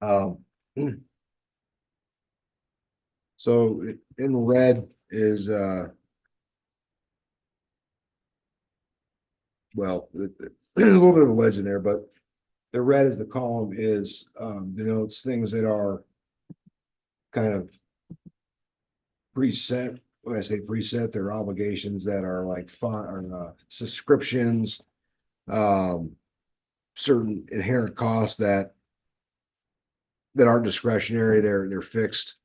Um, so in red is well, a little bit of a legend there, but the red is the column is denotes things that are kind of preset. When I say preset, they're obligations that are like fun or subscriptions, um, certain inherent costs that aren't discretionary. They're fixed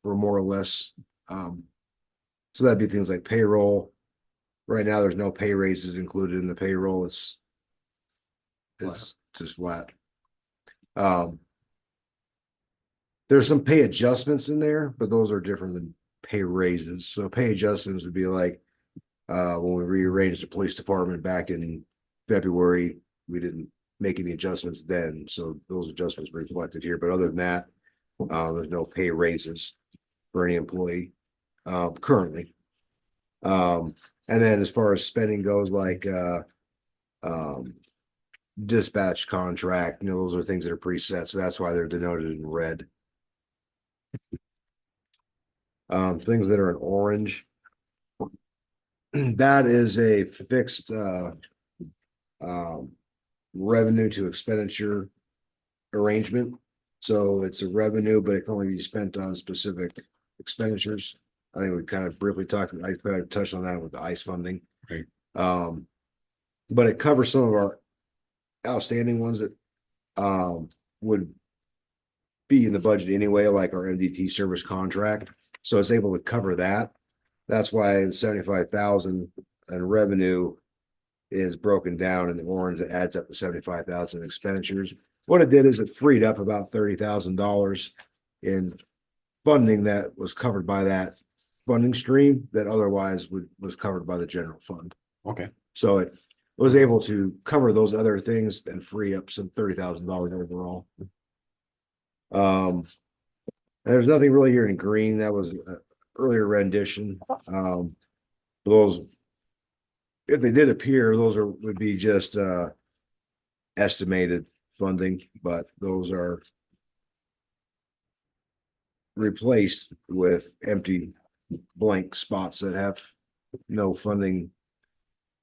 for more or less. Um, so that'd be things like payroll. Right now, there's no pay raises included in the payroll. It's just flat. Um, there's some pay adjustments in there, but those are different than pay raises. So pay adjustments would be like when we rearranged the police department back in February, we didn't make any adjustments then. So those adjustments were reflected here. But other than that, there's no pay raises for any employee currently. And then as far as spending goes, like um, dispatch contract, those are things that are preset. So that's why they're denoted in red. Things that are in orange, that is a fixed um, revenue to expenditure arrangement. So it's a revenue, but it can only be spent on specific expenditures. I think we kind of briefly talked, I kind of touched on that with the ICE funding. Right. But it covers some of our outstanding ones that would be in the budget anyway, like our MDT service contract. So it's able to cover that. That's why the 75,000 in revenue is broken down in the orange. That adds up to 75,000 expenditures. What it did is it freed up about $30,000 in funding that was covered by that funding stream that otherwise was covered by the general fund. Okay. So it was able to cover those other things and free up some $30,000 overall. There's nothing really here in green. That was an earlier rendition. Those, if they did appear, those would be just estimated funding, but those are replaced with empty blank spots that have no funding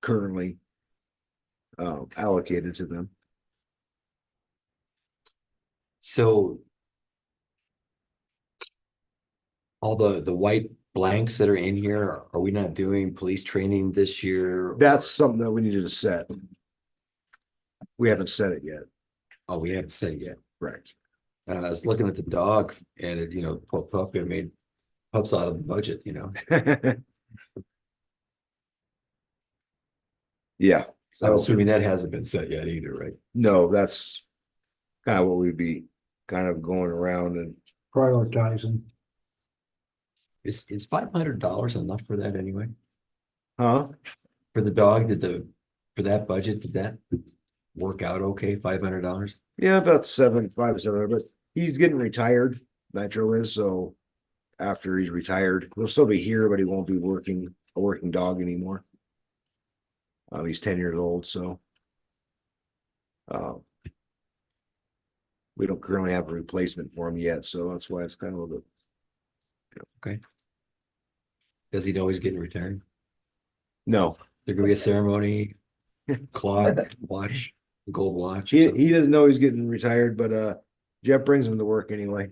currently allocated to them. So all the white blanks that are in here, are we not doing police training this year? That's something that we needed to set. We haven't set it yet. Oh, we haven't said it yet. Correct. And I was looking at the dog and it, pup and made pups out of the budget, Yeah. So I'm assuming that hasn't been set yet either, right? No, that's kind of what we'd be kind of going around and prioritizing. Is $500 enough for that anyway? huh? For the dog, for that budget, did that work out okay? $500? Yeah, about 5 to 7, but he's getting retired. Nitro is, so after he's retired, he'll still be here, but he won't be a working dog anymore. He's 10 years old, so we don't currently have a replacement for him yet, so that's why it's kind of a little bit. Okay. Does he know he's getting retired? No, There could be a ceremony, clock, watch, gold watch. he doesn't know he's getting retired, but Jeff brings him to work anyway.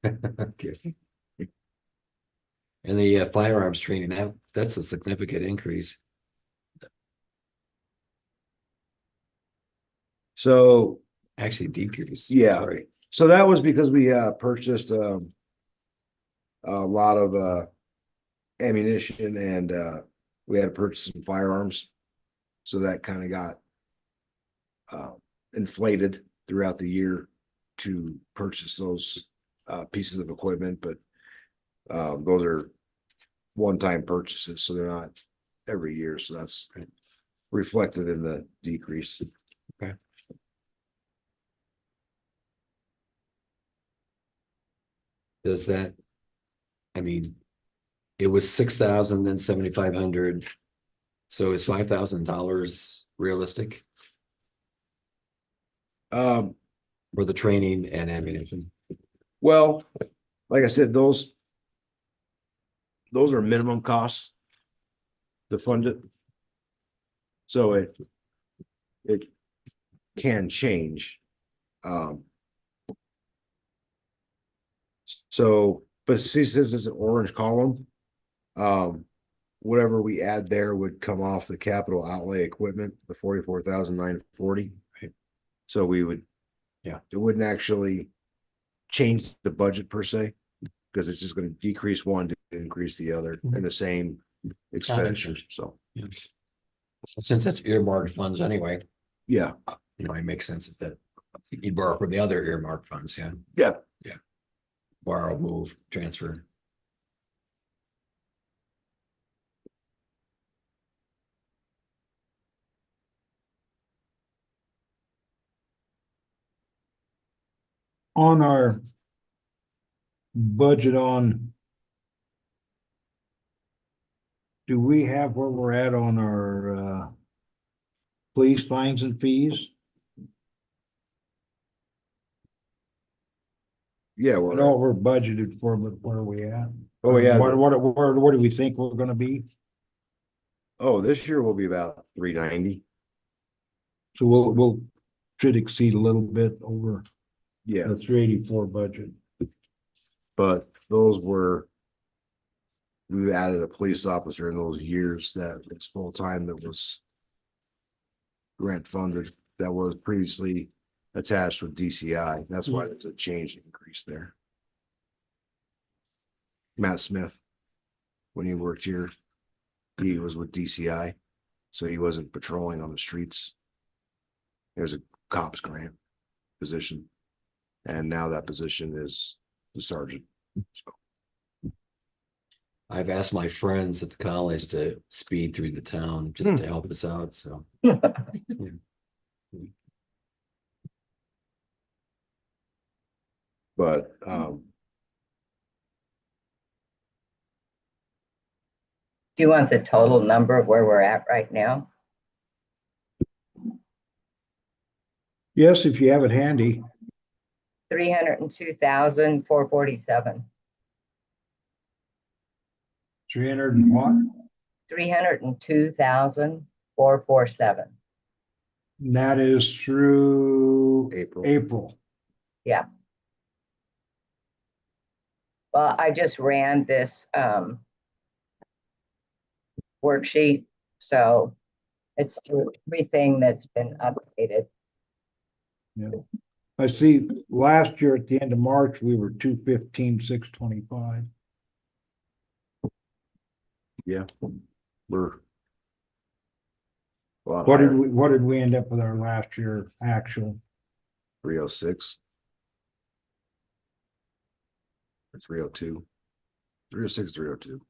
Okay. And the firearms training, that's a significant increase. So Actually decrease. yeah, Sorry. so that was because we purchased a lot of ammunition and we had to purchase some firearms. So that kind of got inflated throughout the year to purchase those pieces of equipment, but those are one-time purchases, so they're not every year. So that's reflected in the decrease. Okay. Does that, I mean, it was 6,000, then 7,500. So is $5,000 realistic? Um, for the training and ammunition. Well, like I said, those are minimum costs to fund it. So it can change. So, but see, since it's an orange column, whatever we add there would come off the capital outlay equipment, the 44,940. Right. So we would, Yeah. it wouldn't actually change the budget per se, because it's just going to decrease one to increase the other and the same expenditures. So, Yes. Since it's earmarked funds anyway, yeah, it makes sense that you'd borrow from the other earmarked funds, yeah. yeah. Borrow, move, transfer. On our budget on, do we have where we're at on our police fines and fees? Yeah, I know what we're budgeted for, but where are we at? Oh, yeah. Where do we think we're gonna be? Oh, this year will be about 390. So we'll should exceed a little bit over Yeah, the 384 budget. but we added a police officer in those years that was full-time, that was grant funded, that was previously attached with DCI. That's why there's a change increase there. Matt Smith, when he worked here, he was with DCI, so he wasn't patrolling on the streets. There's a cops grant position, and now that position is the sergeant. So, I've asked my friends at the college to speed through the town just to help us out, so. but Do you want the total number of where we're at right now? Yes, if you have it handy. 302,447. 300 and what? 302,447. And that is through April. Yeah. Well, I just ran this worksheet, so it's everything that's been updated. Yeah. I see last year at the end of March, we were 215,625. Yeah, we're. What did we end up with our last year actual? 306. Or 302. 306, 302.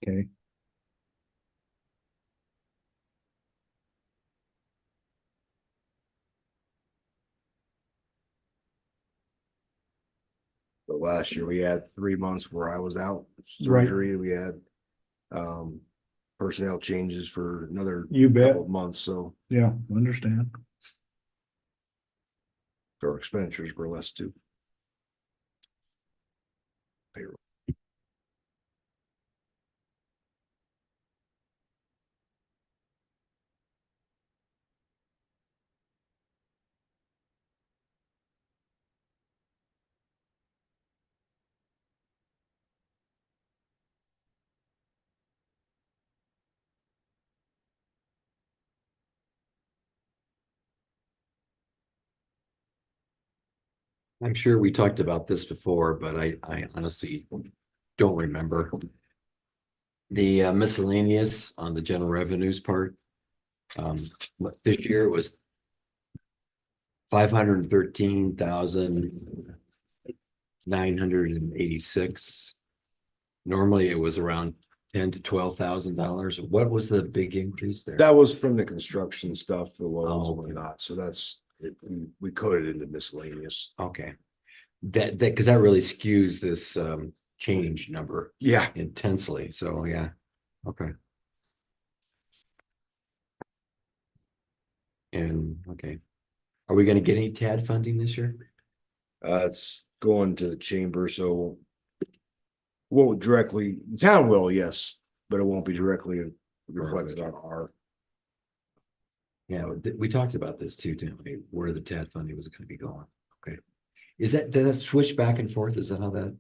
Okay. But last year we had 3 months where I was out Right. surgery. We had personnel changes for another You bet. couple of months, so Yeah, understand. our expenditures were less too. Payroll. I'm sure we talked about this before, but I honestly don't remember. The miscellaneous on the general revenues part. This year it was 513,986. Normally it was around $10,000 to $12,000. What was the big increase there? That was from the construction stuff, the loans and Oh, okay. whatnot, so we coded into miscellaneous. Okay. That because that really skews this change number Yeah, intensely. So yeah. Okay. And, okay. Are we gonna get any TAD funding this year? It's going to the chamber, so won't directly, the town will, yes, but it won't be directly reflected on our. Yeah, we talked about this too, didn't we? Where the TAD funding was gonna be going. Okay. Is that, does that switch back and forth? Is that how that?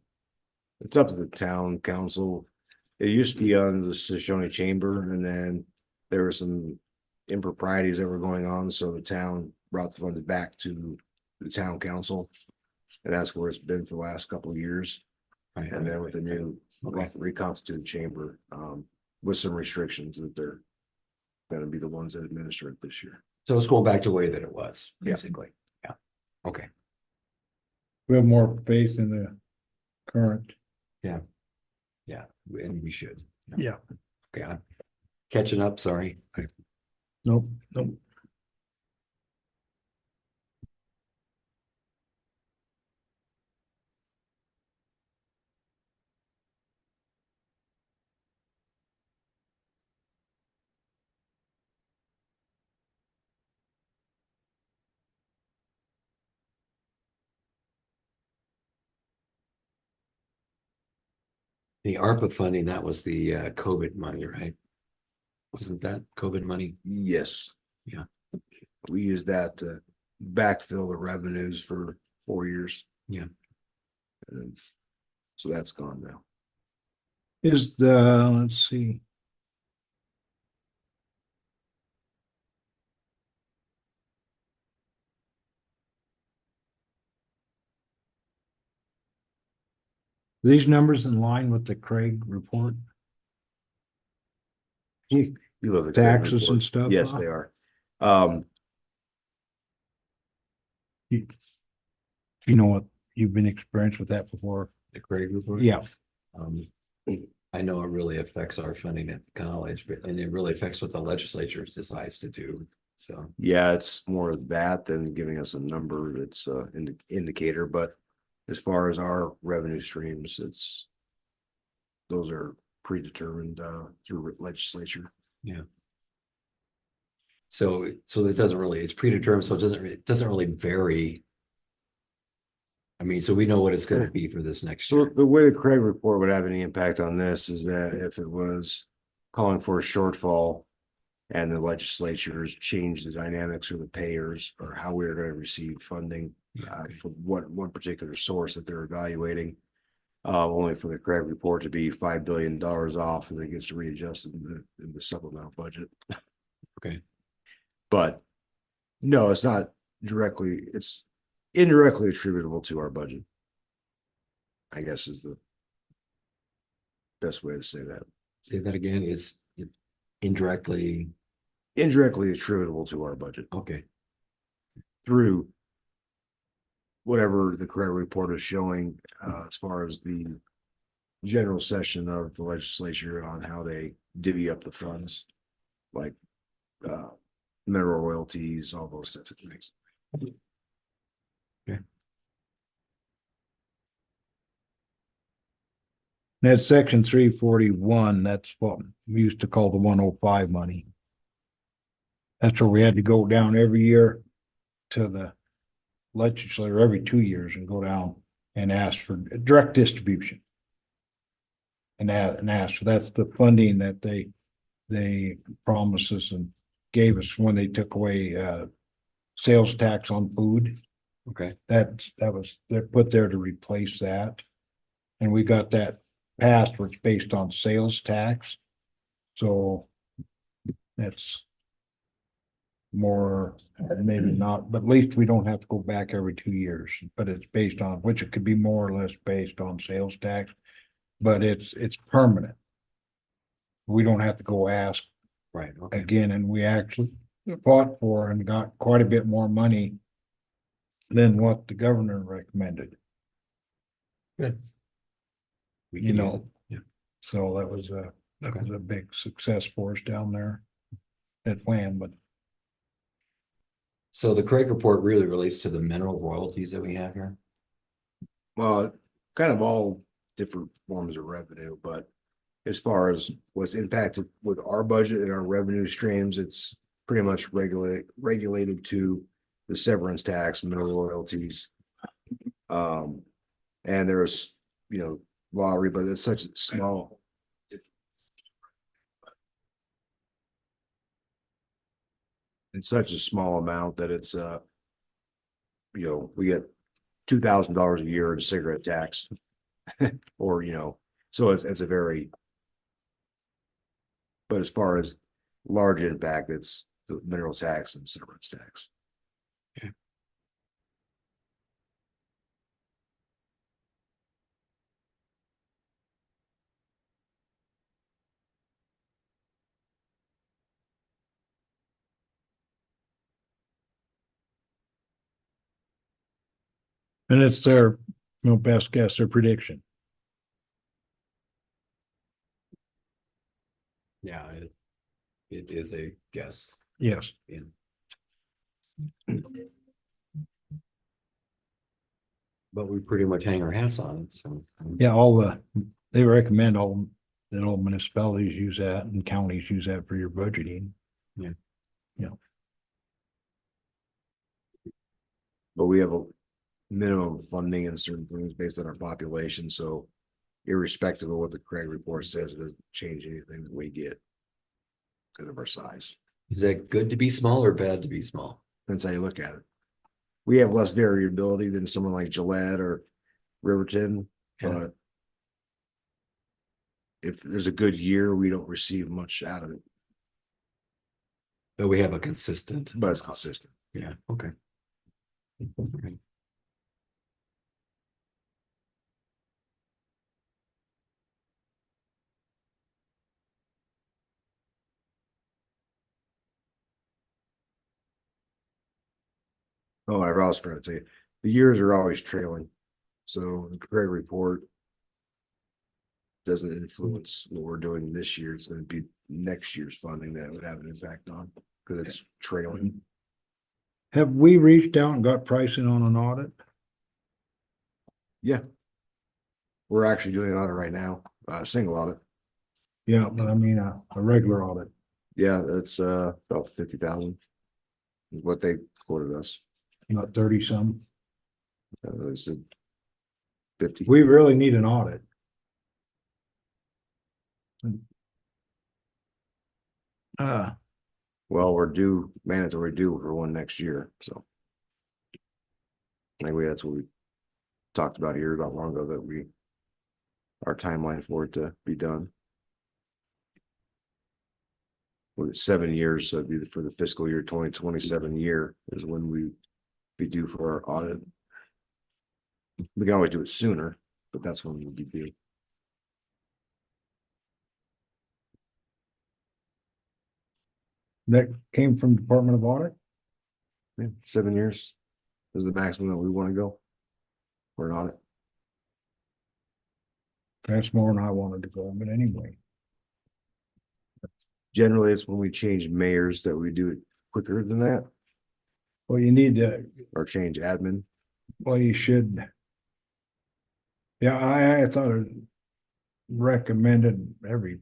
It's up to the town council. It used to be on the Shoshoni Chamber, and then there were some improprieties that were going on, so the town brought the funding back to the town council. And that's where it's been for the last couple of years. Right. And then with the new reconstituted chamber, with some restrictions that they're gonna be the ones that administer it this year. So it's going back to the way that it was, Yeah. basically. Yeah. Okay. We have more faith in the current. Yeah, and we should. Yeah. Okay, I'm catching up, sorry. Nope, nope. The ARPA funding, that was the COVID money, right? Wasn't that COVID money? Yes. Yeah. We use that to backfill the revenues for 4 years. Yeah. And so that's gone now. Is the, let's see. These numbers in line with the Craig report? You look at. Taxes and stuff, Yes, huh? they are. You know what, you've been experienced with that before? The Craig report? Yeah, Um, I know it really affects our funding at college, but, and it really affects what the legislature decides to do, so. yeah, it's more of that than giving us a number. It's indicator, but as far as our revenue streams, those are predetermined through legislature. So it doesn't really, it's predetermined, so it doesn't really vary. I mean, so we know what it's gonna be for this next So year. the way the Craig report would have any impact on this is that if it was calling for a shortfall and the legislatures changed the dynamics or the payers or how we are going to receive funding for what one particular source that they're evaluating, only for the Craig report to be $5 billion off and then gets readjusted in the supplemental budget. Okay. But no, it's not directly, it's indirectly attributable to our budget, I guess is the best way to say that. Say that again, it's indirectly, Attributable to our budget okay, through whatever the credit report is showing, as far as the general session of the legislature on how they divvy up the funds, like mineral royalties, all those types of things. that's section 341, that's what we used to call the 105 money. That's where we had to go down every year to the legislature every 2 years and go down and ask for direct distribution. And ask, so that's the funding that they promised us and gave us when they took away sales tax on food. okay, That was, they're put there to replace that. And we got that passed, which is based on sales tax. So that's more, maybe not, but at least we don't have to go back every 2 years, but it's based on, which it could be more or less based on sales tax. But it's permanent. We don't have to go ask right, okay, again, and we actually fought for and got quite a bit more money than what the governor recommended. good. We You can use know, it, yeah, so that was a big success for us down there. That plan, but so the Craig report really relates to the mineral royalties that we have here. Well, kind of all different forms of revenue, but as far as what's impacted with our budget and our revenue streams, it's pretty much regulated to the severance tax, mineral royalties. And there's, lottery, but it's such a small. It's such a small amount that it's, we get $2,000 a year in cigarette tax. Or, so it's a very. But as far as large impact, it's the mineral tax and severance tax. And it's their, best guess, their prediction. Yeah, it is a guess. Yes. But we pretty much hang our hats on it, so. Yeah, they recommend that all municipalities use that and counties use that for your budgeting. But we have a minimum funding in certain things based on our population, so irrespective of what the Craig report says, it doesn't change anything that we get because of our size. Is that good to be small or bad to be small? That's how you look at it. We have less variability than someone like Gillette or Riverton, Yeah. but if there's a good year, we don't receive much out of it, But we have a consistent. but it's consistent. Yeah, okay. Okay. Oh, I was trying to tell you, the years are always trailing. So the Craig report doesn't influence what we're doing this year. It's going to be next year's funding that it would have an impact on because it's trailing. Have we reached out and got pricing on an audit? Yeah. We're actually doing an audit right now, single audit. Yeah, but I mean, a regular audit. Yeah, that's about 50,000 is what they quoted us. Not 30 some. They said 50. We really need an audit. Well, we're due, mandatory due for one next year, so. Anyway, that's what we talked about here not long ago, that our timeline for it to be done. Well, it's 7 years, so it'd be for the fiscal year 2027 year is when we be due for our audit. We can always do it sooner, but that's when we'll be due. That came from Department of Audit. Yeah, 7 years is the maximum that we want to go for an audit. That's more than I wanted to go, but anyway. Generally, it's when we change mayors that we do it quicker than that, Well, you need to, or change admin. well, you should. Yeah, I thought it recommended every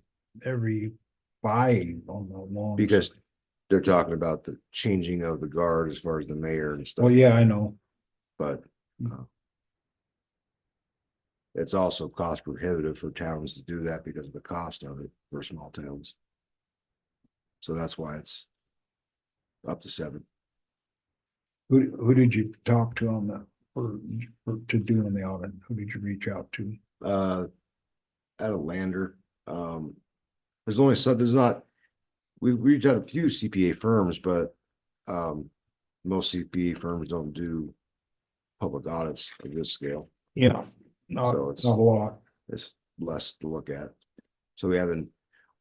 5 on the long. Because they're talking about the changing of the guard as far as the mayor and stuff. Well, yeah, I know. But it's also cost prohibitive for towns to do that because of the cost of it for small towns. So that's why it's up to 7. Who did you talk to on the, to doing the audit? Who did you reach out to? At a lander. There's only some, there's not, we reached out a few CPA firms, but most CPA firms don't do public audits of this scale. Yeah, not So it's- a lot. It's less to look at. So we haven't,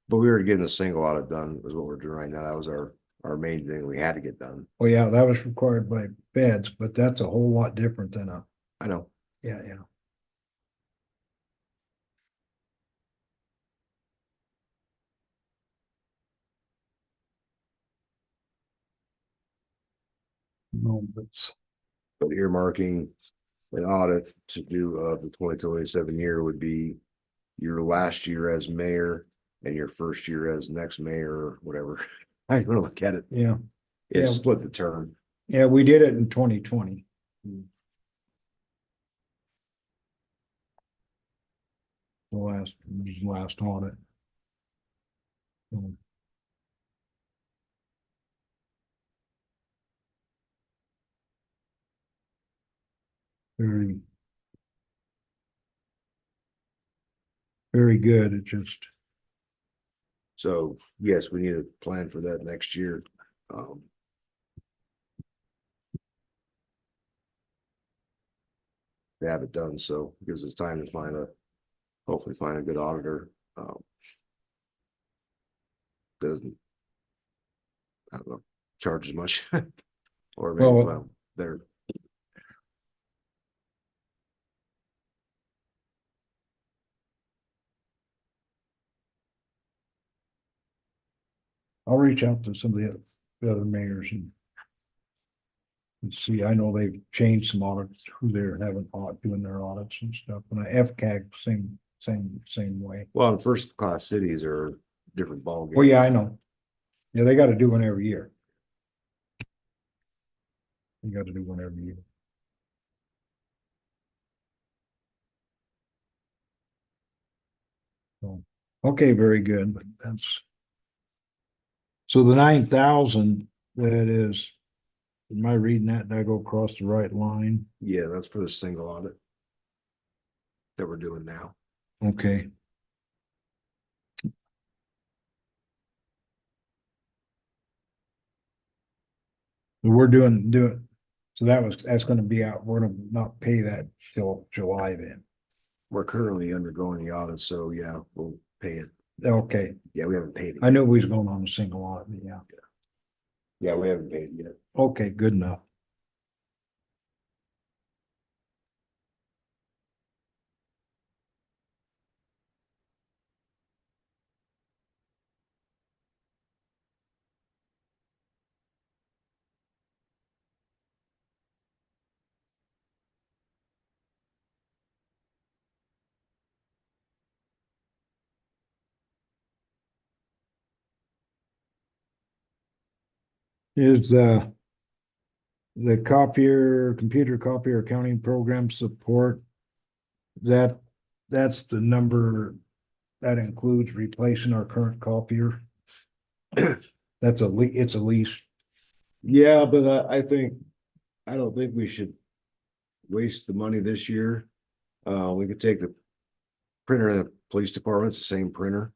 but we were getting a single audit done is what we're doing right now. That was our main thing we had to get done. Well, yeah, that was required by feds, but that's a whole lot different than I know. yeah. No, But earmarking an audit to do the 2027 year would be your last year as mayor and your first year as next mayor or whatever. I didn't really look at it. Yeah, It Yeah. split the term. yeah, we did it in 2020. The last audit. So, Very, very good. It just, So yes, we need a plan for that next year. Um, to have it done, so it gives us time to hopefully find a good auditor. Doesn't, I don't know, charge as much. Or maybe, Well, well, they're, I'll reach out to some of the other mayors and see. I know they've changed some audits, who they're having doing their audits and stuff. And I FCAG, same way. well, in first class cities are different ballgame. Well, yeah, I know. Yeah, they gotta do one every year. You gotta do one every year. So, okay, very good, but that's. So the 9,000, that is, am I reading that? Did I go across the right line? Yeah, that's for the single audit that we're doing now. Okay. We're doing, so that's gonna be out, we're gonna not pay that till July then. We're currently undergoing the audit, so yeah, we'll pay it. Okay, Yeah, we haven't paid it. I knew we was going on a single audit, but yeah, Yeah, we haven't paid it yet. okay, good enough. Is the computer copier accounting program support, that's the number that includes replacing our current copier? That's it's a lease. Yeah, but I think, I don't think we should waste the money this year. We could take the printer in the police department's the same printer.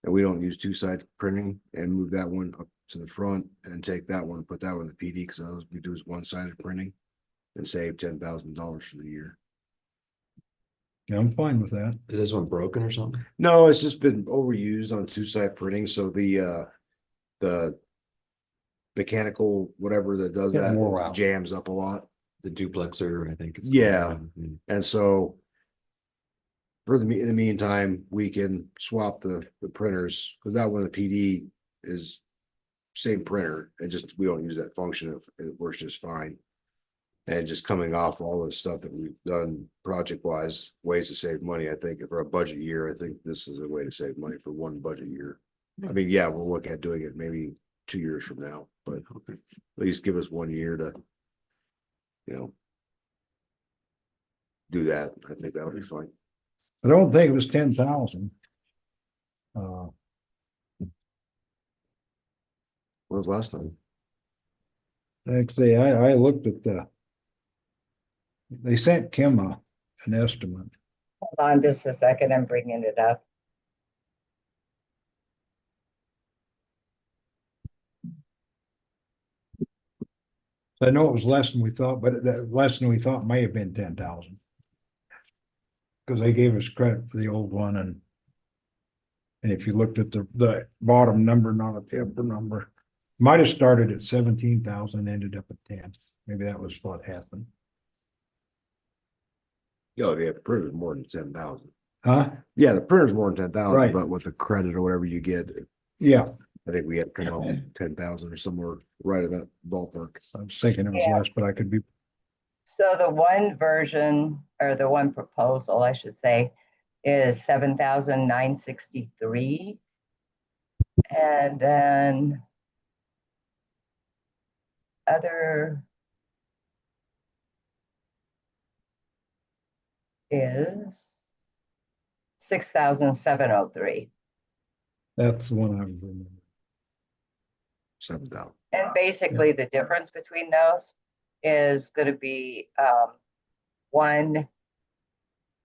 And we don't use two-sided printing and move that one up to the front and take that one, put that one in the PD, because those we do is one-sided printing. And save $10,000 for the year. Yeah, I'm fine with that. Is this one broken or something? No, it's just been overused on two-side printing, so the mechanical, whatever that does Getting wore that out. jams up a lot. The duplexer, I think it's. Yeah. called. And so in the meantime, we can swap the printers, because that one, the PD is same printer, and just, we don't use that function, it works just fine. And just coming off all the stuff that we've done project wise, ways to save money, I think for a budget year, I think this is a way to save money for one budget year. I mean, yeah, we'll look at doing it maybe 2 years from now, but at least give us 1 year to, do that. I think that'll be fine. I don't think it was 10,000. When was last time? Like I say, I looked at they sent Kim an estimate. Hold on just a second, I'm bringing it up. I know it was less than we thought, but that less than we thought may have been 10,000. Because they gave us credit for the old one, and if you looked at the bottom number, not at the upper number, might have started at 17,000, ended up at 10. Maybe that was what happened. Yeah, the printer's more than 10,000. Huh? Yeah, the printer's more than 10,000, Right. but with the credit or whatever you get, Yeah, I think we had to come up with 10,000 or somewhere right in that ballpark. I was thinking it was Yeah. less, but I could be. So the one version, or the one proposal, I should say, is 7,963. And then other is 6,703. That's the one I remember. 7,000. And basically the difference between those is going to be one,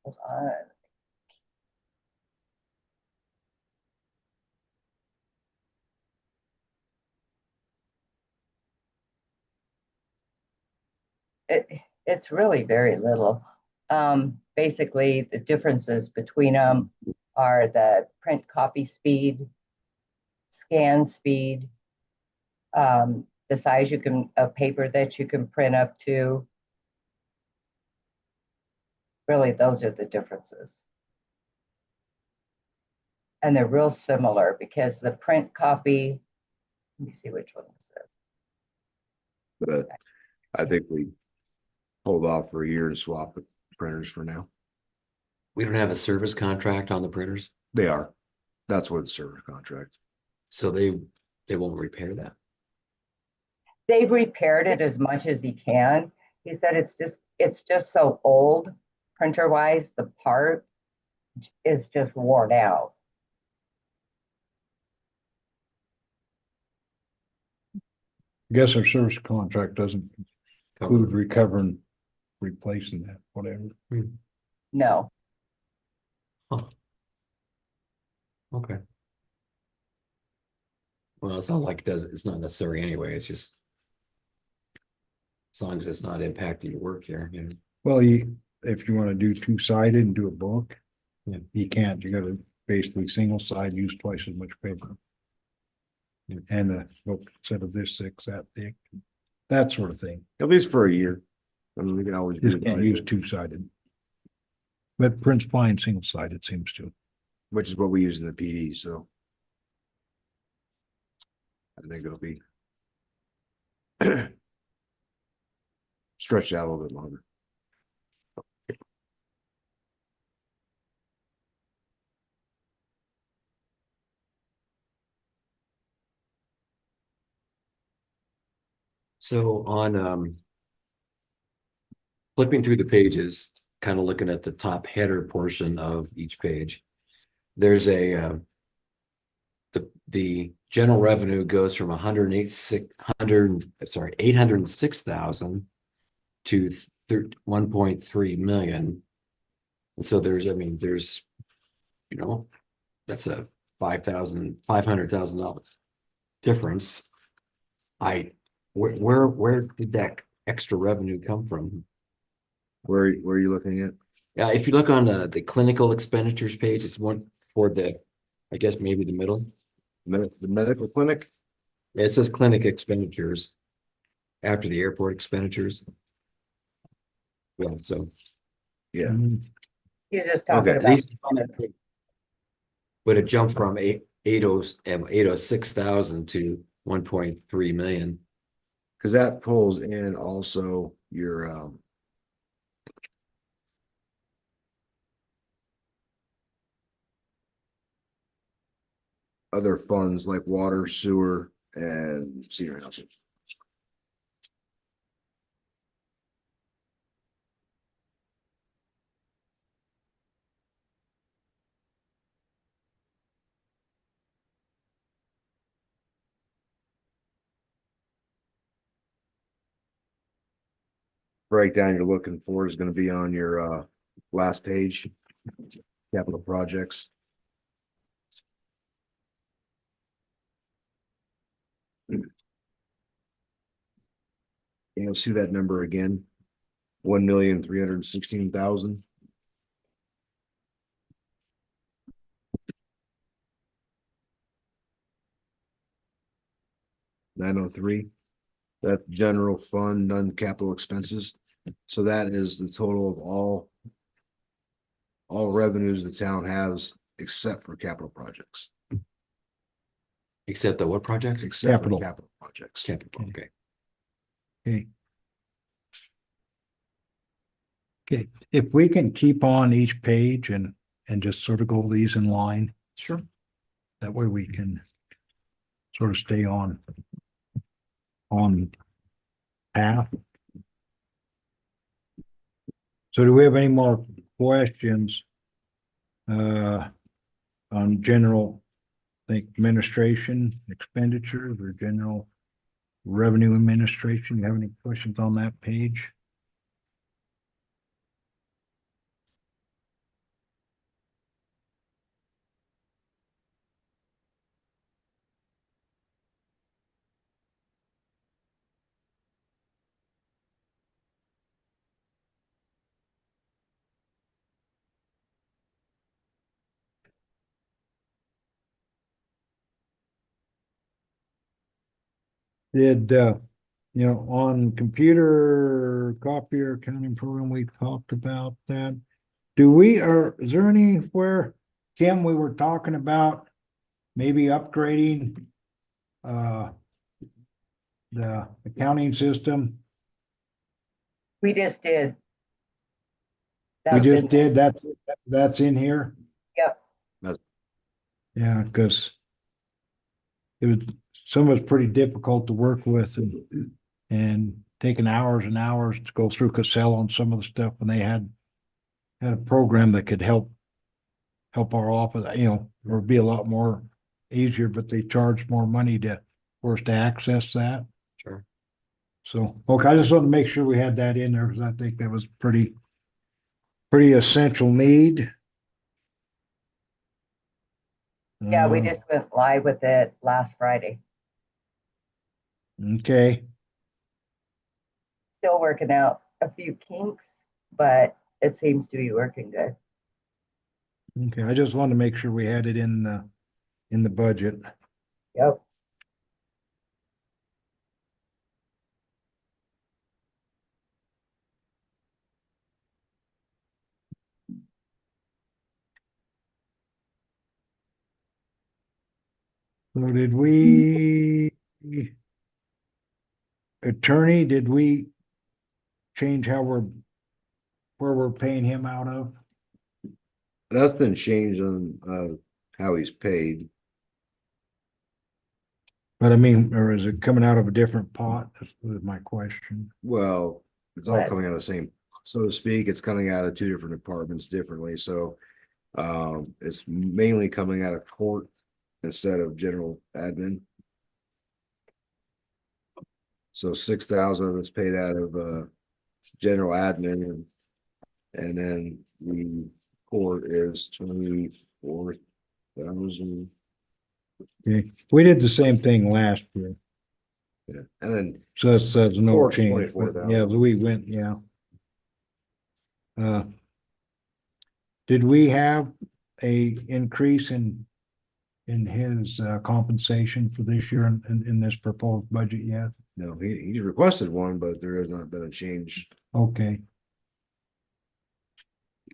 hold on. It's really very little. Basically, the differences between them are the print copy speed, scan speed, the size of paper that you can print up to. Really, those are the differences. And they're real similar because the print copy, let me see which one this is. But I think we hold off for a year to swap printers for now. We don't have a service contract on the printers, They are. That's what the service contract. so they won't repair that. They've repaired it as much as he can. He said it's just so old, printer wise, the part is just worn out. I guess our service contract doesn't include recovering, replacing that, whatever. No, Okay. Well, it sounds like it's not necessary anyway. It's just as long as it's not impacting your work here, you know. Well, if you want to do two-sided and do a book, Yeah. you can't, you gotta basically single side, use twice as much paper. Yeah. And the book, instead of this thick, that thick, that sort of thing. At least for a year. I mean, we can always do Just can't use two-sided. But prints fine single-sided seems to. which is what we use in the PD, so. I think it'll be stretched out a little bit longer. So on flipping through the pages, kind of looking at the top header portion of each page, there's the general revenue goes from 806,000 to 1.3 million. And so there's that's a $500,000 difference. Where did that extra revenue come from? Where are you looking at? Yeah, if you look on the clinical expenditures page, it's one for I guess maybe the middle. The medical clinic? Yeah, it says clinic expenditures after the airport expenditures. Yeah, so Yeah. he's just talking Okay, at about. least it's on that page. But it jumped from 806,000 to 1.3 million. Cause that pulls in also your other funds like water, sewer, and senior housing. Breakdown you're looking for is gonna be on your last page. Capital projects. You'll see that number again. 1,316,000. $903. That's general fund, non-capital expenses. So that is the total of all revenues the town has except for capital projects. Except the what projects? Except for Capital. capital projects. Capital, okay. Okay. Okay, if we can keep on each page and just sort of go these in line, Sure. that way we can sort of stay on half. So do we have any more questions? On general, administration expenditures or general revenue administration? You have any questions on that page? Did, on computer copier accounting program, we talked about that. Is there anywhere, Kim, we were talking about maybe upgrading the accounting system? We just did. We That's just in- did, that's in here? Yep, Yeah, because it was, some of it's pretty difficult to work with and taking hours and hours to go through Casella on some of the stuff, and they had a program that could help our office, or be a lot more easier, but they charge more money for us to access that. Sure. So, okay, I just wanted to make sure we had that in there, because I think that was pretty essential need. yeah, we just went live with it last Friday. Okay, Still working out a few kinks, but it seems to be working good. okay, I just wanted to make sure we had it in the budget. Yep. So did we, attorney, did we change where we're paying him out of? That's been changed on, how he's paid. But I mean, or is it coming out of a different pot? That's my question. Well, it's all Right. coming out of the same, so to speak. It's coming out of two different departments differently. So it's mainly coming out of court instead of general admin. So 6,000 of it's paid out of general admin, and then the court is 24,000. Okay, we did the same thing last year, Yeah, and then so that says no Court's change. But 24,000. yeah, we went, yeah. Did we have a increase in his compensation for this year in this proposed budget yet? no, he requested one, but there has not been a change. Okay.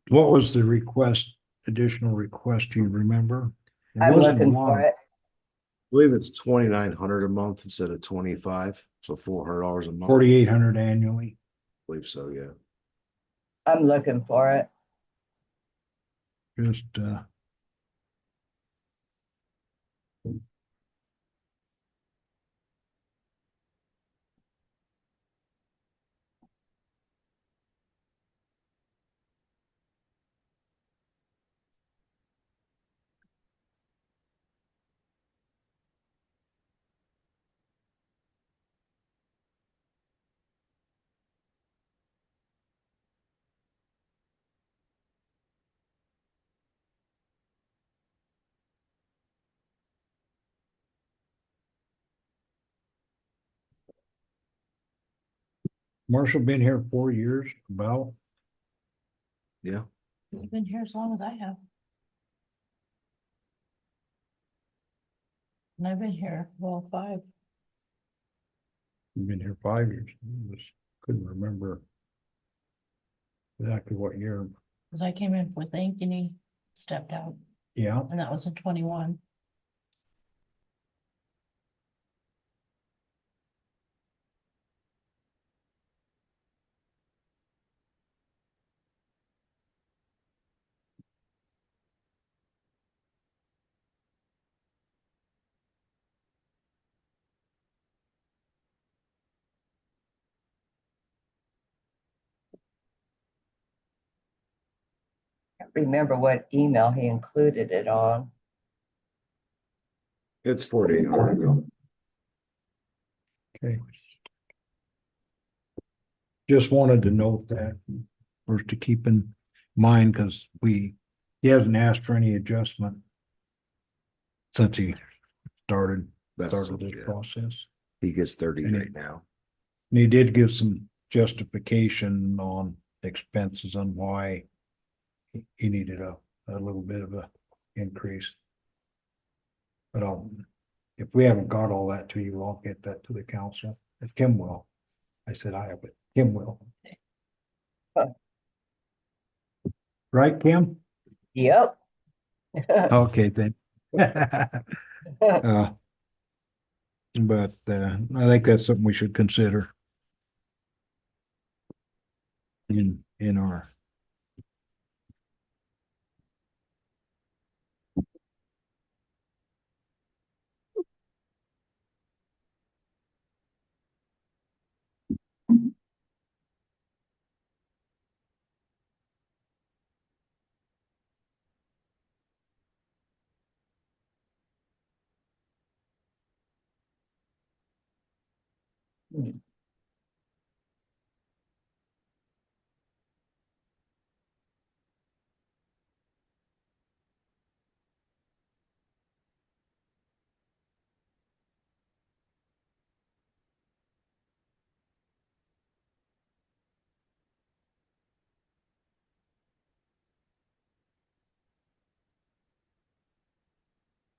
What was the additional request, do you remember? It I'm wasn't looking long. for it. I believe it's 2,900 a month instead of 25, so $400 a month. 4,800 annually. I believe so, yeah. I'm looking for it. Just, Marshall been here 4 years, about. Yeah. You've been here as long as I have. And I've been here, well, 5. You've been here 5 years. Just couldn't remember exactly what year. Cause I came in with Ink and he stepped out, Yeah, and that was in 21. remember what email he included it on. It's 4,800. Okay. Just wanted to note that, or to keep in mind, because he hasn't asked for any adjustment since he started this Yeah. process. He gets 30 And right now. And he did give some justification on expenses on why he needed a little bit of a increase. But if we haven't got all that to you, I'll get that to the council, and Kim will. I said I have it, Kim will. Right, Kim? Yep. Okay, then. But I think that's something we should consider in our.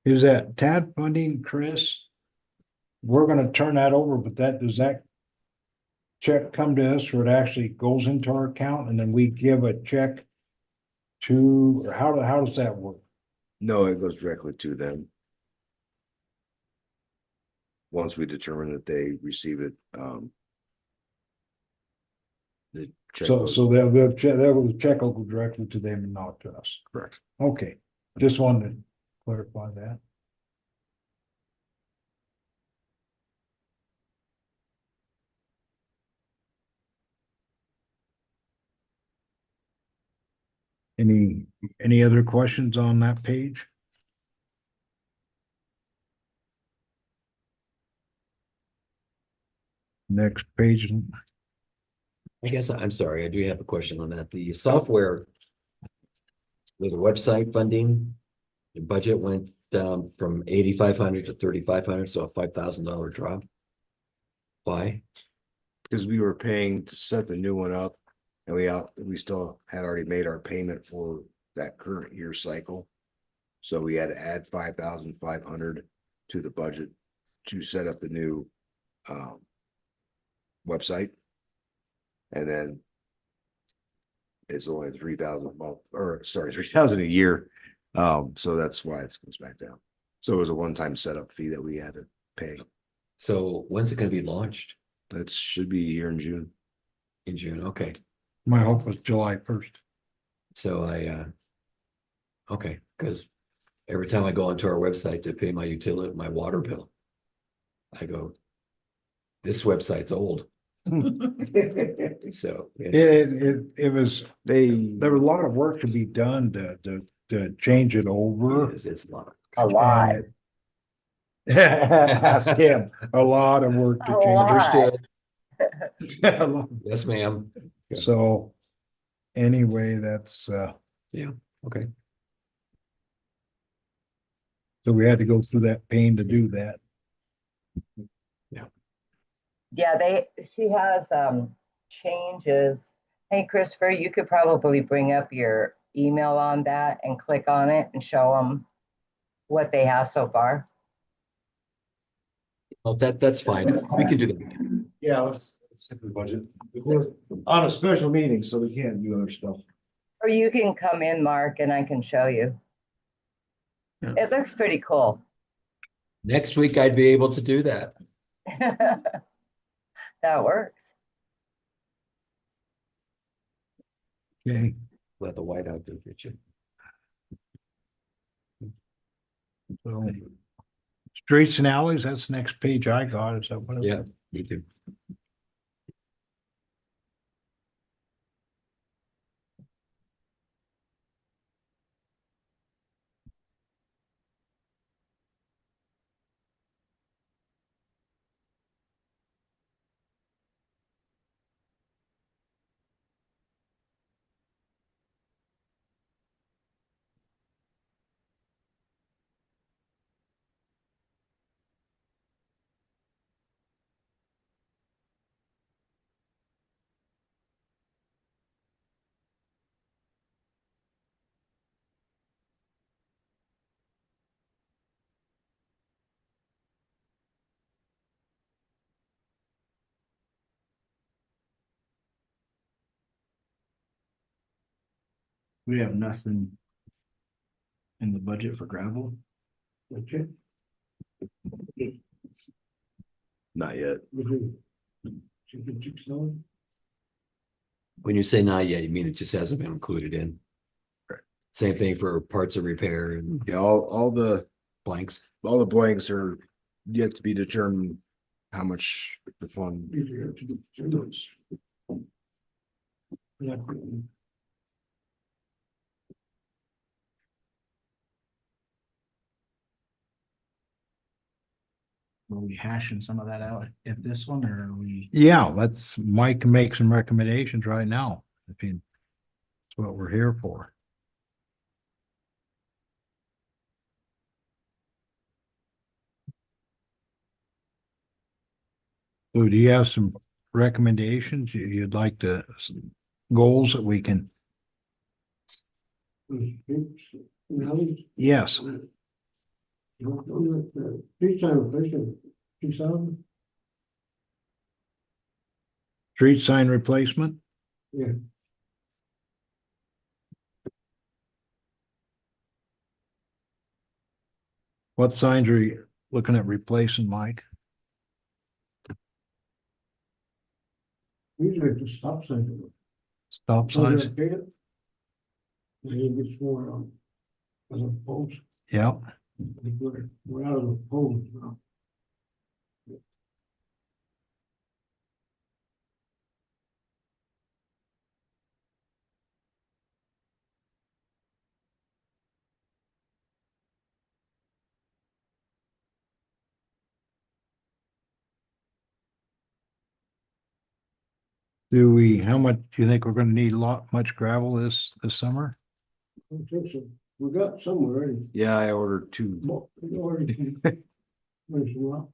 Is that TAD funding, Chris? We're gonna turn that over, but does that check come to us, or it actually goes into our account and then we give a check to, or how does that work? No, it goes directly to them. Once we determine that they receive it, the check So, goes, so the check will go directly to them and not to us. correct. Okay, just wanted to clarify that. Any other questions on that page? Next page. I guess, I'm sorry, I do have a question on that. The software with the website funding, the budget went down from 8,500 to 3,500, so a $5,000 drop. Why? Because we were paying to set the new one up, and we still had already made our payment for that current year cycle. So we had to add 5,500 to the budget to set up the new website. And then it's only 3,000 a month, or sorry, 3,000 a year. So that's why it goes back down. So it was a one-time setup fee that we had to pay. So when's it gonna be launched? That should be here in June. In June, okay. My hope was July 1st. So okay, because every time I go onto our website to pay my utility, my water bill, I go, this website's old. So, yeah. It was, there was a lot of work to be done to change it over. It's a lot. A lot. Ask him, a lot of work to A change. lot. Understood. it. Yes, ma'am. So anyway, that's Okay. so we had to go through that pain to do that. Yeah, she has changes. Hey, Christopher, you could probably bring up your email on that and click on it and show them what they have so far. Oh, that's fine. We can do that. Yeah, let's hit the budget. We're on a special meeting, so we can't do other stuff. Or you can come in, Mark, and I can show you. Yeah. It looks pretty cool. Next week, I'd be able to do that. That works. Okay, Let the whiteout do get you. so streets and alleys, that's the next page I got. Is that what? Yeah, me too. We have nothing in the budget for gravel. Okay. Not yet. When you say not yet, you mean it just hasn't been included in? Right. Same thing for parts of repair and Yeah, all the blanks. blanks are yet to be determined how much the fund. Are we hashing some of that out at this one, or are we? Yeah, let's, Mike can make some recommendations right now. If he, that's what we're here for. So do you have some recommendations you'd like to, goals that we can? Yes, street sign replacement? Yeah. What signs are you looking at replacing, Mike? Usually it's a stop sign. Stop signs? Then it gets more, as a post, Yeah, I think we're out of the post now. do we, how much, do you think we're gonna need much gravel this summer? I don't think so. We got some already. Yeah, I ordered two. We already. There's a lot.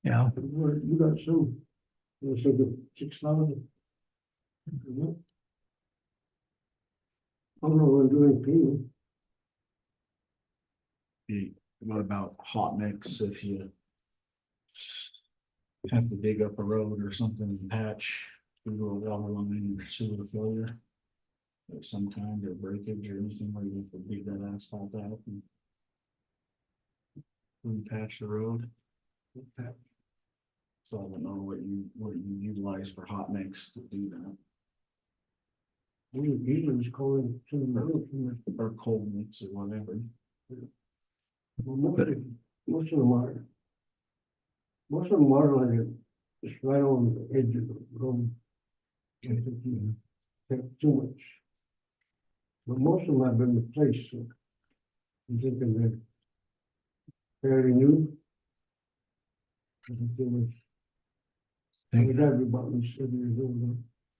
Yeah, You got some. Let's say the 6,000. I'm not gonna do anything. What about hot mix if you have to dig up a road or something and patch, we go a water line or sewer failure of some kind or breakage or anything where you have to dig that asphalt out and patch the road. So I don't know what you utilize for hot mix to do that, We usually just call in to the road. or cold mix or whatever. Well, most of them are. Most of them are like, it's right on the edge of the road. Can't think you take too much. But most of them have been replaced, so. I'm thinking they're fairly new. I think they were. They gotta be about 7 years old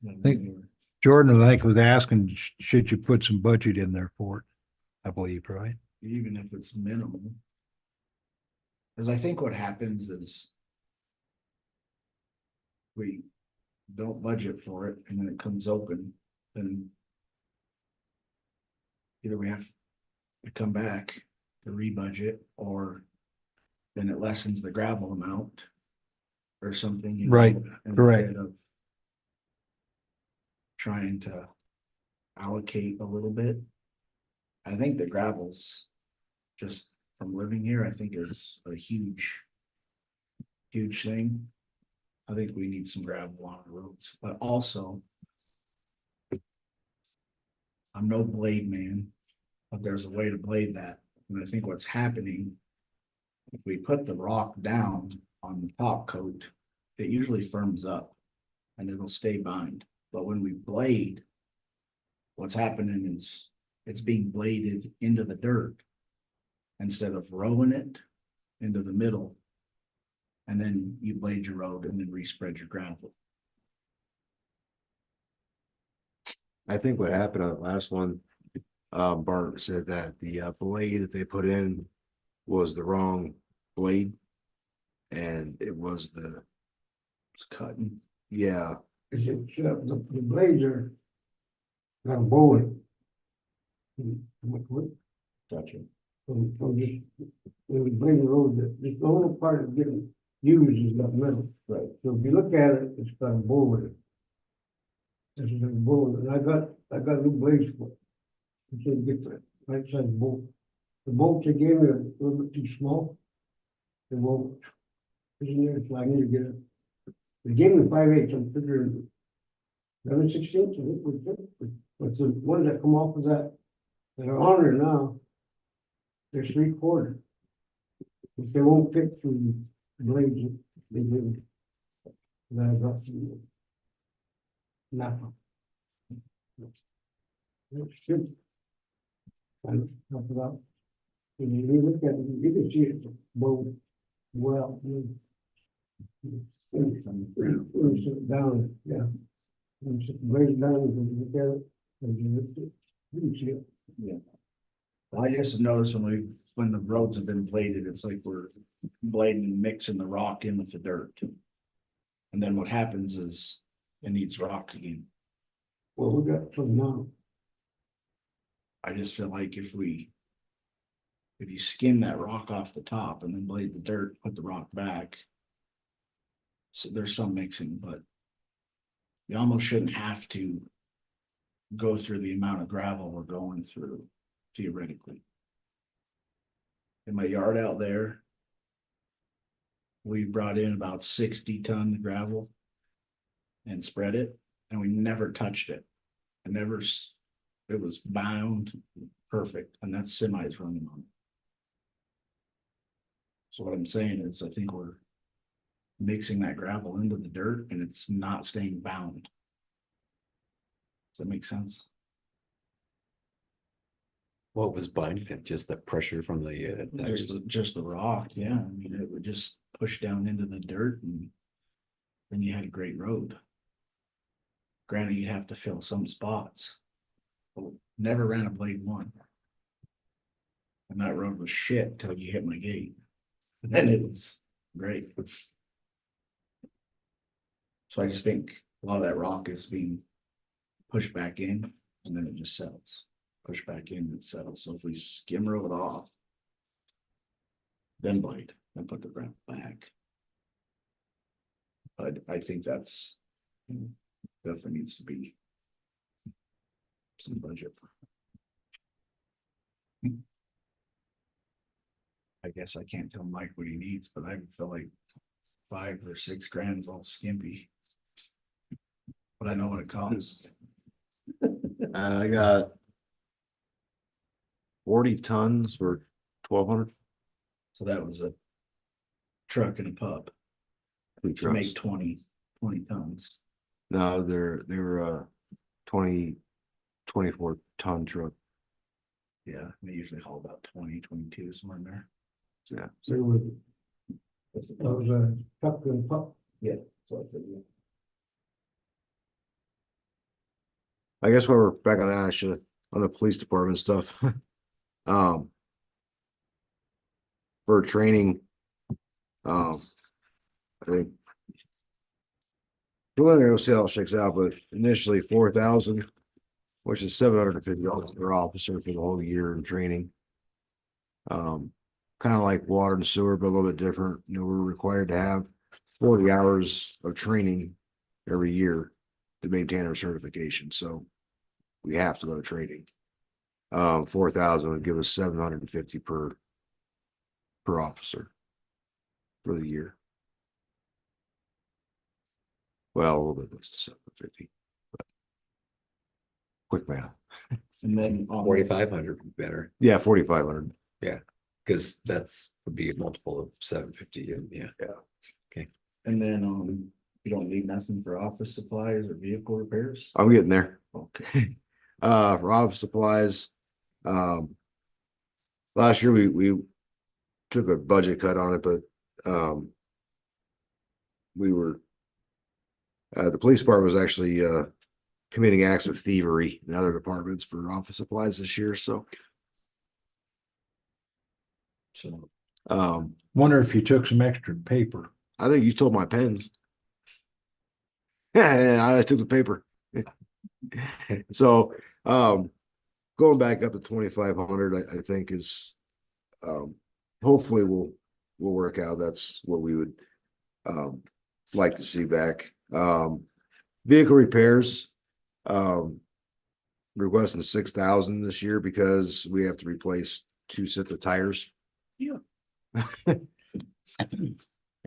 now. Think- Jordan, I think was asking, should you put some budget in there for it? I believe, right? Even if it's minimal. Cause I think what happens is. We don't budget for it and then it comes open, then. Either we have to come back to rebudget or. Then it lessens the gravel amount. Or something. you know, Right, correct. instead of Trying to allocate a little bit. I think the gravel's just from living here, I think is a huge. Huge thing. I think we need some gravel on the roads, but also. I'm no blade man, but there's a way to blade that, and I think what's happening. If we put the rock down on the top coat, it usually firms up. And it'll stay bind, but when we blade. What's happening is, it's being bladed into the dirt. Instead of rowing it into the middle. And then you blade your road and then respread your gravel. I think what happened on the last one, Bart said that the blade that they put in was the wrong blade. And it was the, It's cutting. yeah, Is it, the blades are. Got a bow in it. Gotcha. From just, when we blade the road, the only part of getting used is that metal. Right. So if you look at it, it's got a bow in it. This is a bow, and I got new blades for it. I said, get the right size bolt. The bolts they gave me are a little bit too small. They won't. Isn't there, so I need to get it. They gave me 5/8, I'm figuring. 11/16, I think we fit, but the ones that come off of that are on there now. They're 3/4. If they won't fit through the blades, they do. That's up to you. Napa. That's good. And that's about. When you look at it, you can see it's both well. Sit down, yeah. And sit right down and look at it. And you can see it. Yeah. Well, I just noticed when the roads have been bladed, it's like we're blading and mixing the rock in with the dirt. And then what happens is it needs rock again. Well, we got some now. I just feel like if you skim that rock off the top and then blade the dirt, put the rock back. So there's some mixing, but you almost shouldn't have to go through the amount of gravel we're going through theoretically. In my yard out there, we brought in about 60-ton gravel and spread it, and we never touched it. It was bound perfect, and that's semis running on it. So what I'm saying is, I think we're mixing that gravel into the dirt and it's not staying bound. Does that make sense? What was binding it? Just the pressure from the tires? Just the rock, yeah. I mean, it would just push down into the dirt and then you had a great road. Granted, you'd have to fill some spots. Never ran a blade one. And that road was shit till you hit my gate. And then it was great. So I just think a lot of that rock is being pushed back in and then it just settles. Push back in and settles. So if we skim road off, then blade, then put the gravel back. But I think that's definitely needs to be some budget for. I guess I can't tell Mike what he needs, but I feel like 5 or 6 grand's all skimpy. But I know what it costs. I got 40 tons for 1,200. So that was a truck and a pub to make 20 tons. No, they were a 24 ton truck. Yeah, they usually haul about 20, 22, somewhere in there. Yeah. There was, that was a truck and pup. Yeah. So I figured. I guess while we're back on that, I should on the police department stuff. For training, I think. We'll see how it shakes out, but initially 4,000, which is $750 per officer for the whole year in training. Kind of like water and sewer, but a little bit different. You know, we're required to have 40 hours of training every year to maintain our certification. So we have to go to training. 4,000 would give us 750 per officer for the year. Well, a little bit less than 750, but quick math. And then 4,500 would be better, Yeah, 4,500. because would be a multiple of 750, yeah. And then you don't need nothing for office supplies or vehicle repairs? I'm getting there. Okay. For office supplies, last year we took a budget cut on it, but we were the police department was actually committing acts of thievery in other departments for office supplies this year. So Wonder if you took some extra paper. I think you stole my pens. Yeah, I took the paper. So going back up to 2,500, I think is hopefully will work out. That's what we would like to see back. Vehicle repairs. requesting 6,000 this year because we have to replace 2 sets of tires. Yeah.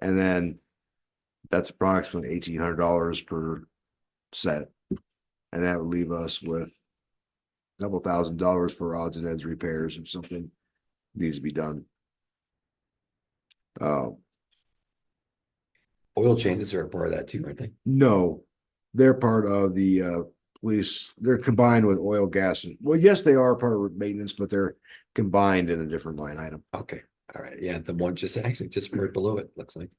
And then that's approximately $1,800 per set. And that would leave us with a couple $1,000 for odds and ends repairs if something needs to be done. Oil changes are a part of that too, aren't they? No, they're part of the police. They're combined with oil, gas, and well, yes, they are part of maintenance, but they're combined in a different line item. Okay, all right, yeah, the one just actually just right below it, looks like.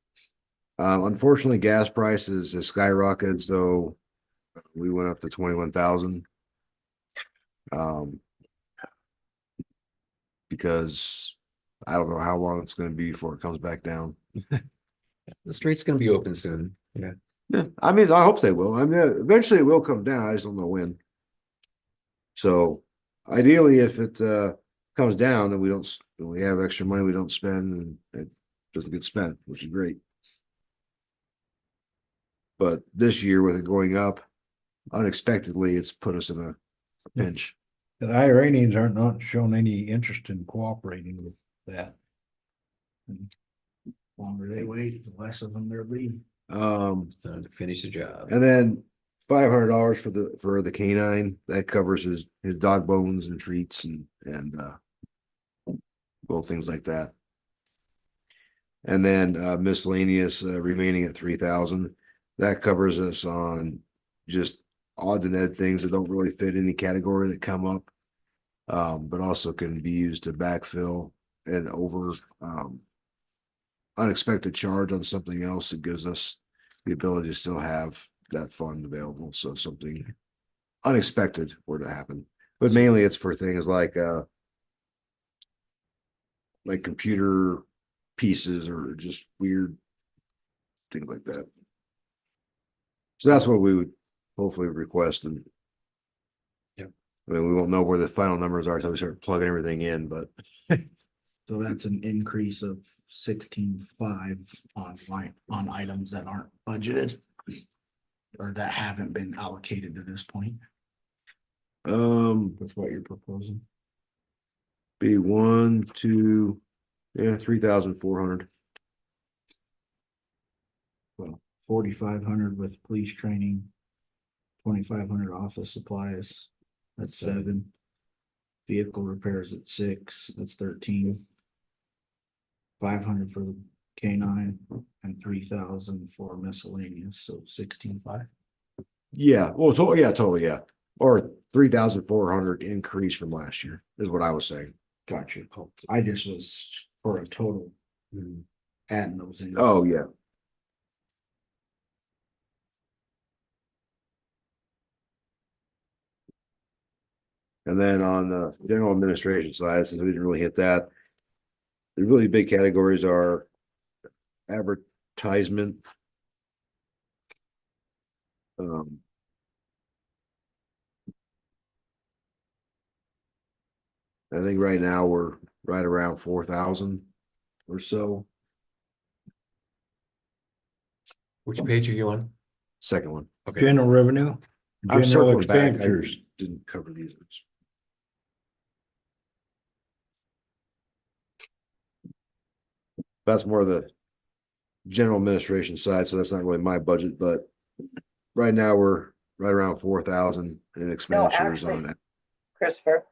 Unfortunately, gas prices has skyrocketed, so we went up to 21,000. Because I don't know how long it's going to be before it comes back down. The strait's gonna be open soon, yeah. Yeah, I mean, I hope they will. I mean, eventually it will come down. I just don't know when. So ideally, if it comes down, then we have extra money we don't spend and it doesn't get spent, which is great. But this year with it going up unexpectedly, it's put us in a pinch. The Iranians aren't not showing any interest in cooperating with that. Longer they wait, the less of them there'll be. It's time to finish the job. And then $500 for the canine that covers his dog bones and treats and little things like that. And then miscellaneous remaining at 3,000. That covers us on just odds and ends things that don't really fit any category that come up, but also can be used to backfill and over unexpected charge on something else that gives us the ability to still have that fund available. So if something unexpected were to happen, but mainly it's for things like computer pieces or just weird things like that. So that's what we would hopefully request. And Yep. I mean, we won't know where the final numbers are until we start plugging everything in, but So that's an increase of 16.5 on items that aren't budgeted. Or that haven't been allocated to this point with what you're proposing. be 1, 2, 3,400. Well, 4,500 with police training. 2,500 office supplies, that's 7. Vehicle repairs at 6, that's 13. 500 for the K9 and 3,000 for miscellaneous, so 16.5. Yeah, well, totally, yeah. Or 3,400 increase from last year is what I was saying. Gotcha. I just was for a total adding those in. Oh, yeah. And then on the general administration side, since we didn't really hit that, the really big categories are advertisement. I think right now we're right around 4,000 or so. Which page are you on? Second one. Okay, General revenue, I'm general circling back. I expenditures. didn't cover these. That's more of the general administration side, so that's not really my budget, but right now we're right around 4,000 in expenditures on actually- that. Christopher,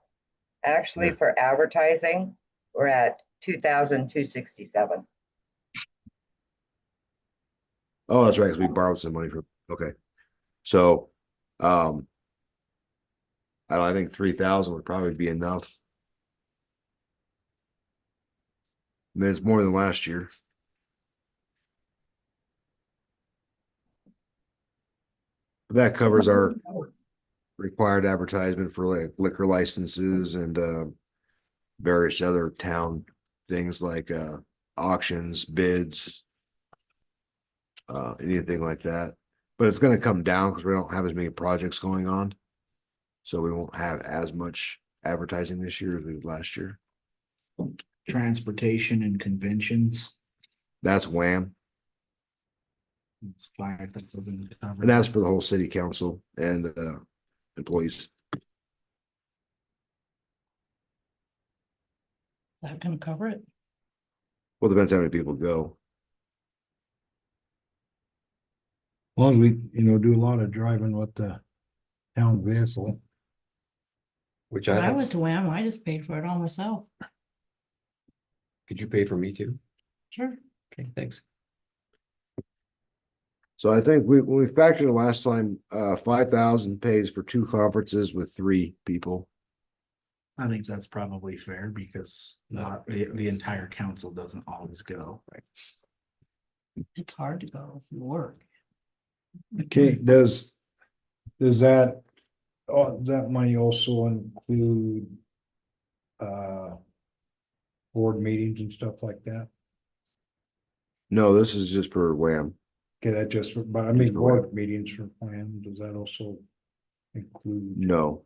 actually Yeah. for advertising, we're at 2,267. Oh, that's right, because we borrowed some money from, okay. So, I think 3,000 would probably be enough. I mean, it's more than last year. That covers our required advertisement for like liquor licenses and various other town things like auctions, bids, anything like that. But it's going to come down because we don't have as many projects going on. So we won't have as much advertising this year as we did last year. Transportation and conventions. That's wham. It's 5,000 to cover. And that's for the whole city council and employees. That gonna cover it? Well, depends how many people go. As long as we, do a lot of driving with the town vehicle. Which When I I went don't, to Wham, I just paid for it all myself. could you pay for me too? Sure. Okay, thanks. So I think when we factored the last time, 5,000 pays for 2 conferences with 3 people. I think that's probably fair because not the entire council doesn't always go. It's hard to go if you work. Okay, does that, that money also include board meetings and stuff like that? No, this is just for Wham. Okay, that just, but I Just mean, for board meetings for plan, does that also include? No.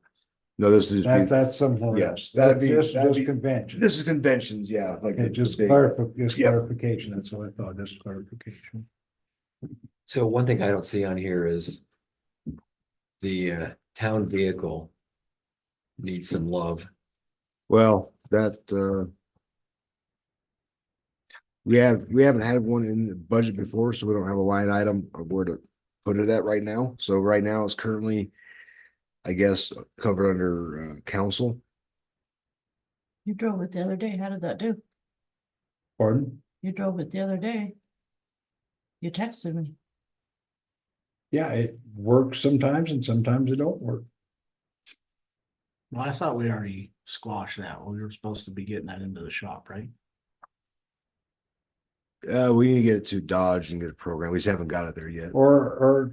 No, this is. That's somewhere Yeah, else. that'd That's be- just, that'd just be- convention. This is conventions, yeah, like Okay, the just big. just Yep. clarification, that's what I thought, just clarification. So one thing I don't see on here is the town vehicle needs some love. Well, that, we haven't had one in the budget before, so we don't have a line item of where to put it at right now. So right now it's currently, I guess, covered under, council. You drove it the other day. How did that do? Pardon? You drove it the other day. You texted me. Yeah, it works sometimes and sometimes it don't work. Well, I thought we already squashed that. We were supposed to be getting that into the shop, right? We need to get it to Dodge and get a program. We just haven't got it there yet. Or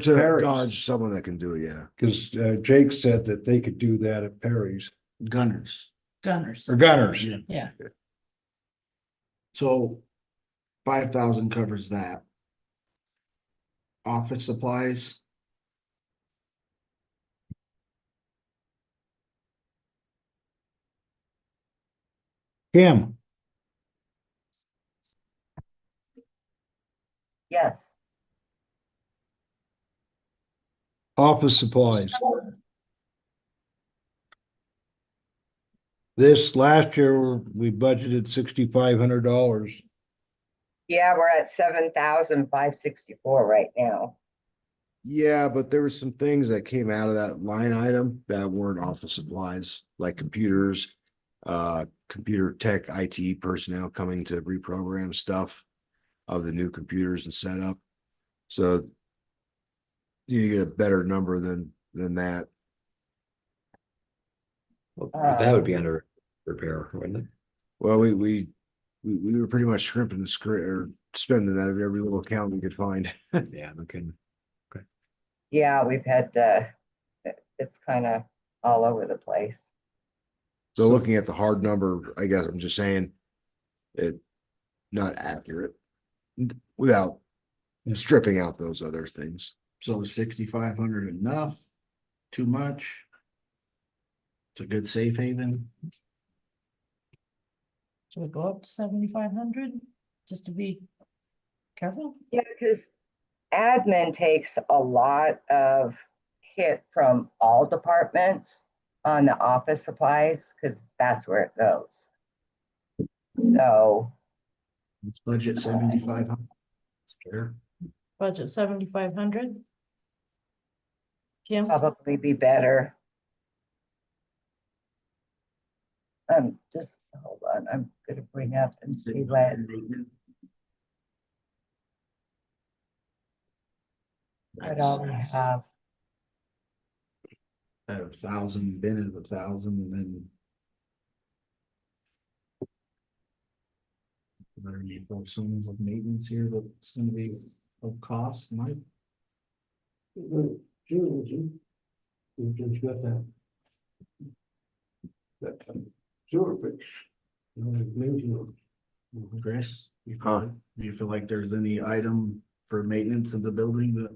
To Harry's. Dodge, someone that can do it, yeah. because Jake said that they could do that at Perry's Gunners. Gunners. or Gunners. Yeah. Yeah. So 5,000 covers that. Office supplies, Kim, Yes, office supplies. This last year, we budgeted $6,500. yeah, we're at 7,564 right now. Yeah, but there were some things that came out of that line item that weren't office supplies, like computers, computer tech, IT personnel coming to reprogram stuff of the new computers and setup. So you get a better number than that. Well, that would be under repair, wouldn't it? Well, we were pretty much scrimping and or spending out of every little account we could find. Yeah, no kidding. Yeah, we've had, it's kind of all over the place. So looking at the hard number, I guess I'm just saying it not accurate without stripping out those other things. so 6,500 enough, too much. It's a good safe haven. Should we go up to 7,500 just to be careful? Yeah, because admin takes a lot of hit from all departments on the office supplies, because that's where it goes. So, Let's budget 7,500. It's fair. Budget 7,500. Kim, probably be better. Just hold on, I'm gonna bring up and see what, all we have. At 1,000, been at 1,000, and then. There any sums of maintenance here that's gonna be of cost, Mike? Seriously, we just got that. That sewer fix. Maintenance. Chris, you Huh. feel, do you feel like there's any item for maintenance of the building that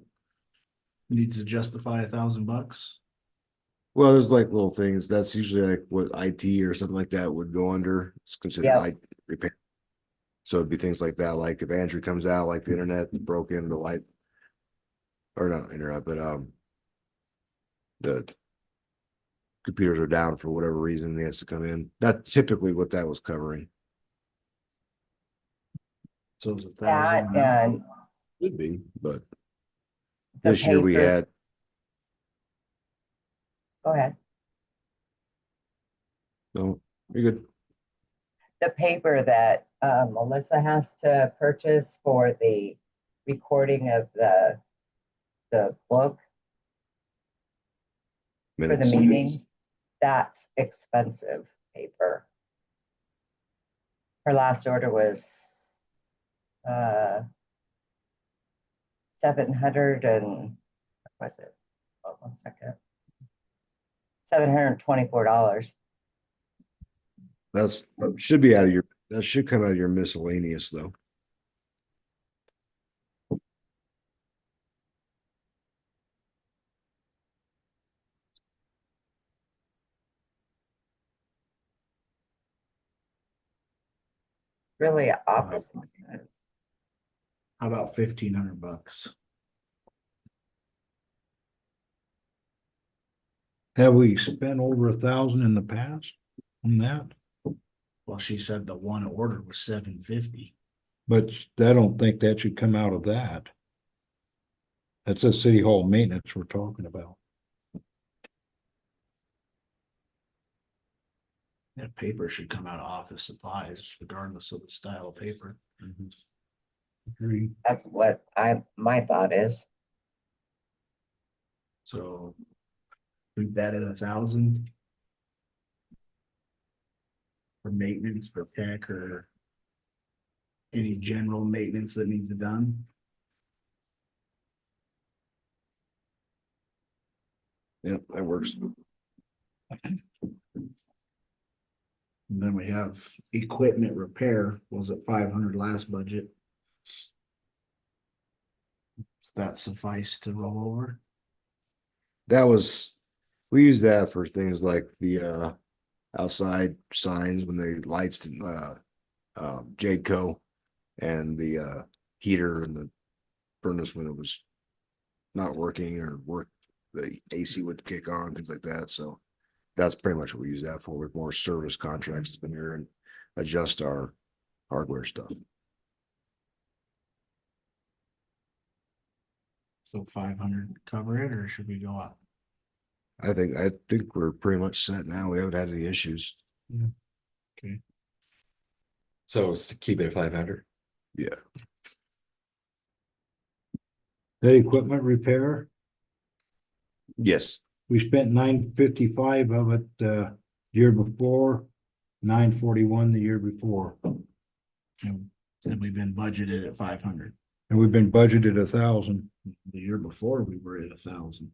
needs to justify $1,000? Well, there's like little things. That's usually like what IT or something like that would go under. It's considered Yeah. like repair. So it'd be things like that, like if Andrew comes out, like the internet broke in, the light. Or not internet, but the computers are down for whatever reason, he has to come in. That's typically what that was covering. So it's That 1,000. and Could be, but the this year we paper. had, Go ahead. no, you're good. The paper that Melissa has to purchase for the recording of the book for the Minutes. meeting, that's expensive paper. Her last order was 700 and, what was it? Oh, 1 second. $724. That's, should be out of your, that should come out of your miscellaneous though. Really office expense. How about $1,500? Have we spent over 1,000 in the past on that? Well, she said the one order was $750. But I don't think that should come out of that. That's a city hall maintenance we're talking about. That paper should come out of office supplies regardless of the style of paper. Agree. That's what my thought is. So we betted 1,000 for maintenance, for tech, or any general maintenance that needs done. Yep, that works. And then we have equipment repair was at 500 last budget. Does that suffice to roll over? That was, we use that for things like the outside signs when the lights Jadco and the heater and the furnace when it was not working or the AC would kick on, things like that. So that's pretty much what we use that for, with more service contracts to come here and adjust our hardware stuff. So 500 cover it, or should we go up? I think we're pretty much set now. We haven't had any issues. So it's to keep it at 500. Yeah. The equipment repair, Yes. we spent $955 of it year before, $941 the year before. And said we've been budgeted at 500. And we've been budgeted 1,000. The year before we were at 1,000.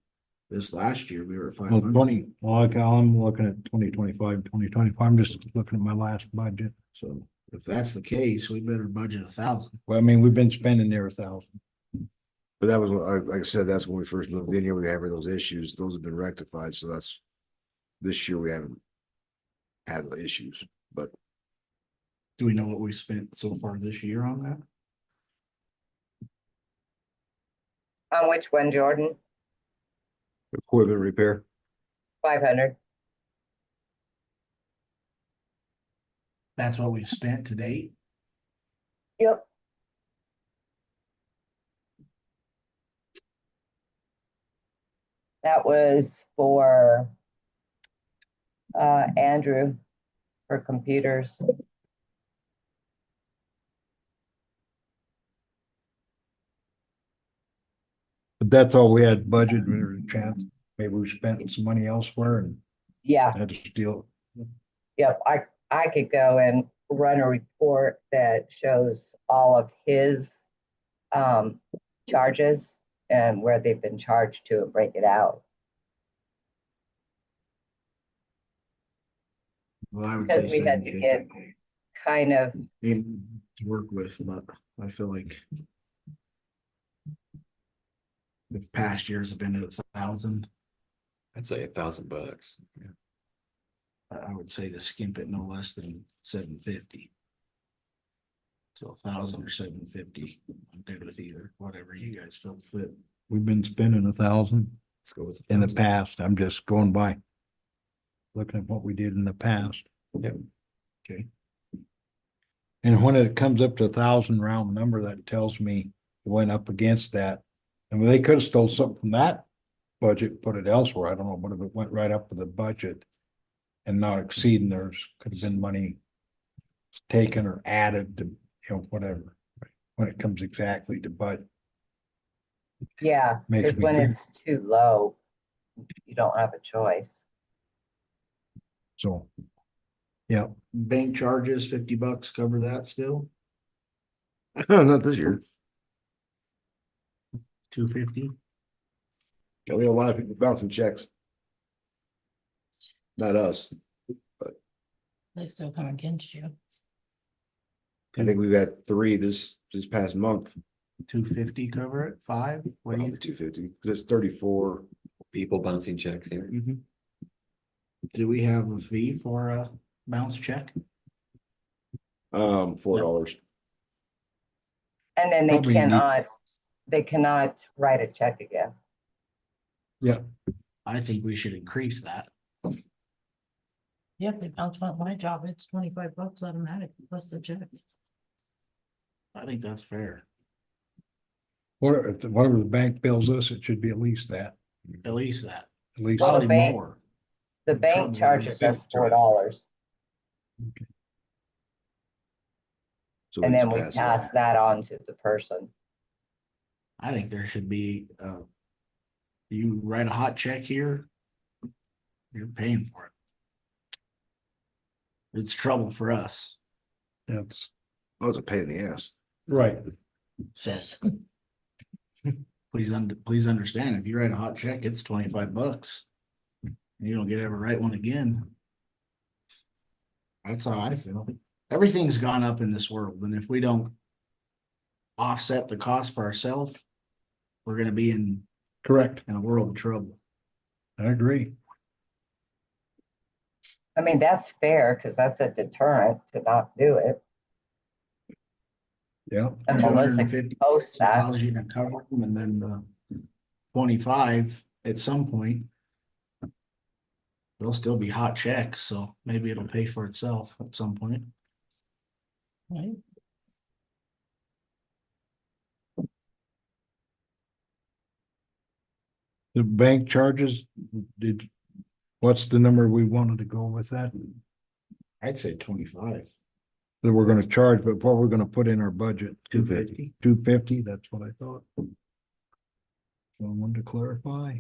This last year we were at Well, 500. I'm looking at 2025, 2025. I'm just looking at my last budget. So if that's the case, we better budget 1,000. Well, I mean, we've been spending there 1,000. But that was, like I said, that's when we first moved in here. We had those issues. Those have been rectified. So that's, this year we haven't had the issues, but Do we know what we spent so far this year on that? On which one, Jordan? equipment repair. 500. That's what we've spent to date. Yep. That was for Andrew for computers. But that's all we had budgeted. When there was a chance, maybe we spent some money elsewhere and Yeah, had to steal. yep. I could go and run a report that shows all of his charges and where they've been charged to and break it out. Well, I would say Because we had to 750. get kind of, To work with, but I feel like if past years have been at 1,000, I'd say $1,000. Yeah. I would say to skimp it no less than 750. So 1,000 or 750, I'm good with either, whatever you guys feel fit. We've been spending 1,000 Let's go with in the 1,000. past. I'm just going by. looking at what we did in the past. Yep. Okay. And when it comes up to 1,000 round number, that tells me it went up against that. And they could have stole something from that budget, put it elsewhere. I don't know, but if it went right up with the budget and not exceeding theirs, could have been money taken or added to, whatever. When it comes exactly to budget. Yeah, Makes because me when think. it's too low, you don't have a choice. So, yeah, Bank charges, $50 cover that still, Not this year. $250. We have a lot of people bouncing checks. Not us. They still come against you. I think we've got 3 this past month, 250 cover it, 5? What do probably you? 250, because it's 34. People bouncing checks here. Mhm. Do we have a fee for a bounce check? $4. And then Probably need- they cannot write a check again. I think we should increase that. Yeah, if they bounce my job, it's $25 automatic plus the check. I think that's fair. whatever the bank bills us, it should be at least that, At least that, at least. Well, probably bank- more. The bank Trouble. charges us $4, So and just then we it pass that on to the person. I think there should be, you write a hot check here, you're paying for it. It's trouble for us, That's Oh, it's a pain in the ass. right. so please understand, if you write a hot check, it's $25. And you don't get ever write one again. That's how I feel. Everything's gone up in this world, and if we don't offset the cost for ourselves, we're gonna be in Correct. a world of trouble. I agree. I mean, that's fair, because that's a deterrent to not do it. Yeah. And Melissa 250 posts that. allows you to cover them, and then the 25 at some point. They'll still be hot checks, so maybe it'll pay for itself at some point. Right? The bank charges, what's the number we wanted to go with that? I'd say 25. That we're gonna charge, but what we're gonna put in our budget? 250. 250, that's what I thought. So I wanted to clarify.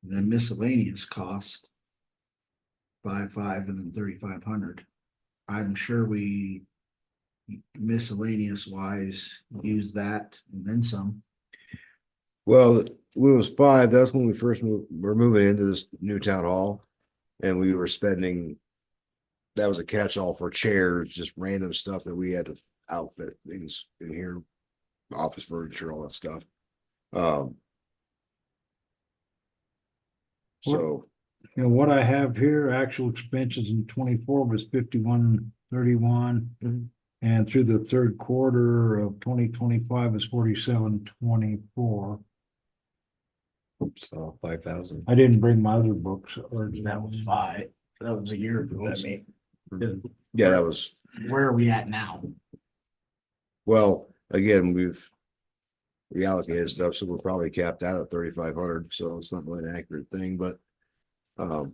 The miscellaneous cost. 5 and then 3,500. I'm sure we miscellaneous wise use that and then some. Well, when it was 5, that's when we first we're moving into this new town hall. And we were spending, that was a catch-all for chairs, just random stuff that we had to outfit things in here. Office furniture, all that stuff. So, What I have here, actual expenses in 24 was 5131. And through the third quarter of 2025 is 4724. So 5,000. I didn't bring my other books or That was 5. That was a year ago. I so mean, yeah, that was, where are we at now? well, again, we've reallocated stuff, so we're probably capped out at 3,500, so it's not really an accurate thing, but So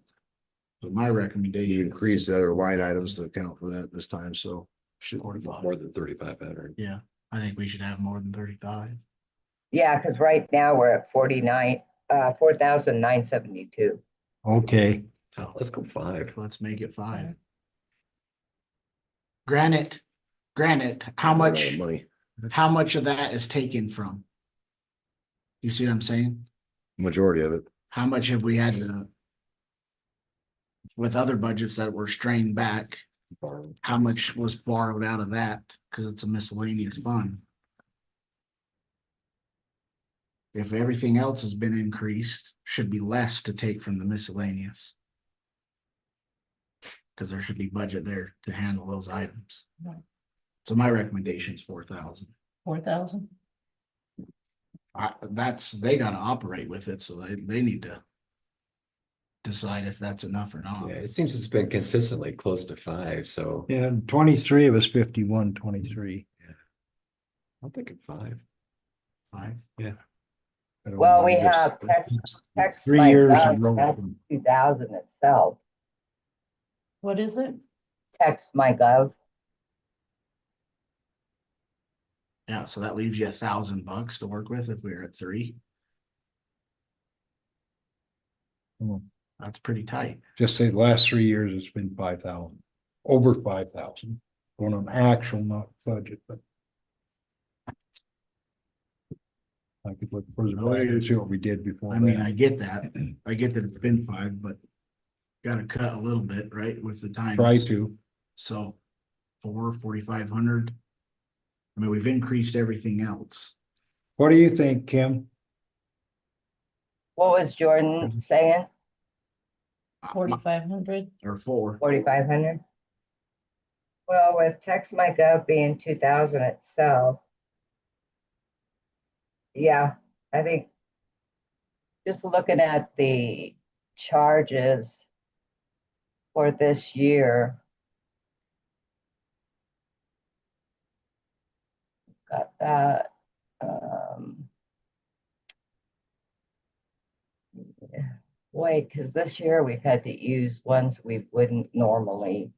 my recommendation. you is increase the other line items to account for that this time, so. Should 45. More than 3,500. Yeah, I think we should have more than 35. Yeah, because right now we're at 4,972. okay, So Let's go 5. let's make it 5. Granted, how run out of much, money? how much of that is taken from? You see what I'm saying? Majority of it. How much have we had to? With other budgets that were strained back, how much was borrowed out of that? Cause it's a miscellaneous fund. If everything else has been increased, should be less to take from the miscellaneous. Cause there should be budget there to handle those items. Right. So my recommendation is 4,000. 4,000? They gotta operate with it, so they need to. decide if that's enough or not. Yeah, it seems it's been consistently close to 5, so Yeah, 23, it was 51, 23. I'm thinking 5. 5. I don't Well, know, we I just- have text 3 my years gov, in row. that's 2,000 itself. What is it? Text my gov. Yeah, so that leaves you $1,000 to work with if we were at 3. Hmm. That's pretty tight. Just say the last 3 years, it's been 5,000, over 5,000, going on actual, not budget, but. I could look further back and see what we did before I mean, that. I get that. I get that it's been 5, but gotta cut a little bit, right, with the time. Try to. So 4,500. I mean, we've increased everything else. What do you think, Kim? What was Jordan saying? 4,500? Or 4. 4,500? Well, with text my gov being 2,000 itself. Yeah, I think just looking at the charges for this year. Got that. Yeah. Wait, because this year we've had to use ones we wouldn't normally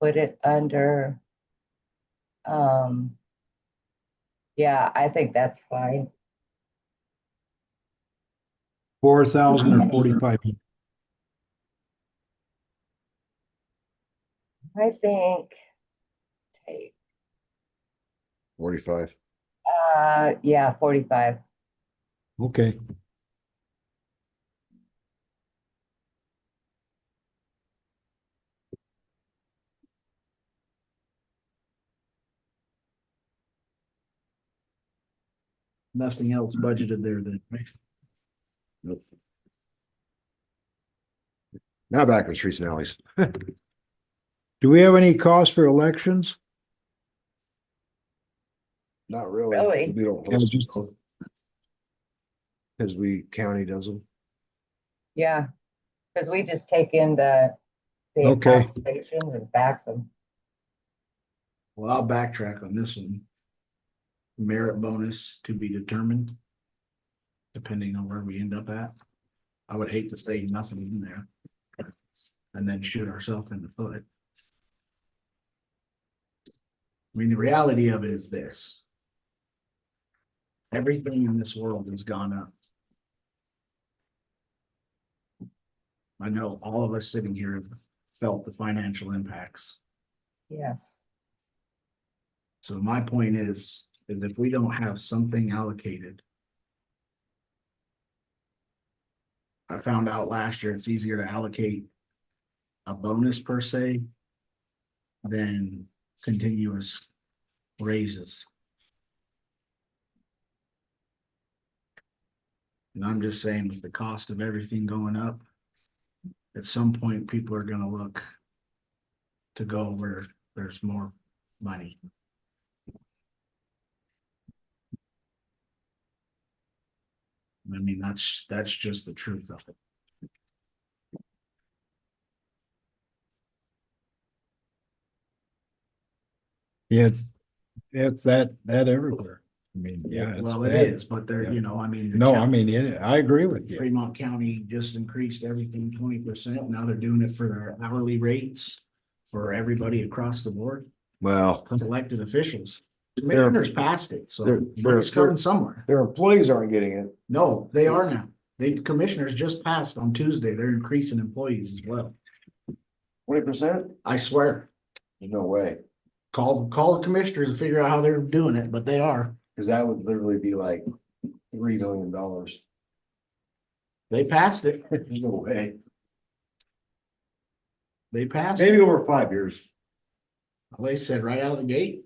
put it under. Yeah, I think that's fine. 4,000 or 45? I think take, 45. yeah, 45. Okay. Nothing else budgeted there then, right? Nope. Now back to streets and alleys. Do we have any cost for elections? Not really. Really? We don't. Yeah, just- Cause we county does them. Yeah, because we just take in the Okay. applications and fax them. Well, I'll backtrack on this one. Merit bonus to be determined. Depending on where we end up at. I would hate to say nothing in there. And then shoot ourselves in the foot. I mean, the reality of it is this. Everything in this world has gone up. I know all of us sitting here have felt the financial impacts. Yes. So my point is if we don't have something allocated. I found out last year it's easier to allocate a bonus per se than continuous raises. And I'm just saying with the cost of everything going up, at some point, people are gonna look to go where there's more money. I mean, that's just the truth of it. Yeah, it's that everywhere. I mean, yeah. it's Well, it bad. is, but there, Yeah. you know, I mean. the No, coun- I mean, I agree with you. Fremont County just increased everything 20%. Now they're doing it for their hourly rates for everybody across the board, Well, elected officials. Commissioners passed it, so they're- money's coming somewhere. their employees aren't getting it. No, they are now. The commissioners just passed on Tuesday. They're increasing employees as well. 20%? I swear. There's no way. Call the commissioners and figure out how they're doing it, but they are. Cause that would literally be like $3 million. They passed it. There's no way. They passed it. Maybe over 5 years. They said right out of the gate.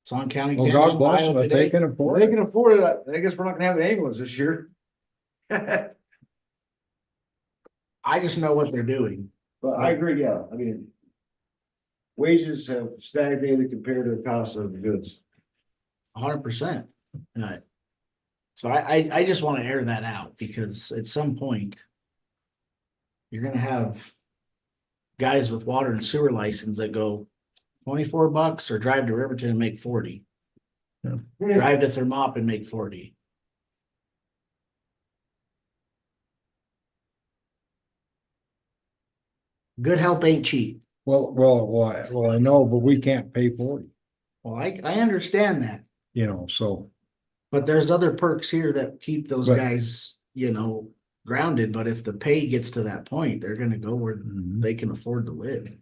It's on county. Well, Canada God bless Bio them if today. they can Well, afford they it. can afford it. I guess we're not gonna have an ambulance this year. But I just know what they're doing. I agree, yeah, I mean. Wages have stagnated compared to the cost of the goods. 100%. Right. So I just want to air that out because at some point. you're gonna have guys with water and sewer license that go $24 or drive to Riverton and make 40. Drive to Thermop and make 40. Good help ain't cheap. Well, I know, but we can't pay 40, Well, I understand that, you know, so. but there's other perks here that keep those But- guys, grounded. But if the pay gets to that point, they're gonna go where Mhm. they can afford to live.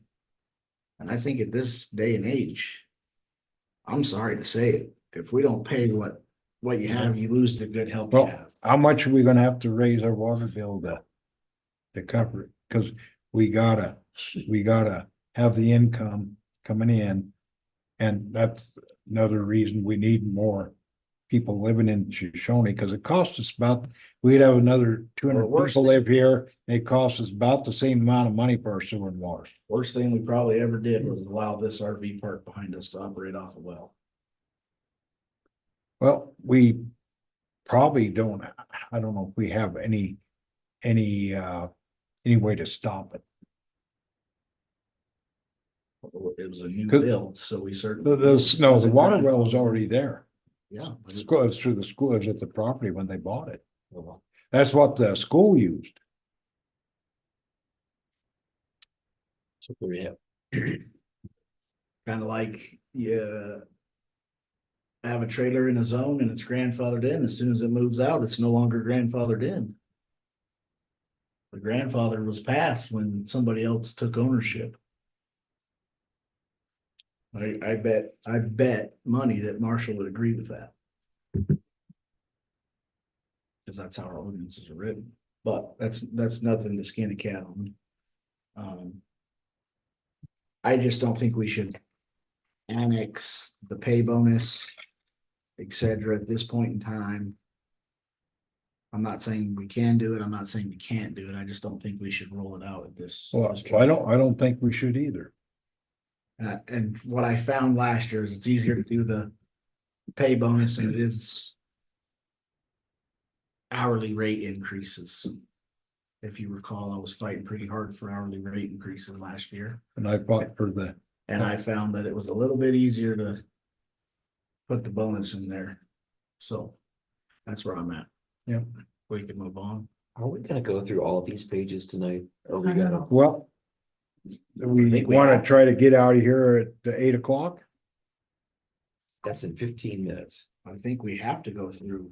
And I think at this day and age, I'm sorry to say it, if we don't pay what you have, you lose the good help you Well, have. how much are we gonna have to raise our water bill to cover it? Cause we gotta have the income coming in. And that's another reason we need more people living in Shoshoni, cause it costs us about, we'd have another 200 Well, worst people thing- live here. It costs us about the same amount of money for our sewer and water. Worst thing we probably ever did was allow this RV park behind us to operate off a well. Well, we probably don't, I don't know if we have any way to stop it. It was a new 'Cause build, so we certainly. The water well was already there. Yeah. The school, it's through the school, it was at the property when they bought it. That's what the school used. So there you have. Kind of like, yeah. Have a trailer in a zone and it's grandfathered in. As soon as it moves out, it's no longer grandfathered in. The grandfather was passed when somebody else took ownership. I bet money that Marshall would agree with that. Cause that's how our ordinances are written, but that's nothing to skin a cat on. I just don't think we should annex the pay bonus, et cetera, at this point in time. I'm not saying we can do it. I'm not saying we can't do it. I just don't think we should roll it out at this. Well, this I don't think we should either. And what I found last year is it's easier to do the pay bonus than it is hourly rate increases. If you recall, I was fighting pretty hard for hourly rate increases last year. And I fought for the, And I found that it was a little bit easier to put the bonus in there. So that's where I'm at. Yeah. We can move on. Are we gonna go through all of these pages tonight? Or we I don't gotta, know. well. We think we wanna have to. try to get out of here at 8 o'clock. that's in 15 minutes. I think we have to go through.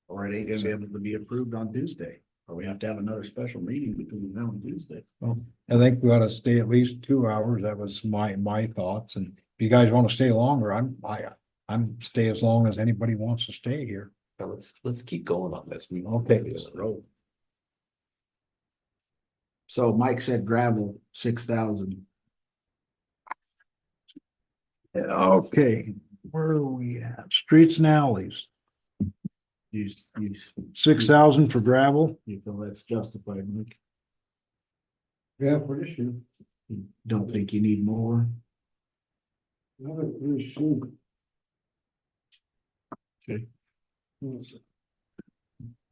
Or it ain't gonna be able to be approved on Tuesday, or we have to have another special meeting between now and Tuesday. I think we ought to stay at least 2 hours. That was my thoughts. And if you guys wanna stay longer, I'm stay as long as anybody wants to stay here. Now let's keep going on this. Okay. Roll. So Mike said gravel, 6,000. Okay, where are we at? Streets and alleys, You 6,000 for gravel. feel that's justified, Mike? Yeah, for this year. You don't think you need more? I haven't really seen. Okay.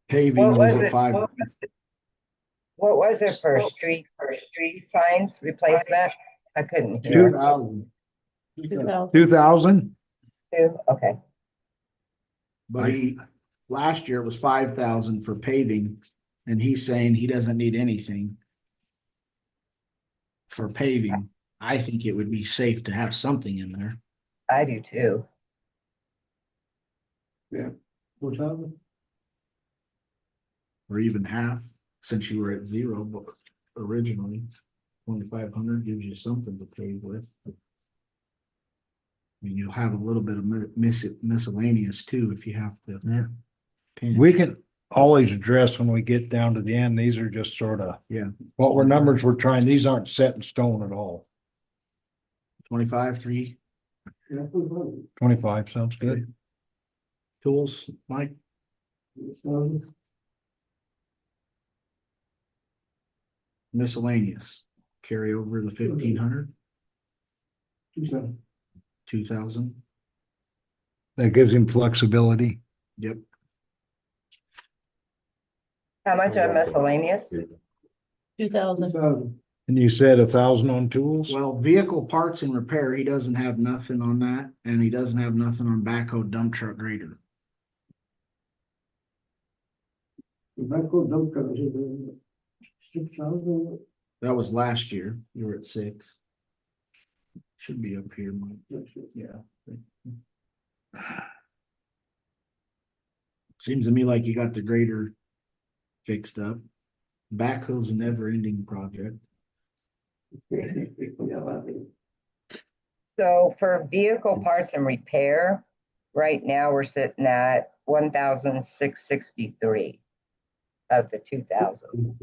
Paving What was was at it? 5. What was it for street signs replacement? I couldn't hear. 2,000. 2,000? Two? Okay. But last year it was 5,000 for paving, and he's saying he doesn't need anything for paving. I think it would be safe to have something in there. I do too. What's happening? Or even half, since you were at 0, but originally 2,500 gives you something to pave with. I mean, you'll have a little bit of miscellaneous too, if you have to. Yeah. pinch. We can always address when we get down to the end. These are just sort of. Yeah. What we're numbers we're trying, these aren't set in stone at all. 25, 3 Yeah, what's happening? 25 sounds good. tools, Mike. 6,000? Miscellaneous, carry over the 1,500, 2,000. 2,000. That gives him flexibility. Yep. How much on miscellaneous? 2,000. 2,000. And you said 1,000 on tools? Well, vehicle parts and repair, he doesn't have nothing on that, and he doesn't have nothing on backhoe dump truck grader. The backhoe dump truck is 6,000. That was last year. You were at 6. Should be up here, Mike. Yeah. Seems to me like you got the grader fixed up. Backhoe's a never ending project. Yeah, I think. So for vehicle parts and repair, right now we're sitting at 1,663 of the 2,000.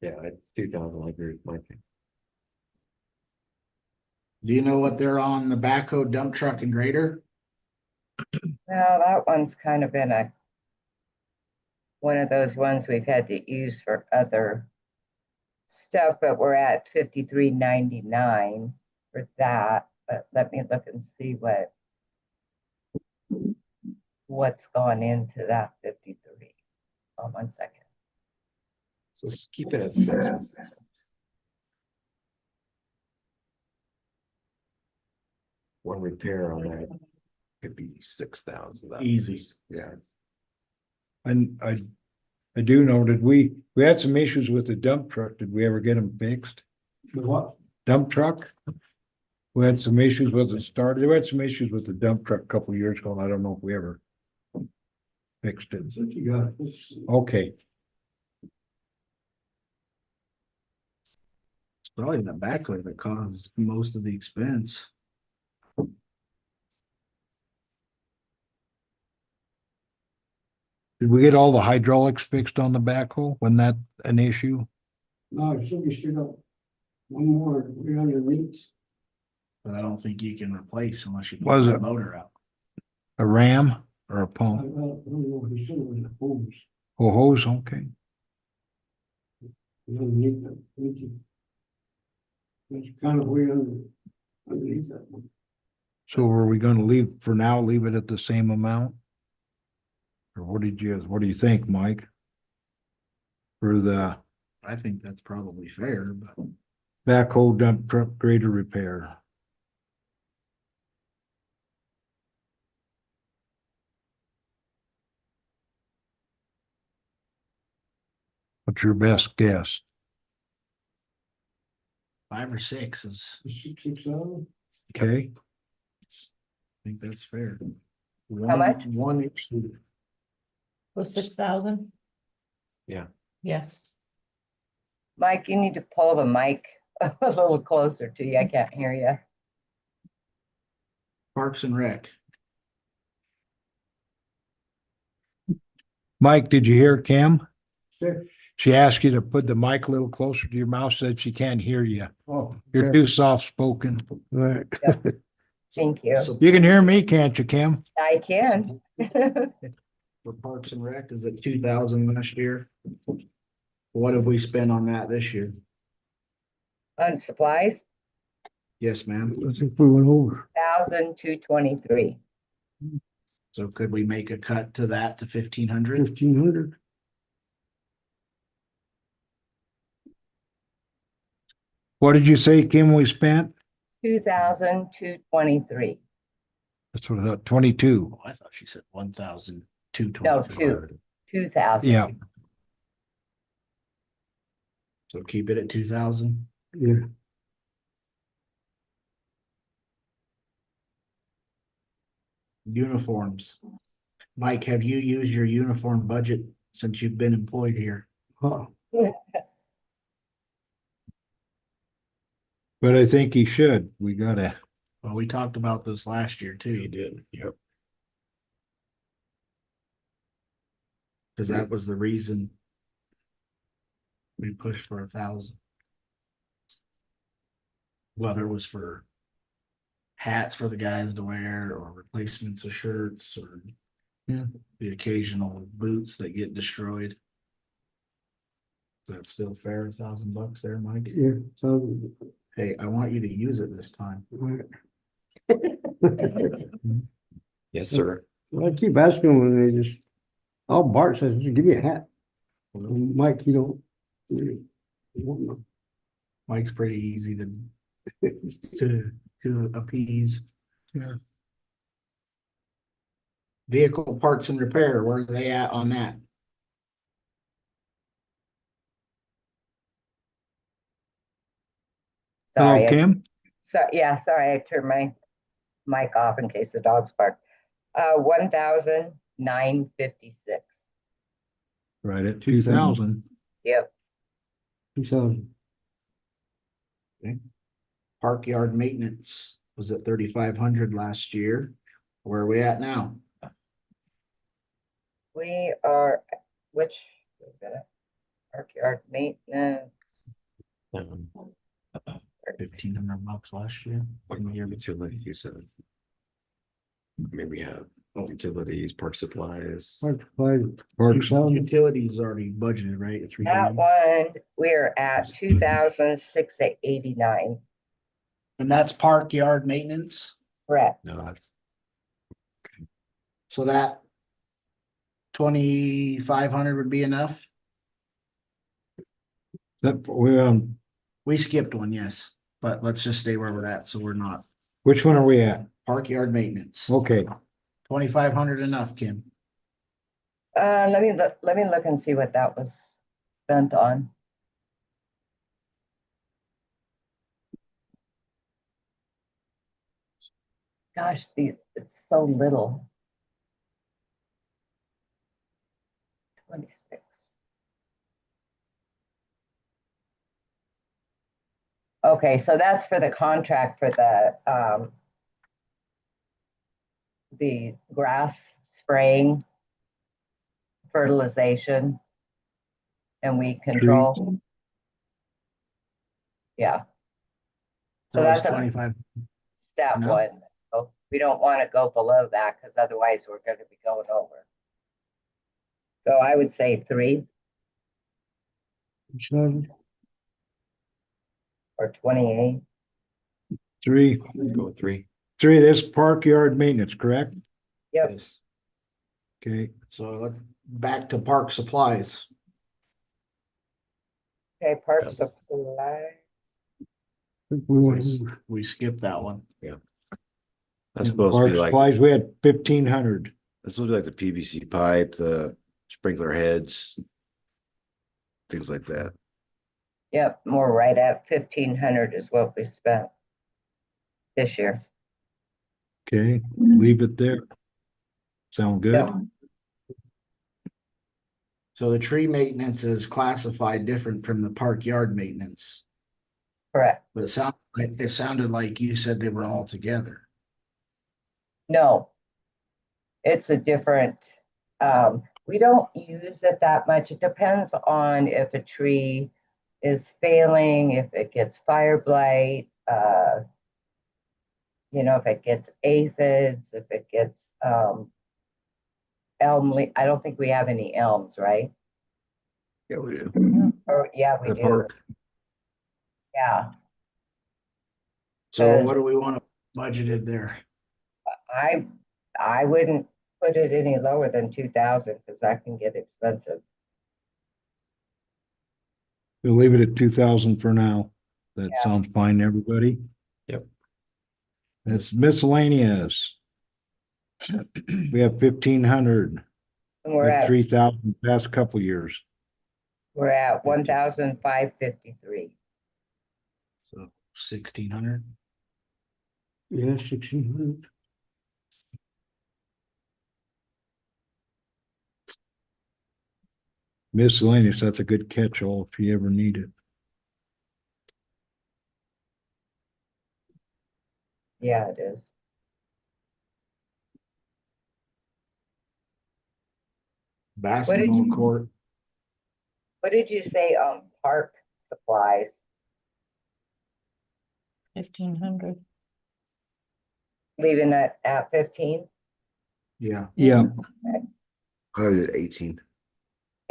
Yeah, 2,000, I agree with Mike. Do you know what they're on the backhoe dump truck and grader? Now, that one's kind of been one of those ones we've had to use for other stuff, but we're at 53.99 for that. But let me look and see what's gone into that 53. Hold on 1 second. So just keep it at 6. One repair on that could be 6,000. Easy. Yeah. And I do know, we had some issues with the dump truck. Did we ever get them fixed? The what? Dump truck? We had some issues with it started. We had some issues with the dump truck a couple of years ago, and I don't know if we ever fixed it. What you got? Okay, It's probably the backhoe that caused most of the expense. did we get all the hydraulics fixed on the backhoe? Wasn't that an issue? No, I still got one more 300 weeks. But I don't think you can replace unless you Was pull that it- motor out. A ram or a I pump? don't know, he said it was a hose. Oh, hose, okay. Underneath that, leaking. It's kind of way underneath that one. So are we gonna leave, for now, leave it at the same amount? Or what do you think, Mike? For the I think that's probably fair, but backhoe dump truck grader repair? What's your best guess? 5 or 6 is, 6,000. Okay, I think that's fair. How much? One issue. Was 6,000? Yeah. Yes. Mike, you need to pull the mic a little closer to you. I can't hear you. Parks and Rec. Mike, did you hear Kim? Six. She asked you to put the mic a little closer to your mouth, said she can't hear you. Oh. You're too soft spoken. Right. Thank you. So You can hear me, can't you, Kim? I can. for Parks and Rec is at 2,000 last year. What have we spent on that this year? On supplies, Yes, ma'am. I think we went over. 1,223. So could we make a cut to that to 1,500? 1,500. What did you say, Kim, we spent? 2,223. That's what I thought, 22. Oh, I thought she said 1,220. No, 2,000. Yeah, So keep it at 2,000. Yeah. Uniforms. Mike, have you used your uniform budget since you've been employed here? Huh. but I think he should. We gotta, Well, we talked about this last year too. You did. Yep. Cause that was the reason we pushed for 1,000. Whether it was for hats for the guys to wear or replacements of shirts or the occasional boots that get destroyed. Is that still fair? $1,000 there, Mike? Yeah. So. Hey, I want you to use it this time. Right. Yes, sir. Well, I keep asking them and all Bart says, just give me a hat. Mike, you don't. Mike's pretty easy to appease. Yeah. Vehicle parts and repair, where are they at on that? Hello, Sorry, Kim? sorry, I turned my mic off in case the dogs bark. 1,956. Right at 2,000. Yep, 2000. Park yard maintenance was at 3,500 last year. Where are we at now? we are, which, wait a minute. Park yard maintenance, Um, 1,500 bucks last year. What year utility you said? Maybe we have utilities, park supplies. Park some. Utilities already budgeted, right? At that 3,000. one, we're at 2,689, And that's park yard maintenance. correct? No, that's So that 2,500 would be enough. That, We skipped one, yes, but let's just stay where we're at. So we're not which one are we at? park yard maintenance. Okay, 2,500 enough, Kim. Let me look and see what that was spent on. Gosh, it's so little. 26. Okay, so that's for the contract for the grass spraying, fertilization, and weed control. Yeah. So That was that's a 25. step enough? one. So we don't want to go below that because otherwise we're going to be going over. So I would say 3 or 28. 3, go with 3. 3, this park yard maintenance, correct? Yep. Yes. Okay, So back to park supplies. Okay, park Yeah. supply. We skipped that one. That's supposed to Park be like, supplies, we had 1,500. that's supposed to be like the PVC pipe, the sprinkler heads. Things like that. Yep, we're right at 1,500 is what we spent this year. Okay, leave it there. Sound good? Yep. So the tree maintenance is classified different from the park yard maintenance. Correct. But it sounded like you said they were all together. No. It's a different, we don't use it that much. It depends on if a tree is failing, if it gets fire blight, if it gets aphids, if it gets elm leaf. I don't think we have any elms, right? Yeah, we do. Or yeah, we The do. park. Yeah. So Because- what do we want to budgeted there? I wouldn't put it any lower than 2,000 because that can get expensive. We'll leave it at 2,000 for now. That Yeah. sounds fine, to everybody? Yep. That's miscellaneous. We have 1,500 And we're at at 3,000 past couple years. 1,553. So 1,600. Yeah, 1,600. Miscellaneous, that's a good catch-all if you ever need it. Yeah, it is. Basketball you- court. What did you say on park supplies? 1,500. Leaving it at 15, Yeah. Yeah, I did 18.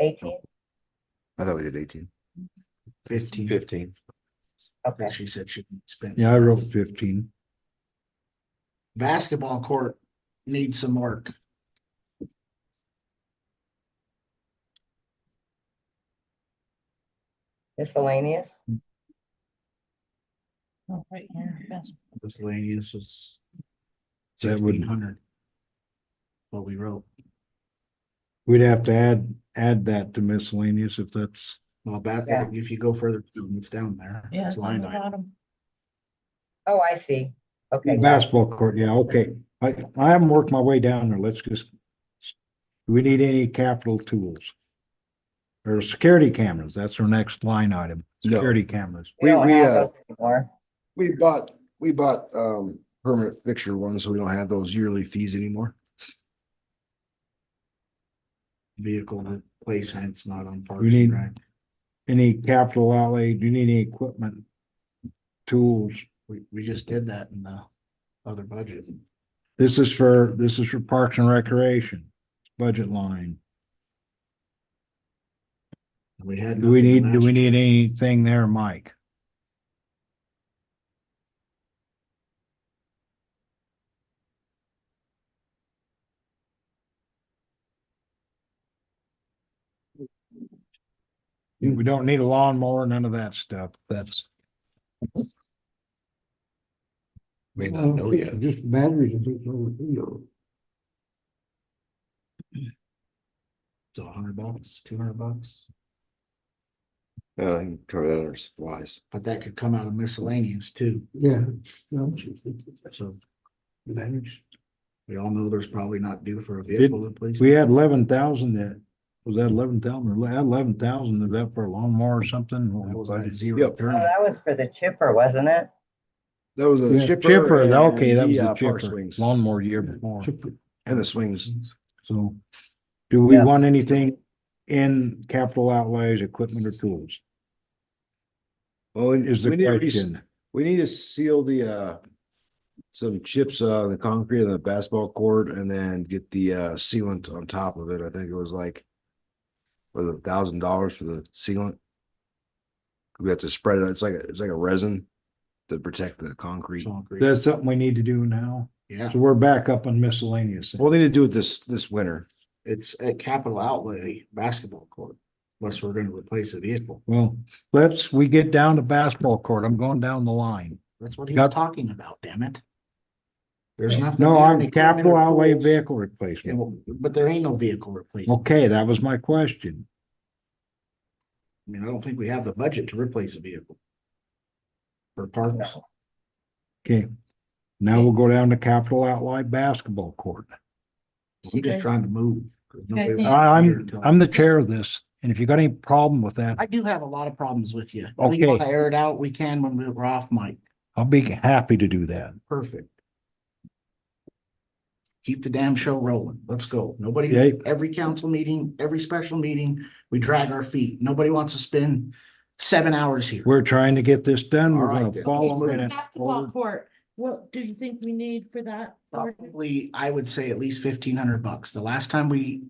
18? I thought we did 18. 15. 15. Okay. She said she spent. yeah, I wrote 15. Basketball court needs some work. Miscellaneous? Oh, right here, yes. Miscellaneous was That would- 1,600. What we wrote. We'd have to add that to miscellaneous if that's, Well, back, Yeah. if you go further, it's down there. Yeah, It's it's on line the item. bottom. Oh, I see. Okay. got it. basketball court, yeah, okay. I haven't worked my way down there. Let's just. Do we need any capital tools? Or security cameras? That's our next line item. No. Security cameras. We don't we, have those anymore. We bought permanent fixture ones, so we don't have those yearly fees anymore. Vehicle replacement's not on Parks We need- and Rec. Any capital outlay? Do you need any equipment? Tools? We just did that in the other budget. This is for Parks and Recreation, budget line. We had. Do we nothing need last year. anything there, Mike? We don't need a lawnmower, none of that stuff. That's, May not know yet. Just batteries and things over here. It's $100, $200, You can cover that under supplies. but that could come out of miscellaneous too. Yeah. So Batteries. we all know there's probably not due for a vehicle replacement. we had 11,000 that, was that 11,000 or 11,000, is that for a lawnmower or something? That was that Budget. zero Yep. Oh, turn. that was for the chipper, wasn't it? That was a Yeah, chipper. chipper, and okay, that was the, a power chipper, swings lawnmower year before, and the swings. so. Do we Yeah. want anything in capital outlays, equipment or tools? Well, Is the we need to question. we need to seal the some chips the concrete on the basketball court and then get the sealant on top of it. I think it was like was $1,000 for the sealant. We have to spread it. It's like a resin to protect the concrete. Concrete. That's something we need to do now, Yeah, so we're back up on miscellaneous. We'll need to do it this winter. it's a capital outlay basketball court, unless we're gonna replace a vehicle. Well, we get down to basketball court, I'm going down the line. That's what he's Got- talking about, damn it. There's nothing. No, there in I'm equipment capital or outlay tools. vehicle Yeah, replacement. well, but there ain't no vehicle replacement. Okay, that was my question. I mean, I don't think we have the budget to replace a vehicle. For parks. No. Okay. Now we'll go down to capital outlay basketball court. I'm just trying to move. 'cause nobody Okay. wants to hear until- I'm the chair of this, and if you got any problem with that, I do have a lot of problems with you. We Okay. want to air it out. We can when we're off mic. I'll be happy to do that. Perfect. Keep the damn show rolling. Let's go. Nobody, Yeah. every council meeting, every special meeting, we drag our feet. Nobody wants to spend 7 hours here. We're trying to get this done. We're All right, gonna then. follow Let's in move. it. Basketball court, what do you think we need for that? Probably, I would say at least $1,500. The last time we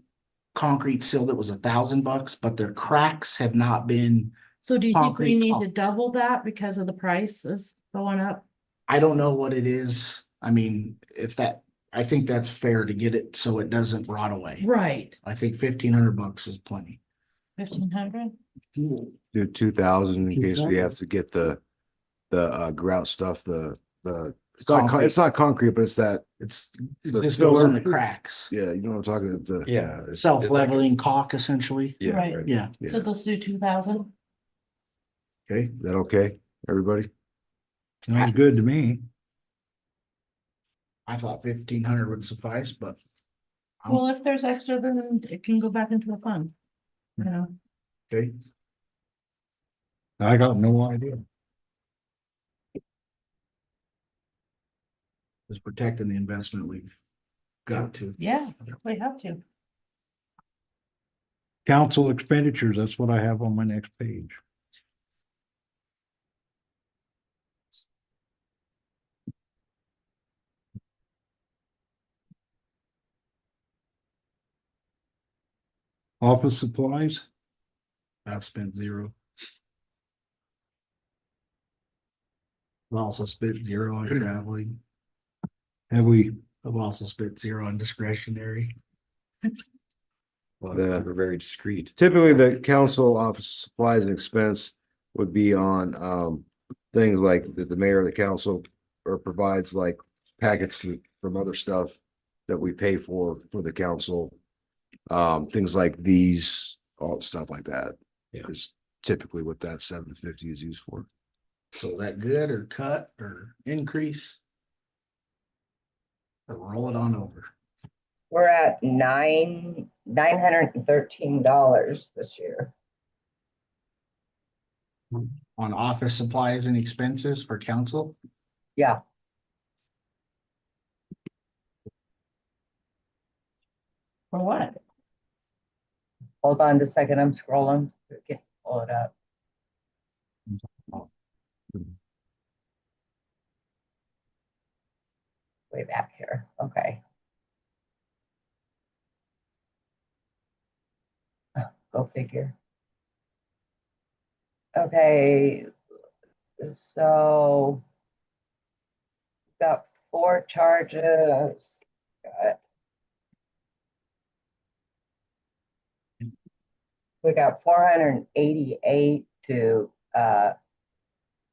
concrete sealed it was $1,000, but the cracks have not been, So do you think we concrete need pump. to double that because of the prices going up? I don't know what it is. I mean, I think that's fair to get it so it doesn't rot away. Right, I think $1,500 is plenty. 1,500? Do 2,000 in case we have to get the grout stuff. It's not concrete, but it's that. It The just goes in the filler. cracks. Yeah, you know what I'm talking about. The Yeah. it's like Self-leveling it's- caulk essentially. Yeah. Right. right. Yeah, So let's do 2,000? okay. Is that okay, everybody? Sounds good to me. I thought 1,500 would suffice, but Well, if there's extra, then it can go back into the fund. You know, okay. I got no idea. Is protecting the investment we've got to. yeah, we have to. Council expenditures, that's what I have on my next page. Office supplies, I've spent zero. I've also spent zero on traveling. have we, I've also spent zero on discretionary. Well, Yeah. we're very discreet. Typically, the council office supplies and expense would be on, things like that the mayor of the council or provides like packets from other stuff that we pay for the council. Things like these, all stuff like that. Yeah. Is typically what that 750 is used for. So that good or cut or increase? Or roll it on over. We're at $913 this year. On office supplies and expenses for council? Yeah, For what? hold on just a second, I'm scrolling. Okay, pull it up. Way back here, okay. Go figure. Okay, so got 4 charges. We got 488 to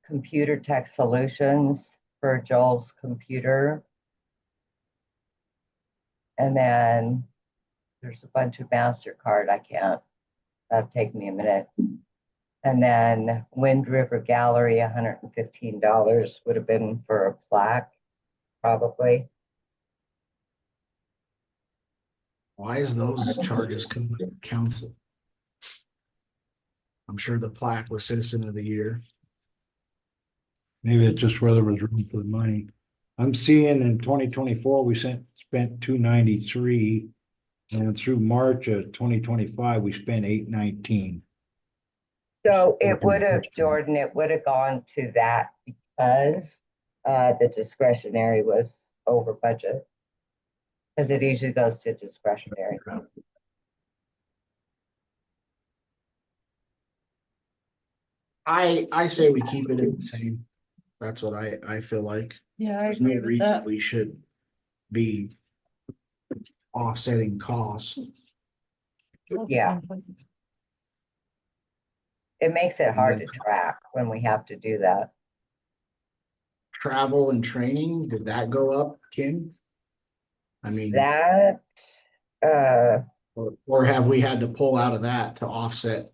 computer tech solutions for Joel's computer. And then there's a bunch of MasterCard. That'll take me a minute. And then Wind River Gallery, $115 would have been for a plaque, probably. Why is those charges coming to council? I'm sure the plaque was Citizen of the Year. Maybe it's just where there was room for the money. I'm seeing in 2024, we spent 293. And through March of 2025, we spent 819. So it would have, Jordan, it would have gone to that because the discretionary was over budget. Because it usually goes to discretionary. I say we keep it in the same. That's what I feel like. Yeah, I There's no agree with reason that. we should be offsetting costs. Yeah. It makes it hard to then- track when we have to do that. Travel and training, did that go up, Kim? I mean, That, or have we had to pull out of that to offset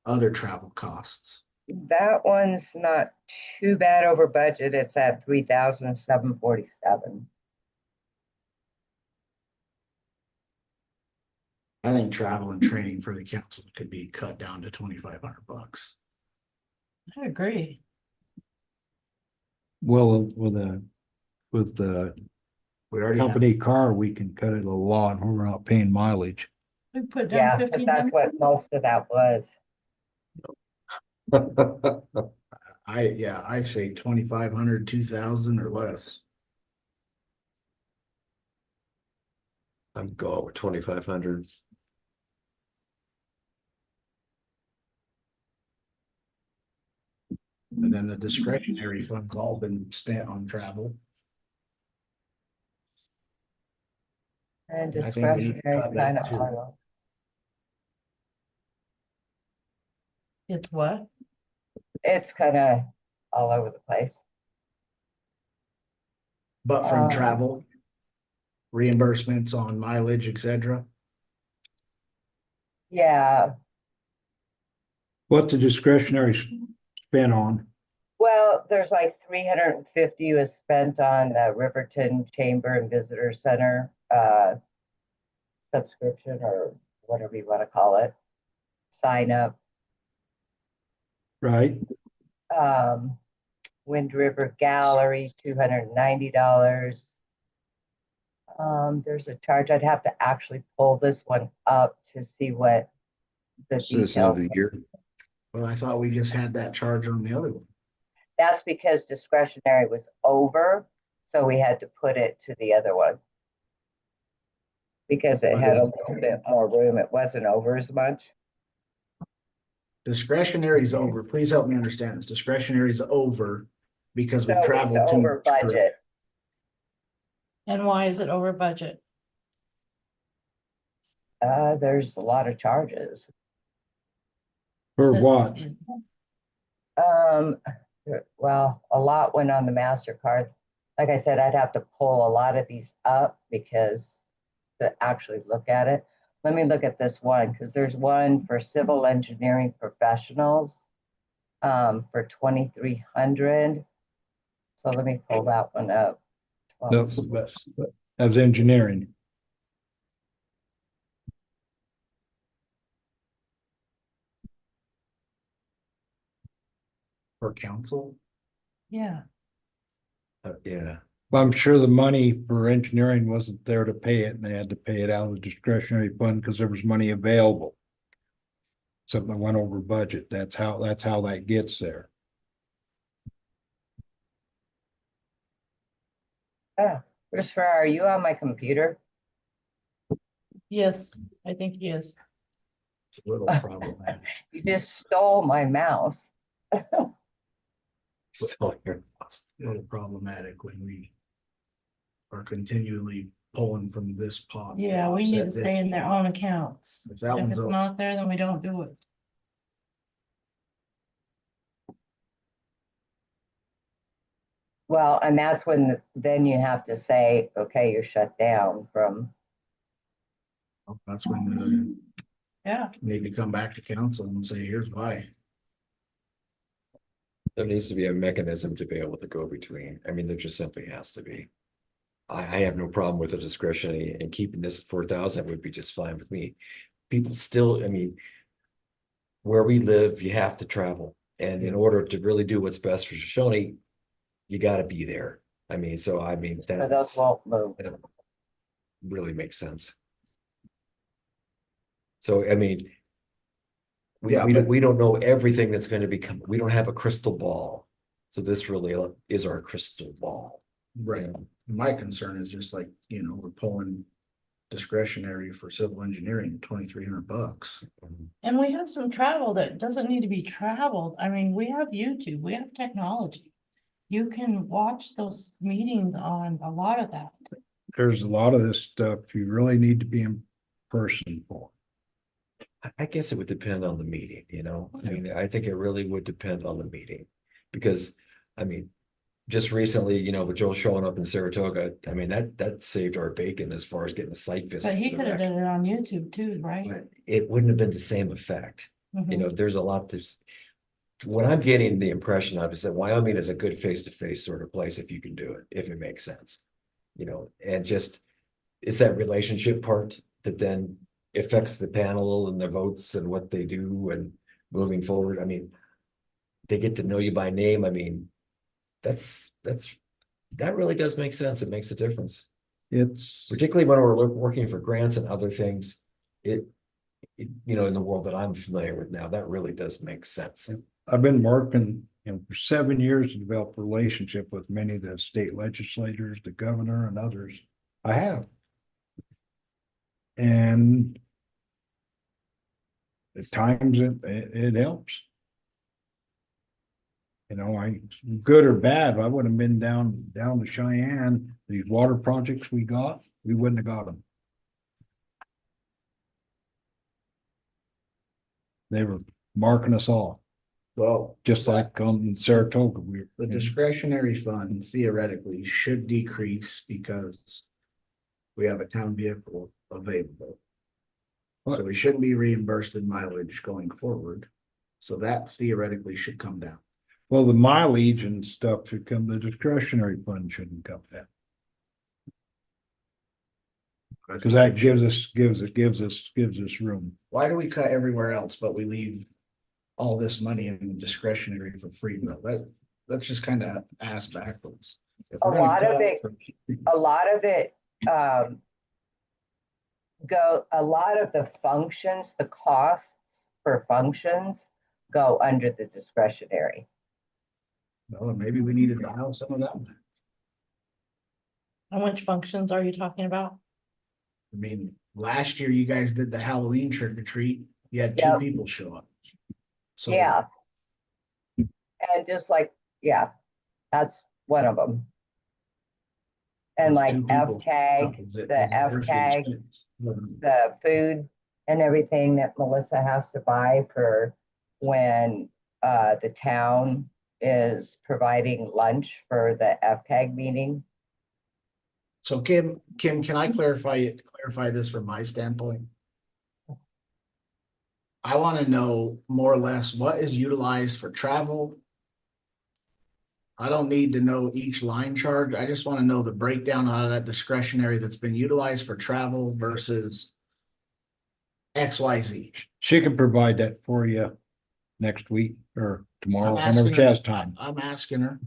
other travel costs? that one's not too bad over budget. It's at 3,747. I think travel and training for the council could be cut down to $2,500. I agree. Well, with the We already have, company car, we can cut it a lot. We're not paying mileage. We put Yeah, down because 1,500. that's what most of that was. I say 2,500, 2,000 or less. I'm going with 2,500. And then the discretionary funds all been spent on travel. And I think we need to discretionary cut that kind of too. all. It's what? It's kind of all over the place. But from Um, travel, reimbursements on mileage, etc. Yeah, What's the discretionary spend on? well, there's like 350 was spent on the Riverton Chamber and Visitor Center subscription or whatever you want to call it. Sign up. Right? Wind River Gallery, $290. There's a charge. I'd have to actually pull this one up to see what the Citizen of details. the year. Well, I thought we just had that charge on the other one. That's because discretionary was over, so we had to put it to the other one. Because it What had is a it? little bit more room. It wasn't over as much. Discretionary is over. Please help me understand this. Discretionary is over because So we've it's traveled too over much. budget. And why is it over budget? There's a lot of charges. For Is it- what? Well, a lot went on the MasterCard. Like I said, I'd have to pull a lot of these up because to actually look at it. Let me look at this one, because there's one for civil engineering professionals for 2,300. So let me pull that one up. That's engineering. For council, Yeah, Yeah, Well, I'm sure the money for engineering wasn't there to pay it, and they had to pay it out of the discretionary fund because there was money available. Something that went over budget. That's how that gets there. Yeah. Christopher, are you on my computer? yes, I think he is. it's a little problematic. You just stole my mouse. still here. A little problematic when we are continually pulling from this pot. Yeah, we need to offset this stay in their pot. own accounts. If that If one's it's o- not there, then we don't do it. Well, and that's when then you have to say, okay, you're shut down from, That's when Yeah, we need to come back to council and say, here's why. There needs to be a mechanism to be able to go between. I mean, there just simply has to be. I have no problem with the discretionary, and keeping this at 4,000 would be just fine with me. People still, I mean, where we live, you have to travel. And in order to really do what's best for Shoshoni, you gotta be there. I mean, so I mean, or those that's won't move. really makes sense. So, I mean, Yeah, we don't know everything that's gonna become, we don't have a crystal ball. So this really is our crystal ball. Right. you know? My concern is just like, we're pulling discretionary for civil engineering, $2,300. and we have some travel that doesn't need to be traveled. I mean, we have YouTube, we have technology. You can watch those meetings on a lot of that. There's a lot of this stuff you really need to be in person for. I guess it would depend on the meeting, you know, I mean, I think it really would depend on the meeting. Because, I mean, just recently, with Joel showing up in Saratoga, I mean, that saved our bacon as far as getting a site visit. But he for the could have rec. done it on YouTube too, right? But it wouldn't have been the same effect, Mhm. there's a lot that's. What I'm getting the impression of is that Wyoming is a good face-to-face sort of place if you can do it, if it makes sense. And just, it's that relationship part that then affects the panel and the votes and what they do and moving forward. I mean, they get to know you by name. I mean, that really does make sense. It makes a difference, It's, particularly when we're working for grants and other things. In the world that I'm familiar with now, that really does make sense. I've been working, for 7 years to develop a relationship with many of the state legislators, the governor and others. I have. And at times it helps. Good or bad, I would have been down to Cheyenne, these water projects we wouldn't have got them. They were marking us off, Well, just like on Saratoga. the discretionary fund theoretically should decrease because we have a town vehicle available. So we shouldn't be reimbursed in mileage going forward. So that theoretically should come down. Well, the mileage and stuff should come, the discretionary fund shouldn't come down. Cause that gives us room. Why do we cut everywhere else, but we leave all this money in discretionary for free? That's just kind of ass backwards. If A we're gonna lot of cut it- from- A lot of it, a lot of the functions, the costs for functions go under the discretionary. Well, maybe we need to dial some of that. How much functions are you talking about? I mean, last year you guys did the Halloween trick or treat, you had two Yep. people show up. So Yeah. And just like, yeah, that's one of them. And that's like two people. FCAG, There's the FCAG, expense. the food and everything that Melissa has to buy for when the town is providing lunch for the FCAG meeting. So Kim, can I clarify this from my standpoint? I want to know more or less what is utilized for travel. I don't need to know each line charge. I just want to know the breakdown out of that discretionary that's been utilized for travel versus XYZ. She can provide that for you next week or tomorrow, I'm whenever asking she her. has time. I'm asking her,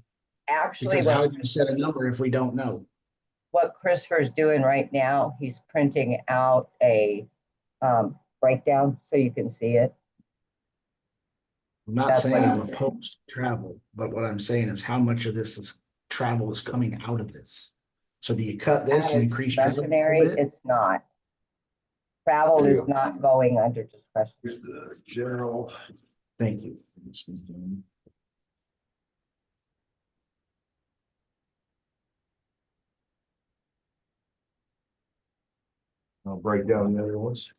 Actually, because how what, do you set a number if we don't know? what Christopher's doing right now, he's printing out a breakdown so you can see it. I'm not That's saying what I'm he's- opposed to travel, but what I'm saying is how much of this is travel is coming out of this. So do you cut this Out and of increase travel a discretionary, little bit? it's not. Travel There you is go. not going under discretion. Here's the general. Thank you. I'll break down the other ones.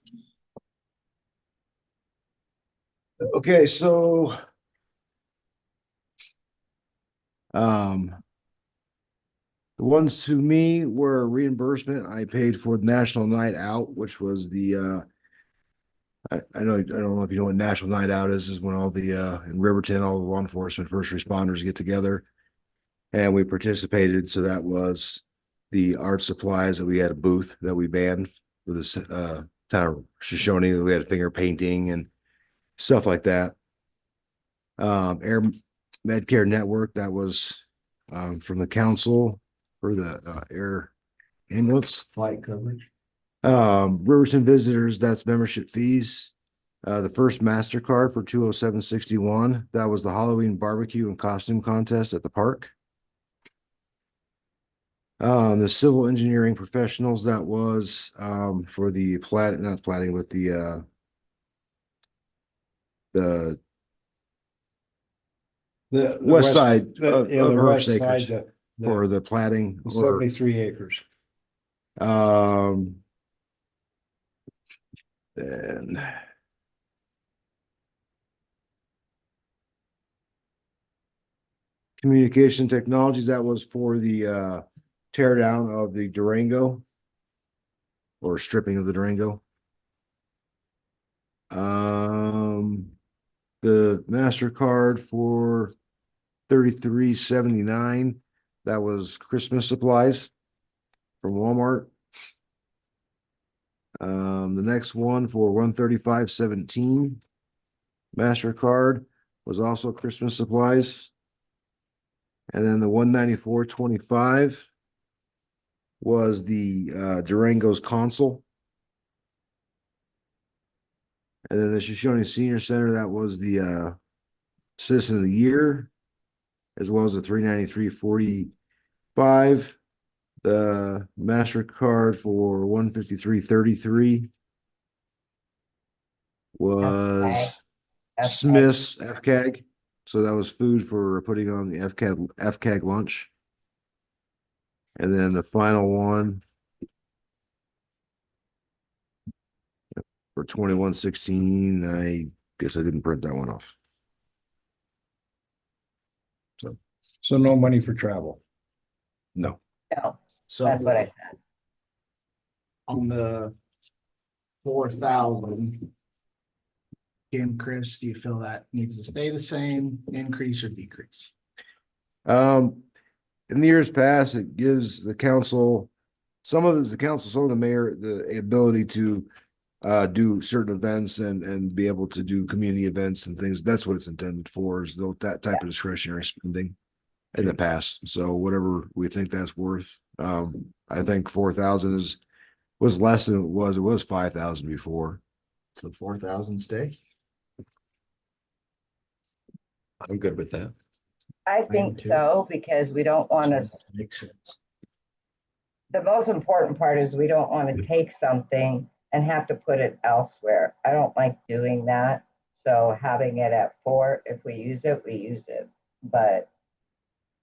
Okay, so. The ones to me were reimbursement. I paid for the National Night Out, which was the, I know, I don't know if you know what National Night Out is when all the, in Riverton, all the law enforcement, first responders get together. And we participated, so that was the art supplies that we had a booth that we banned for this, town of Shoshoni, that we had finger painting and stuff like that. Air Medcare Network, that was, from the council for the, air ambulance. Flight coverage. Riverton visitors, that's membership fees. The first MasterCard for 207.61, that was the Halloween barbecue and costume contest at the park. The civil engineering professionals, that was for the not plating, but the The west side the- of yeah, the Herbst west side, Acres for the plating the or 73 acres. and communication technologies, that was for the tear down of the Durango or stripping of the Durango. The MasterCard for 33.79, that was Christmas supplies from Walmart. The next one for 135.17 MasterCard was also Christmas supplies. And then the 194.25 was the Durango's console. And then the Shoshone Senior Center, that was the Citizen of the Year, as well as the 393.45. The MasterCard for 153.33 was FCAG. Smith's FCAG. So that was food for putting on the FCAG lunch. And then the final one for 21.16, I guess I didn't print that one off. So no money for travel. No. No, So that's what I said. on the 4,000. Kim, Chris, do you feel that needs to stay the same, increase or decrease? In the years past, it gives the council, some of the mayor, the ability to do certain events and be able to do community events and things. That's what it's intended for, is that type of discretionary spending in the past. So whatever we think that's worth. I think 4,000 was less than it was 5,000 before. So 4,000 stay? I'm good with that. I am think too. so, because we don't want to, Makes sense. the most important part is we don't want to take something and have to put it elsewhere. I don't like doing that. So having it at 4, if we use it, we use it. But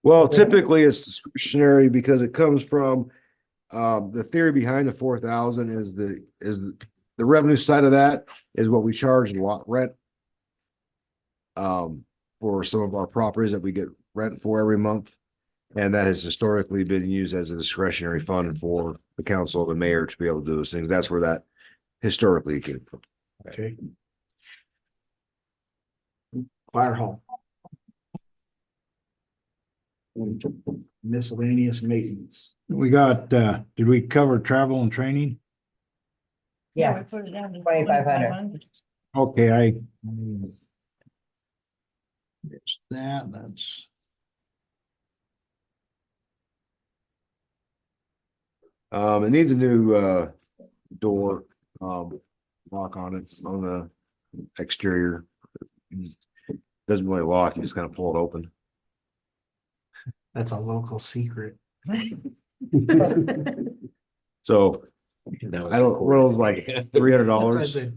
Well, typically it's discretionary because it comes from, the theory behind the 4,000 is the revenue side of that is what we charge lot rent. for some of our properties that we get rent for every month. And that has historically been used as a discretionary fund for the council, the mayor to be able to do those things. That's where that historically came from. Okay. Fire hall. Miscellaneous maintenance. We got, did we cover travel and training? We Yeah, put it down to 2,500. 2,500. Okay, I. It's that's. It needs a new door, lock on it on the exterior. Doesn't really lock, you just kind of pull it open. That's a local secret. So That was I don't, what was recorded. like $300,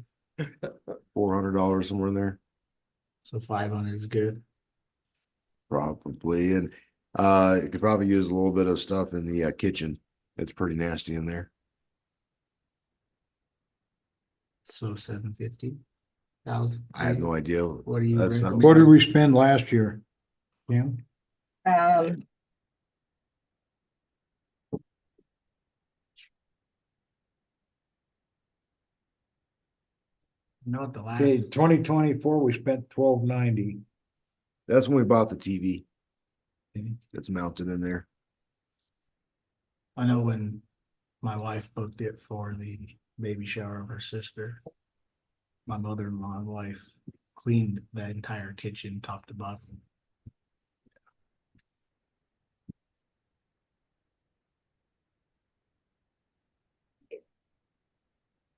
$400, somewhere in there, So 500 is good. probably. And you could probably use a little bit of stuff in the kitchen. It's pretty nasty in there. So 750,000. I have no idea. What do you That's not- recommend? What did we spend last year? Yeah, Um, You know what the last, okay, 2024, we spent 1290. That's when we bought the TV. That's mounted in there. I know when my wife booked it for the baby shower of her sister. My mother-in-law and wife cleaned the entire kitchen top to bottom.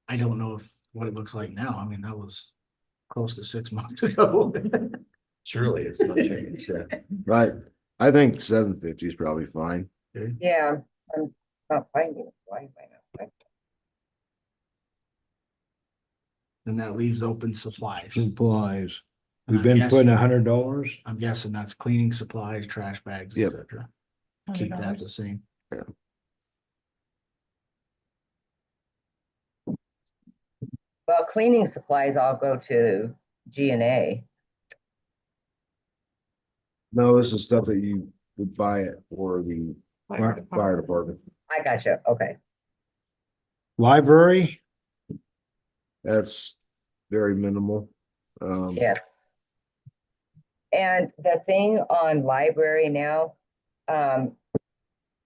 I don't know if what it looks like now. I mean, that was close to 6 months ago. Surely it's not changed. Yeah. Right. I think 750 is probably fine. yeah, I'm not finding it. Why am I not finding it? Then that leaves open supplies. Supplies. And We've I'm been putting guessing- $100. I'm guessing that's cleaning supplies, trash bags, Yep. etc. Keep that the same. Well, cleaning supplies all go to G&A. No, this is stuff that you would buy it for the fire department. I got you. Okay. Library, That's very minimal. Yes. And the thing on library now,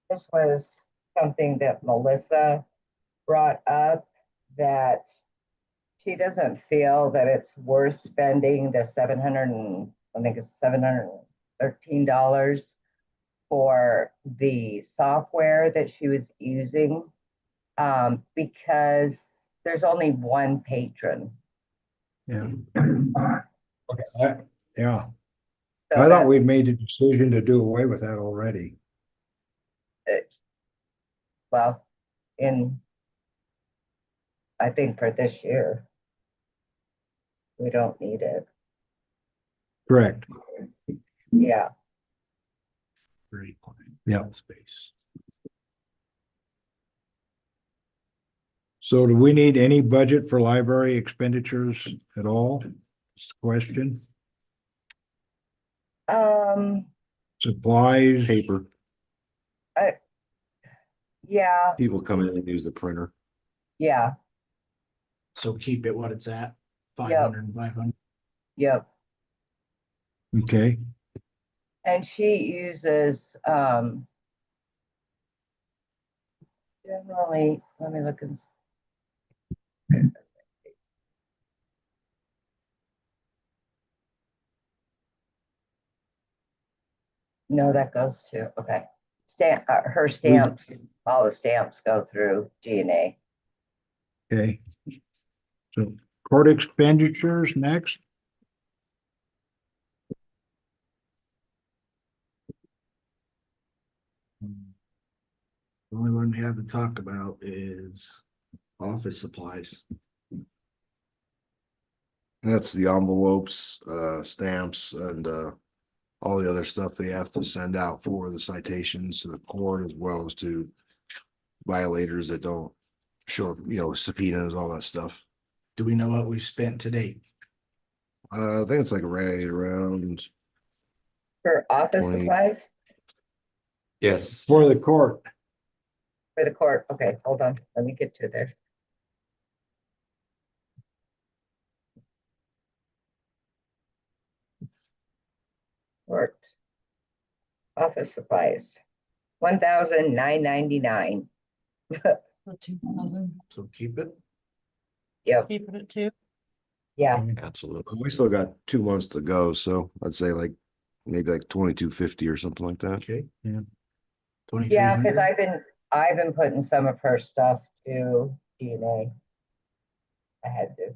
this was something that Melissa brought up, that she doesn't feel that it's worth spending the I think it's $713 for the software that she was using, because there's only one patron. yeah. So Yeah, I thought that- we'd made a decision to do away with that already. Well, I think for this year, we don't need it. Correct. Yeah. Great point. Yeah. Space. So do we need any budget for library expenditures at all? Question, supplies, Paper, Yeah, people come in and use the printer. yeah, So keep it what it's at, 500 and 500. yep. okay, And she uses, generally, let me look and. No, that goes to, okay. Her stamps, all the stamps go through G&A. okay. So court expenditures next, The only one we haven't talked about is office supplies. That's the envelopes, stamps, and all the other stuff they have to send out for the citations to the court, as well as to violators that don't show, subpoenas, all that stuff. Do we know what we've spent to date? I think it's like right around For office 20. supplies Yes, For the court, for the court. Okay, hold on. Let me get to this. Court. Office supplies. 1,999. For 2,000, So keep it. Yep, keep it at 2. yeah. absolutely. We still got 2 months to go, so I'd say like maybe like 2250 or something like that. Okay. Yeah. 2300. Yeah, because I've been putting some of her stuff to DNA. I had to.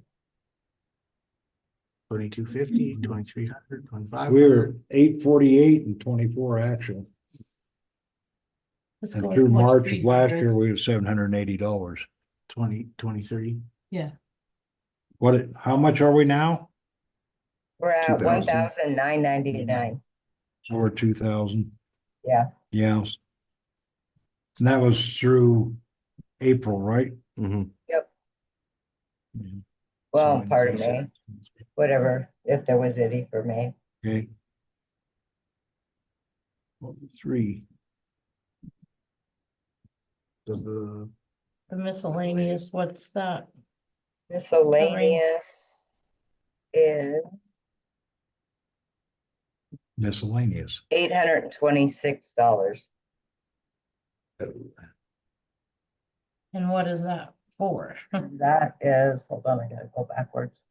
2250, 2300, 2500. we're 848 and 24 actual. Let's And go through with March of last 2,300. year, we were $780. 23. Yeah, How much are we now? We're at 2,000. 1,999. So we're 2,000. Yeah, Yeah. And that was through April, right? Mhm. yep. Mhm. Well, So part of increase it. May, whatever, if there was any for May. Okay. 3. Does the the miscellaneous, what's that? Miscellaneous is Miscellaneous. $826. And what is that for? That is, hold on, I gotta go backwards.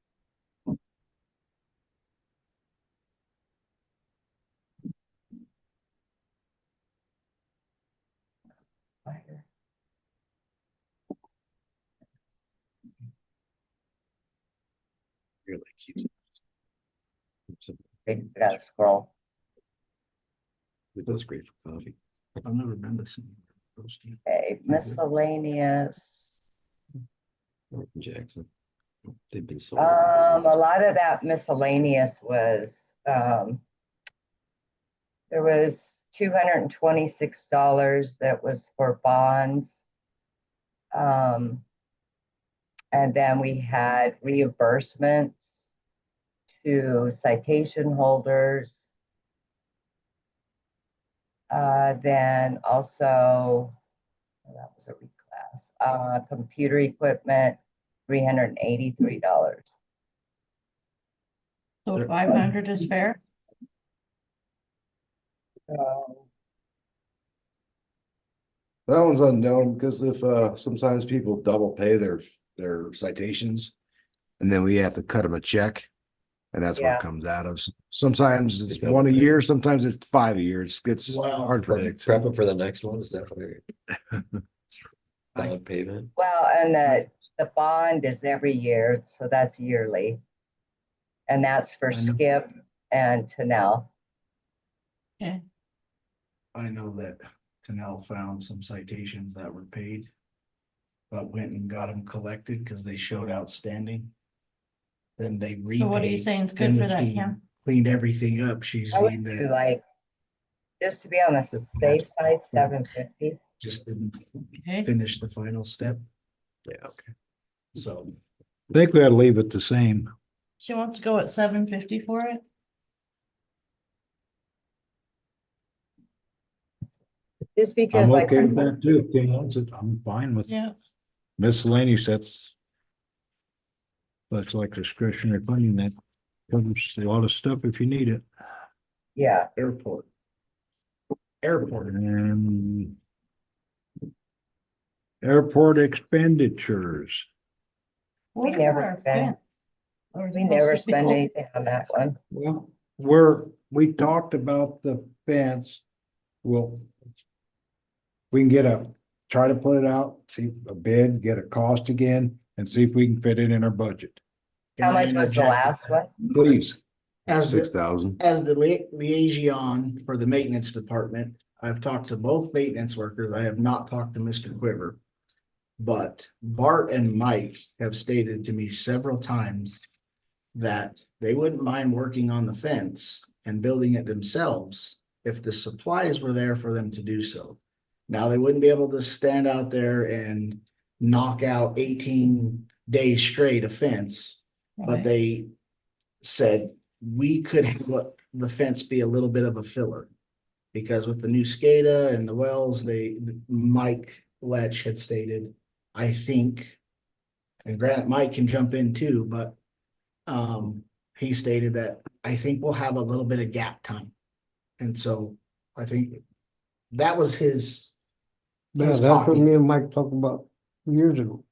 Fire. Really keeps it. I gotta scroll. It does great for coffee. I've never been to see roasting. Okay, miscellaneous. Jackson. They've been sold. A lot of that miscellaneous was, there was $226 that was for bonds. And then we had reimbursements to citation holders. Then also, that was a reclass, computer equipment, $383. So 500 is fair? That one's unknown because if sometimes people double pay their citations. And then we have to cut them a check. And that's what Yeah. it comes out of. Sometimes it's They double 1 a pay. year, sometimes it's 5 a year. It's Wow. hard to predict. Prepping for the next one, is that right? Bond payment. Well, and the bond is every year, so that's yearly. And that's for I know. Skip and Tanel. Okay, I know that Canal found some citations that were paid. But went and got them collected because they showed outstanding. Then they repaid. so what are you saying is Then good for when that, she Kim? Cleaned everything up. She's I seen would do that like, just to be on the The safe past- side, 750. just didn't Okay, finish the final step. Yeah, okay. So I think we ought to leave it the same. she wants to go at 750 for it? Just I'm because like, okay with that too. If Kim wants it, I'm fine with Yeah, miscellaneous. That's like discretionary funding that covers a lot of stuff if you need it. yeah, airport. And airport expenditures. we never spend- we never spend anything on that one. Well, we talked about the fence. Well, we can try to put it out, see a bid, get a cost again, and see if we can fit it in our budget. Can How I much was the interject? last one? Please. As the 6,000. As the liaison for the maintenance department, I've talked to both maintenance workers. I have not talked to Mr. Quiver. But Bart and Mike have stated to me several times that they wouldn't mind working on the fence and building it themselves if the supplies were there for them to do so. Now, they wouldn't be able to stand out there and knock out 18 days straight of fence, but Right. they said we could have the fence be a little bit of a filler. Because with the new SCADA and the wells, Mike Letch had stated, I think. And granted, Mike can jump in too, but he stated that I think we'll have a little bit of gap time. And so I think that was his. Yeah, his that's what talking. me and Mike talked about years ago.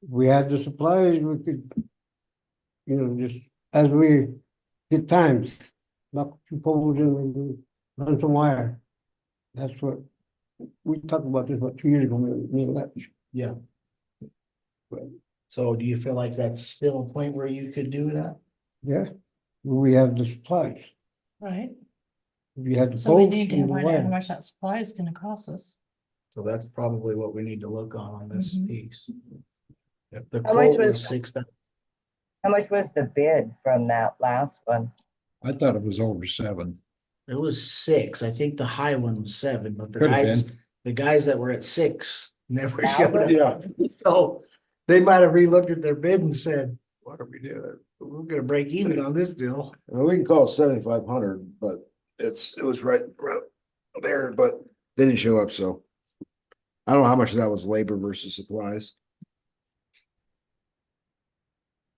We had the supplies, we could, just as we get times, knock two poles in and run some wire. That's what, we talked about this about 2 years ago, me and Letch. Yeah. So do you feel like that's still a point where you could do that? Yeah, we have the supplies. Right? If you had the So we poles, need to and the find out how wire. much that supply is gonna cost us. So that's probably what we need to look on this Mhm. piece. The How much quote was was- 6,000. How much was the bid from that last one? I thought it was over 7. It was 6. I think the high one was 7, but Could have the guys that were at 6 never Thousand? showed up. So they might have relooked at their bid and said, what are we doing? We're gonna break even on this deal. Well, we can call it 7,500, but it was right there, but they didn't show up, so. I don't know how much of that was labor versus supplies.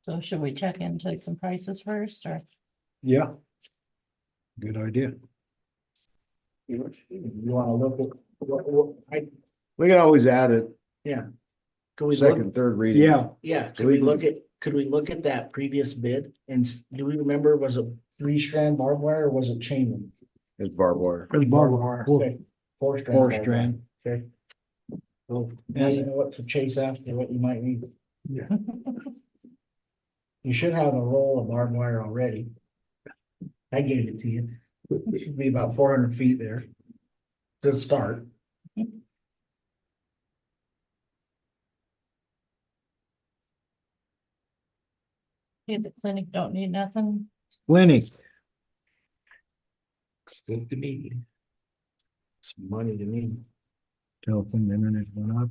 So should we check into some prices first or? Yeah. Good idea. You wanna look at We can always add it, could we look, second, third reading. yeah, could we look at that previous bid and do we remember, was it 3-strand barbed wire or was it chain link? It's barbed wire. It's barbed wire. Okay, 4-strand. 4-strand. Okay. So now you know what to chase after, what you might need. Yeah. You should have a roll of barbed wire already. I gave it to you. It should be about 400 feet there. To start. If the clinic don't need nothing, Clinic. It's good to me. It's money to me. Telephone, internet went up.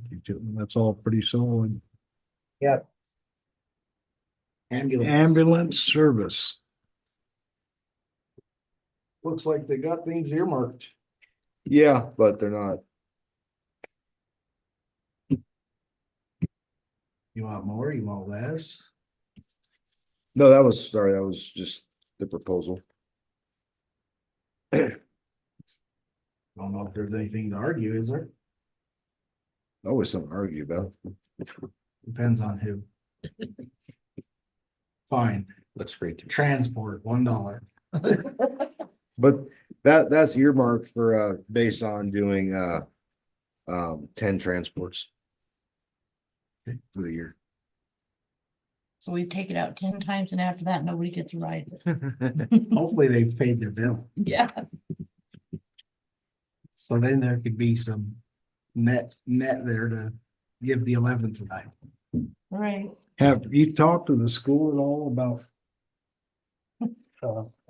That's all pretty solid. Yep, Ambulance. Ambulance service. Looks like they got things earmarked. Yeah, but they're not. You want more? You want less? No, that was just the proposal. I don't know if there's anything to argue, is there? Always something to argue about. Depends on who. Fine, Looks great to me. transport, $1. But that's earmarked for based on doing 10 transports. For the year. so we take it out 10 times and after that, nobody gets a ride. it. Hopefully they've paid their bill. Yeah, So then there could be some net there to give the 11th ride. right. Have you talked to the school at all about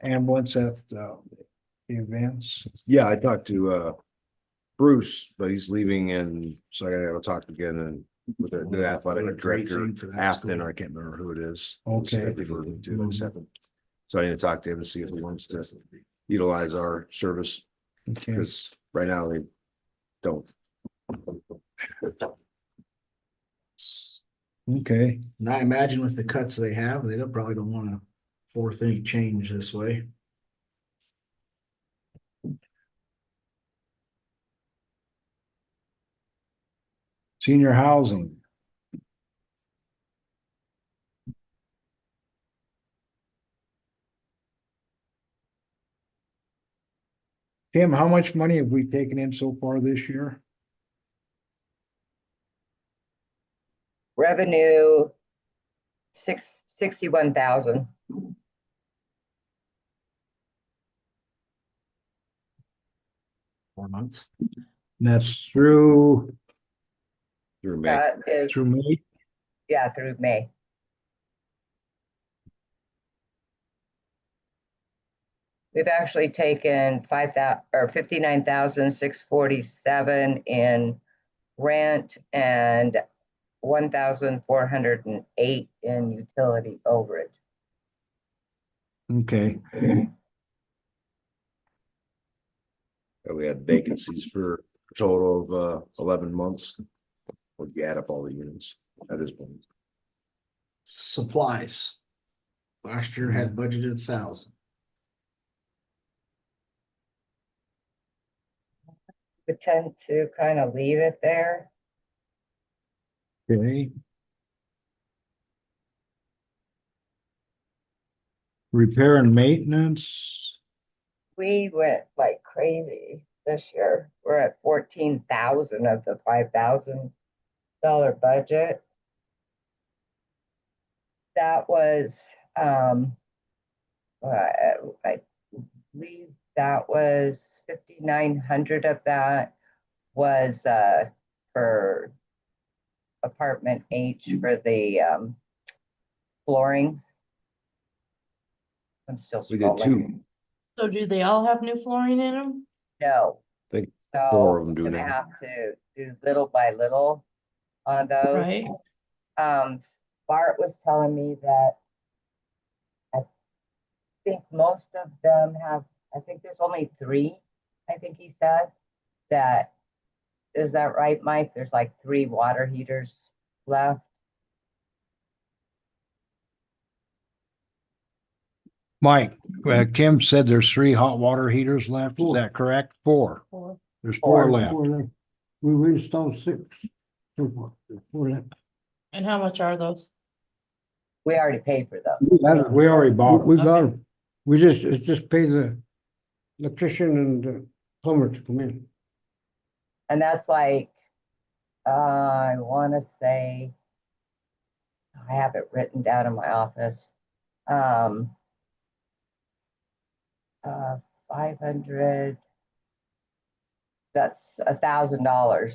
ambulance at the events? Yeah, I talked to Bruce, but he's leaving, and so I gotta go talk again and with the What a athletic great director, scene for that Afton, school. I can't remember who it is. Okay. I think we're going to, I just haven't- So I need to talk to him and see if he wants to utilize our service, Okay. because right now they don't. Okay. And I imagine with the cuts they have, they probably don't want to force any change this way. Senior housing. Tim, how much money have we taken in so far this year? revenue, 61,000. $4 months. And that's through Through May. That is, May. yeah, through May. We've actually taken 59,647 in rent and 1,408 in utility overage. Okay. And we had vacancies for a total of 11 months. When you add up all the units at this point. Supplies. Last year had budgeted 1,000. We tend to kind of leave it there. Okay. Repair and maintenance, We went like crazy this year. We're at 14,000 of the $5,000 budget. That was, I believe that was 5,900 of that was, for apartment H for the, flooring. I'm still We did scrolling. two. So do they all have new flooring in them? No. I think So 4 of them do we're gonna now. have to do little by little on those. Right. Bart was telling me that I think most of them have, I think there's only 3, I think he said, that, is that right, Mike? There's like 3 water heaters left. Mike, Kim said there's 3 hot water heaters left, is that correct? 4, Or there's 4 left. Four left. We installed 6. So far. 4 left. And how much are those? We already paid for those. We already bought them. We got Okay. them. It's just pay the electrician and the plumber to come in. And that's like, I wanna say, I have it written down in my office. 500. That's $1,000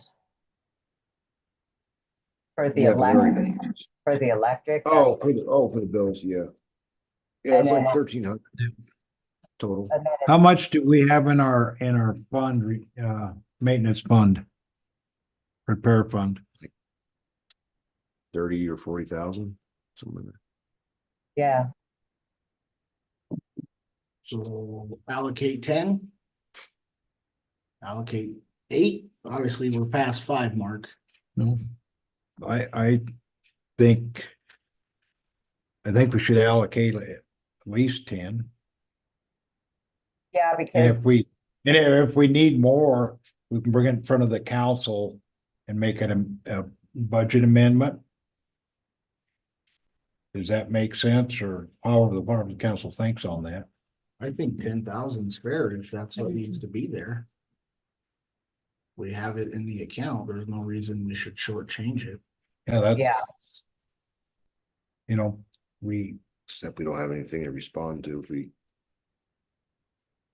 for the Yeah, but they already electric, paid. for the electric. For the bills, yeah. Yeah, And it's like then- 1,300 total. And then How much do we have in our fund, maintenance fund? Repair fund? 30 or 40,000, something like that. yeah, So allocate 10. Allocate 8. Obviously, we're past 5 mark. No. I think. I think we should allocate at least 10. yeah, And because if we need more, we can bring it in front of the council and make it a budget amendment. Does that make sense, or however the Department Council thinks on that? I think 10,000 spare if that's what needs to be there. We have it in the account. There's no reason we should shortchange it. Yeah, that's. Yeah. You know, we, Except we don't have anything to respond to if we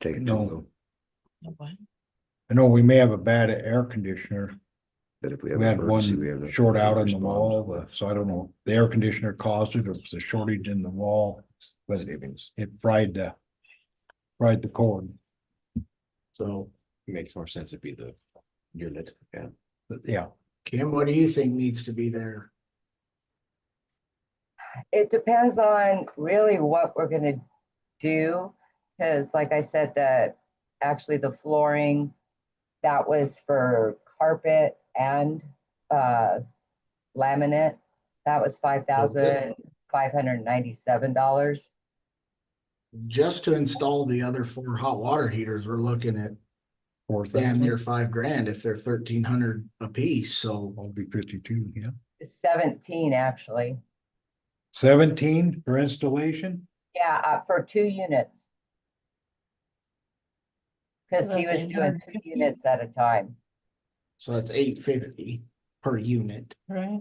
take it No. to them. I know we may have a bad air conditioner. That if we have We an had emergency, one we have. nothing short to out in the respond wall, with. so I don't know, the air conditioner caused it, or if it's a shortage in the wall, but Savings. it fried the cord. So, It makes more sense to be the unit, yeah. But yeah, Kim, what do you think needs to be there? it depends on really what we're gonna do. Because like I said, actually the flooring, that was for carpet and laminate. That was $5,597. Just to install the other 4 hot water heaters, we're looking at damn near $5,000 if they're 1,300 a piece. So I'll be 52, yeah. 17, actually. 17 for installation? Yeah, for 2 units. Because he That's was doing 2 850. units at a time. that's $850 per unit. Right.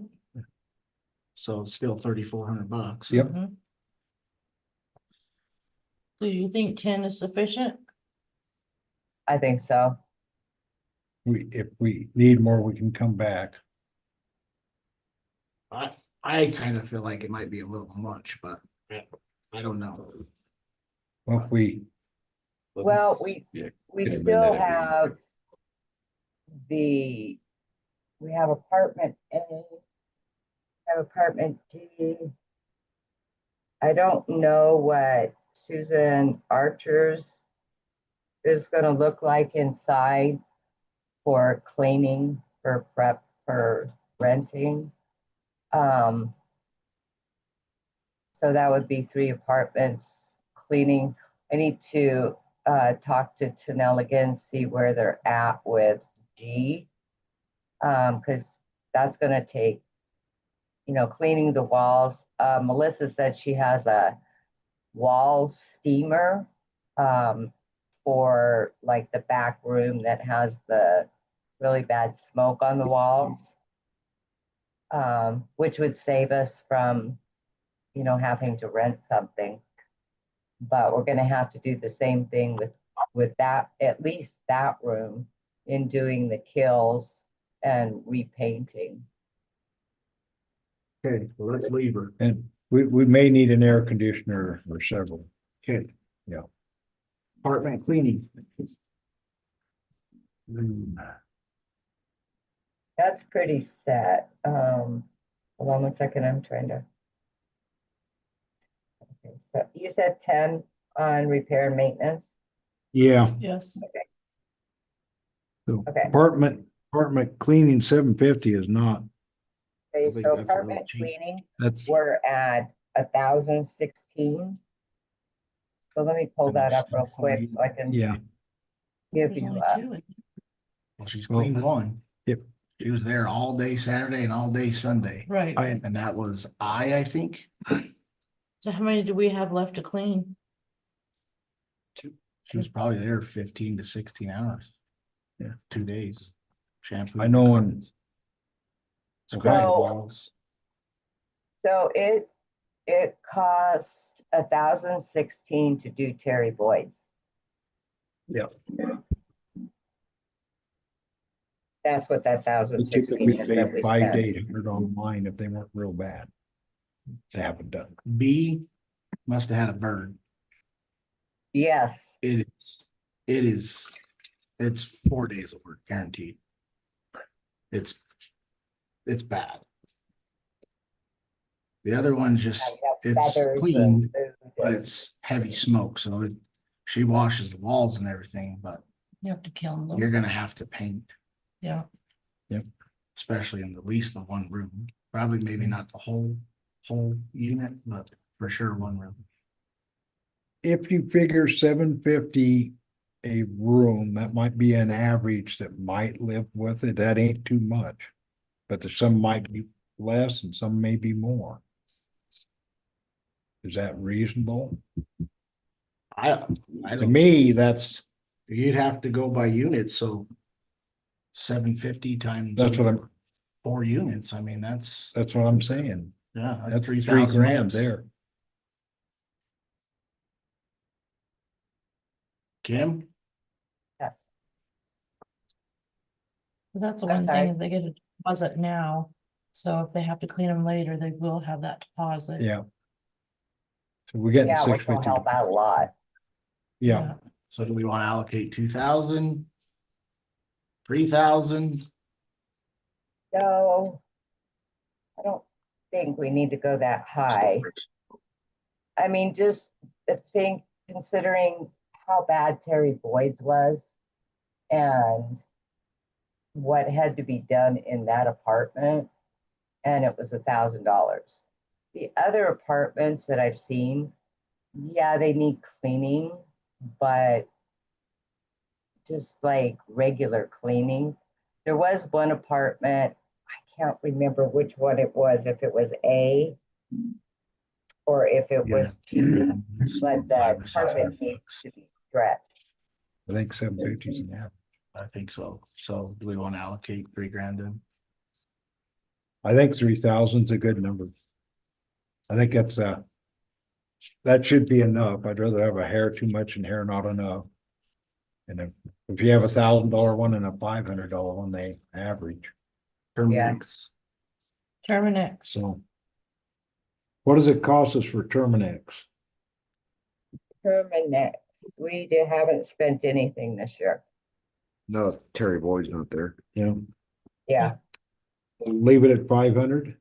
So it's still $3,400. Yep. Mhm. Do you think 10 is sufficient? I think so. If we need more, we can come back. I kind of feel like it might be a little much, but I don't know. Well, if we, Well, Let's- yeah, we can amend still that if we- have we have apartment A, have apartment D. I don't know what Susan Archer's is gonna look like inside for cleaning, for prep, for renting. Um, so that would be 3 apartments, cleaning. I need to talk to Tanel again, see where they're at with G. Because that's gonna take, cleaning the walls. Melissa said she has a wall steamer for like the back room that has the really bad smoke on the walls. Which would save us from, having to rent something. But we're gonna have to do the same thing with that, at least that room, in doing the kills and repainting. Okay, well, let's leave her. And we may need an air conditioner or several. Okay. Yeah. Apartment cleaning. That's pretty set. Hold on one second, I'm trying to. Okay, so you said 10 on repair and maintenance? Yeah. Yes. So Okay. apartment cleaning 750 is not, Okay, think so that's a little apartment cheap. cleaning, that's, we're at 1,016. So let me pull that up real quick so I can yeah. give There's you only a. 2. Well, she's Well, cleaned one. yep. She was there all day Saturday and all day Sunday. Right. And that was I think. So how many do we have left to clean? She was probably there 15 to 16 hours. Yeah. 2 days. Shampoo. I know on- carpets, Okay. scrub the So- walls. So it cost 1,016 to do Terry Boyd's. Yep. That's what that we 1,016 is that paid we 5 spent. to 800 on mine if they weren't real bad. They haven't done. B must have had a bird. Yes, It's 4 days of work guaranteed. It's bad. The other one's I just, have it's feathers clean, and food but and- it's heavy smoke, so she washes the walls and everything, but You have to kill them. you're gonna have to paint, Yeah. especially in the least the one room. Probably maybe not the whole unit, but for sure one room. If you figure 750 a room, that might be an average that might live with it. That ain't too much. But there's some might be less and some may be more. Is that reasonable? I To don't, me, that's, you'd have to go by units, so 750 times. That's what I'm- 4 units, I mean, that's what I'm saying. yeah, That's 3,000 $3,000 bucks. there. Kim, Yes, 'Cause that's the I'm one sorry. thing is they get a deposit now. So if they have to clean them later, they will have that deposit. Yeah. So we're getting yeah, which will 650. help out a lot. Yeah, so do we want to allocate 2,000? 3,000? So I don't think we need to go that high. I mean, just think, considering how bad Terry Boyd's was and what had to be done in that apartment, and it was $1,000. The other apartments that I've seen, yeah, they need cleaning, but just like regular cleaning. There was one apartment, I can't remember which one it was, if it was A or if it was G, but the carpet needs to be stretched. I think 750 is an average. I think so. So do we want to allocate 3,000 in? I think 3,000 is a good number. I think that should be enough. I'd rather have a hair too much and hair not enough. And if you have $1,000 one and a $500 one, they average. Yeah. Terminix. Terminix. So what does it cost us for Terminex? Terminex, haven't spent anything this year. No, Terry Boyd's not there. Yeah, Yeah, leave it at 500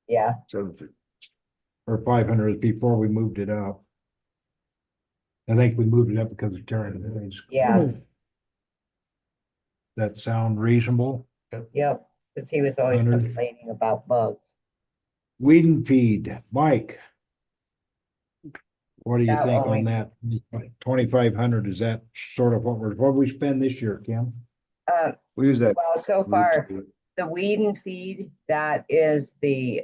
yeah. 750. or 500 before we moved it up. I think we moved it up because of tearing the things. Yeah, That sound reasonable? yep, because he was always 100. complaining about bugs. Weed and feed, Mike. What do you That think on only- that? 2,500, is that sort of what we spend this year, Kim? We use that. Well, so far, the weed and feed, that is the,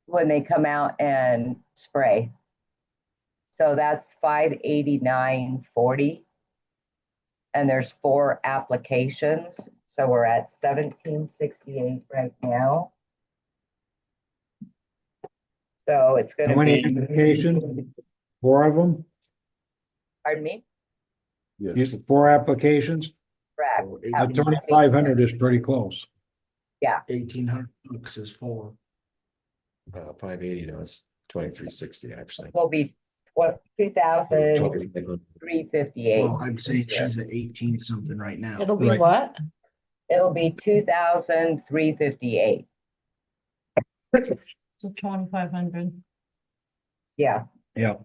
when they come out and spray. So that's 589.40. And there's 4 applications, so we're at 1768 right now. So it's How gonna many be, applications? 4 of them? pardon me, Yes. 4 applications? correct. 2,500 is pretty close. 1,800 bucks is 4. 580, no, it's 2360 actually. Will be what, 2,358. 2500. Well, I'm saying she's at 18 something right now. It'll be Right. what? It'll be 2,358. So 2,500. Yeah, Yeah.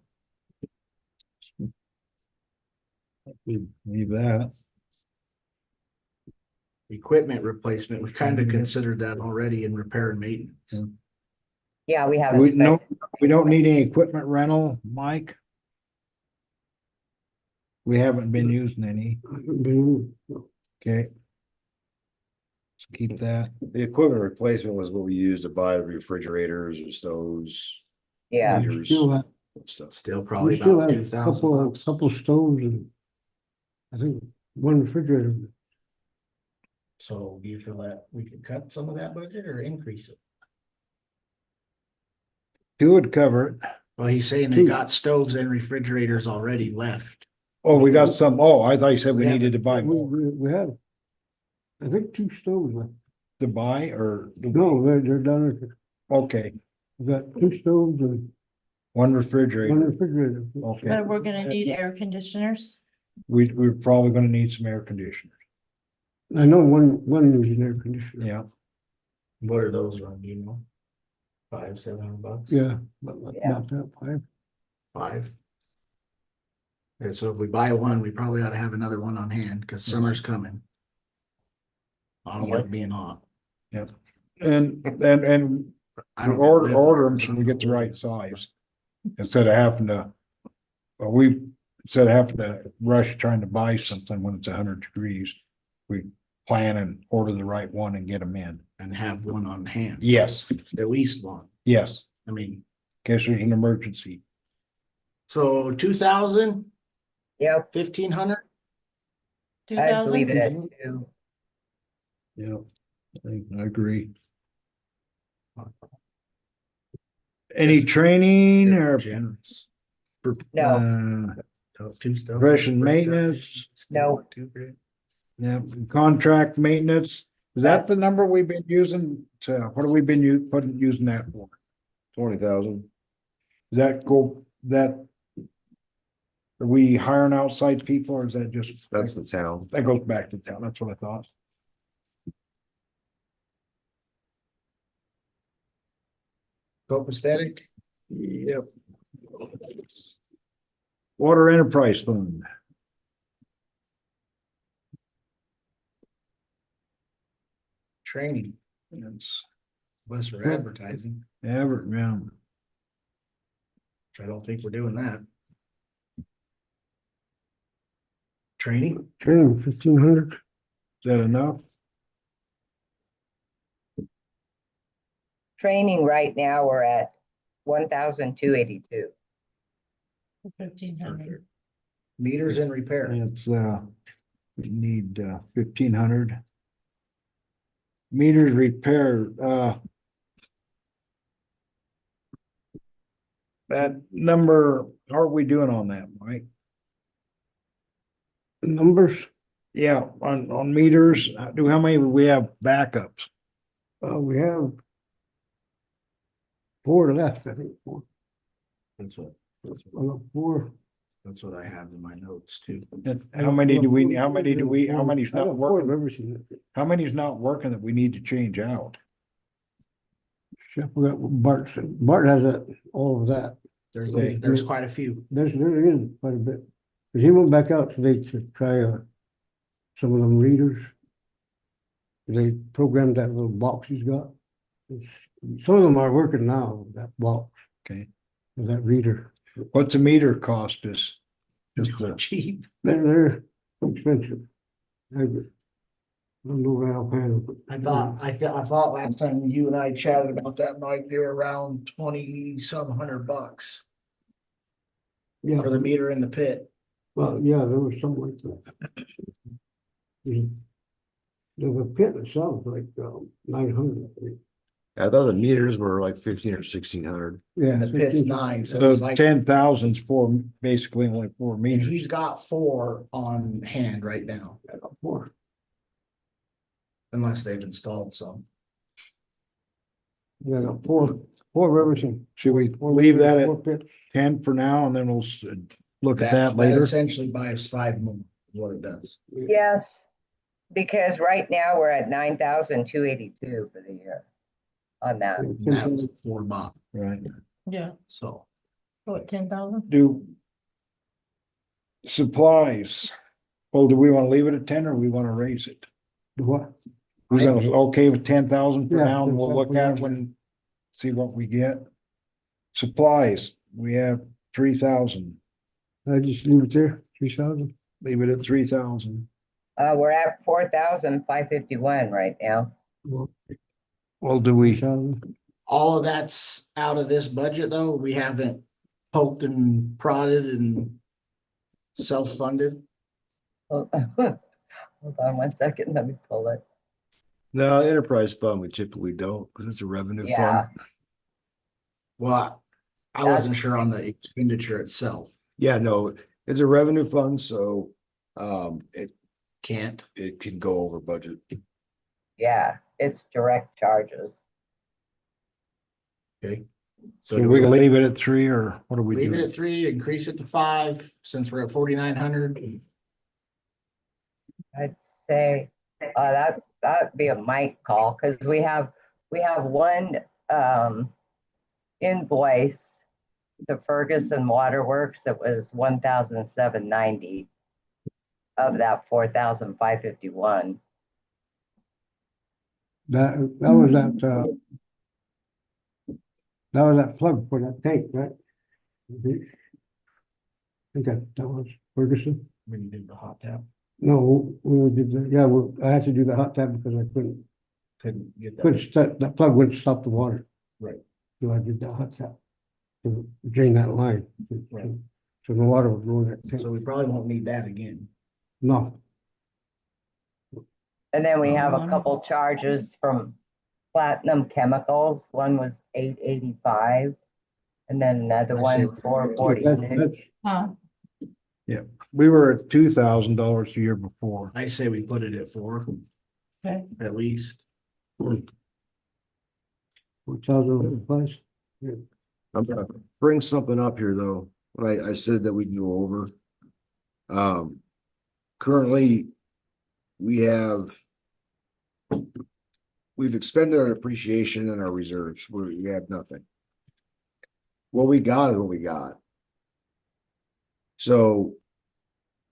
Leave that. Equipment replacement, we kind of considered that already in repair and maintenance. yeah, we haven't We, spent. no, we don't need any equipment rental, Mike? We haven't been using any, okay? Let's keep that. The equipment replacement was what we used to buy the refrigerators and stoves, Yeah, heaters, Still have, stuff. Still we probably still about have a 2,000 bucks. couple stoves and I think one refrigerator. So do you feel that we could cut some of that budget or increase it? 2 would cover it. Well, he's saying they got stoves and refrigerators already left. Oh, we got some, I thought you said we We needed to buy We, more we have, I think 2 stoves left. to buy or? No, they're done. Okay, We've got 2 stoves and one one refrigerator. refrigerator. Okay, But we're gonna need air conditioners. we're probably gonna need some air conditioners. I know one is an air conditioner. Yeah, What are those run, do you know? 500-700 bucks? Yeah, Yeah. about that 5. 5. And so if we buy one, we probably ought to have another one on hand because summer's coming. I don't like being hot. and I don't order them so we get the right size. Instead of having to, instead of having to rush trying to buy something when it's 100 degrees, we plan and order the right one and get them in. And have one on hand. Yes, At least one. yes, I mean, in case there's an emergency. so 2,000, yep, 1,500? I'd leave it 2,000? at 2. Yeah, I agree. Any training or? Generous. No. Two stuff. Progression maintenance? No. Yeah, contract maintenance, is that the That's- number we've been using to, what have we been using that for? 20,000. Does that go, are we hiring outside people or is that just? That's the town. That goes back to town, that's what I thought. Copacetic? Yep. Water Enterprise Fund, Training, it's less for advertising, ever, yeah, which I don't think we're doing that. Training? Training 1,500. is that enough? Training right now, we're at 1,282. 1,500. Meters and repair. It's, we need 1,500. Meters repair, that number, how are we doing on that, Mike? Numbers, Yeah, on meters, how many do we have backups? we have 4 left, I think. 4. That's what, Four. that's what I have in my notes too. And how many's not working? Everything. How many's not working that we need to change out? Except we got Bart has that, all of that. Okay. There's quite a few. there is quite a bit. Cause he went back out today to try, some of them readers. They programmed that little box he's got. Some of them are working now, that box, Okay. with that reader. What's a meter cost us? Just They're the, cheap. They're expensive. I don't know right offhand. but- I thought last time you and I chatted about that, Mike, they were around 20-some $100 Yeah, for the meter in the pit. well, yeah, there was something like that. The pit itself, like, 900, I think. I thought the meters were like 15 or 1600. Yeah. And the pit's 9, so so it's like, 10,000's for basically only 4 and meters. he's got 4 on hand right now, Four. unless they've installed some. Yeah, got four rivers and. Should we four leave rivers, that at four pits. 10 for now and then we'll look at that That later? essentially buys 5 more, is what it does. Yes, because right now we're at 9,282 for the year on that. And that was the 4 bot, Right. Yeah, so. what, 10,000? Do supplies. Oh, do we want to leave it at 10 or we want to raise it? What? We're gonna, okay with 10,000 for Yeah, now and we'll look at it when, see what we get. Supplies, we have 3,000. I just leave it there, 3,000. Leave it at 3,000. We're at 4,551 right now. Well, do we, 3,000. All of that's out of this budget, though. We haven't poked and prodded and self-funded. Hold hold on one second, let me pull it. No, enterprise fund, we typically don't, because it's a revenue Yeah. fund. Well, I wasn't sure on the expenditure itself. Yeah, no, it's a revenue fund, so Can't. it can go over budget. Yeah, it's direct charges. Okay. so we can leave it at 3 or what do we Leave it do? at 3, increase it to 5, since we're at 4,900. I'd say, that'd be a Mike call, because we have one, invoice, the Ferguson Waterworks, that was 1,790 of that 4,551. That was that plug for that tank, right? I think that was Ferguson. When you do the hot tap, No, we did, yeah, I had to do the hot tap because I couldn't get couldn't that. stop, that plug wouldn't stop the water. Right. So I did that hot tap to drain that line. Right. So the water would go in that tank. So we probably won't need that again. No, And then we have a Mhm. couple charges from Platinum Chemicals. One was 885, and then another I see. one 446. that's, Huh? We were at $2,000 the year before. I say we put it at 4, Okay, at least. 4,000 plus. I'm gonna bring something up here, though, what I said that we can go over. Currently, we've expended our depreciation and our reserves, we have nothing. What we got is what we got. So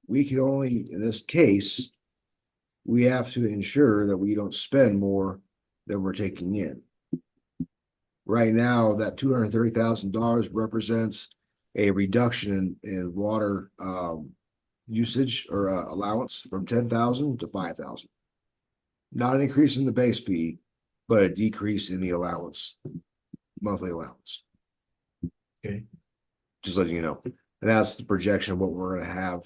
we can only, in this case, we have to ensure that we don't spend more than we're taking in. Right now, that $230,000 represents a reduction in water usage or allowance from 10,000 to 5,000. Not an increase in the base fee, but a decrease in the allowance, monthly allowance. Okay. Just letting you know. And that's the projection of what we're gonna have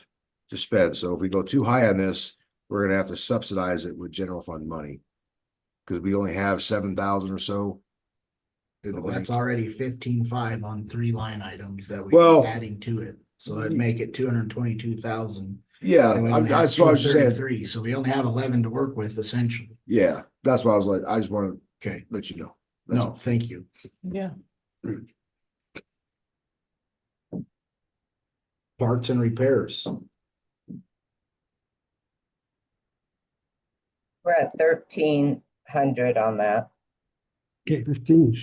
to spend. So if we go too high on this, we're gonna have to subsidize it with general fund money. Because we only have 7,000 or so. In the Well, that's bank. already 15.5 on 3 line items that Well- we're adding to it. So that'd make it 222,000. Yeah, And we only have that's what I was just saying. 233, so we only have 11 to work with essentially. Yeah, that's why I was like, I just wanna Okay, let you know. That's no, all. thank you. yeah. Parts and repairs. We're at 1,300 on that. Okay, 15.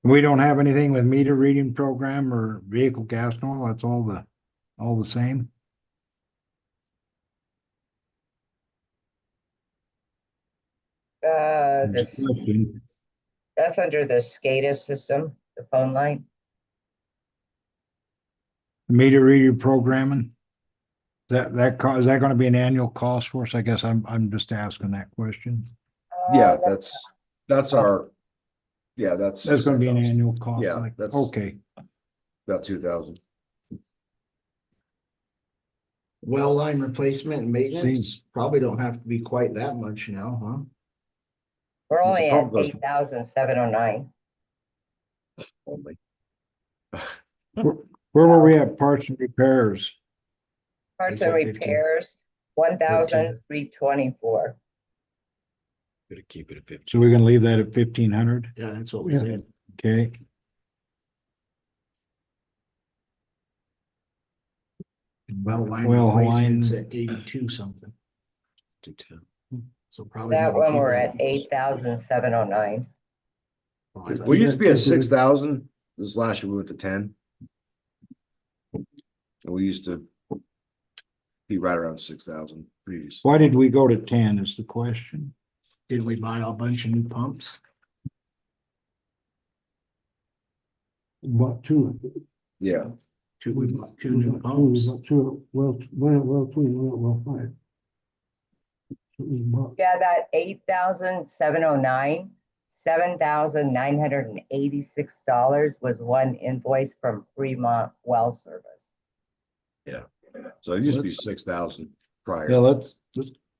We don't have anything with meter reading program or vehicle gas and oil, that's all the same. This, that's under the SCADA system, the phone line. Meter reader programming. Is that gonna be an annual cost for us? I guess I'm just asking that question. Yeah, Uh, that's our, yeah, that's. That's gonna be an annual cost. Yeah, like, that's- okay. About 2,000. Well line replacement and maintenance probably don't have to be quite that much now, huh? We're There's a only at pump goes- 8,709. Only. Where were we at parts and repairs? Parts You and said 15. repairs, 1,324. Gotta keep it at 50. So we're gonna leave that at 1,500, Yeah, that's what we Yeah. said. okay? Well line Well, replacement's line- at 82 something, 210. so probably. That need to one, keep we're it- at 8,709. Oh, I thought We you used to be at 6,000. This last year we went to 10. And we used to be right around 6,000 previously. Why did we go to 10 is the question. Did we buy a bunch of new pumps? Bought two. Yeah, We bought two We new bought pumps. We bought two, one at well two, one at well five. So we bought, Yeah, that 8,709, $7,986 was one invoice from Fremont Well Service. so it used to be Let's- 6,000 prior. Yeah, let's,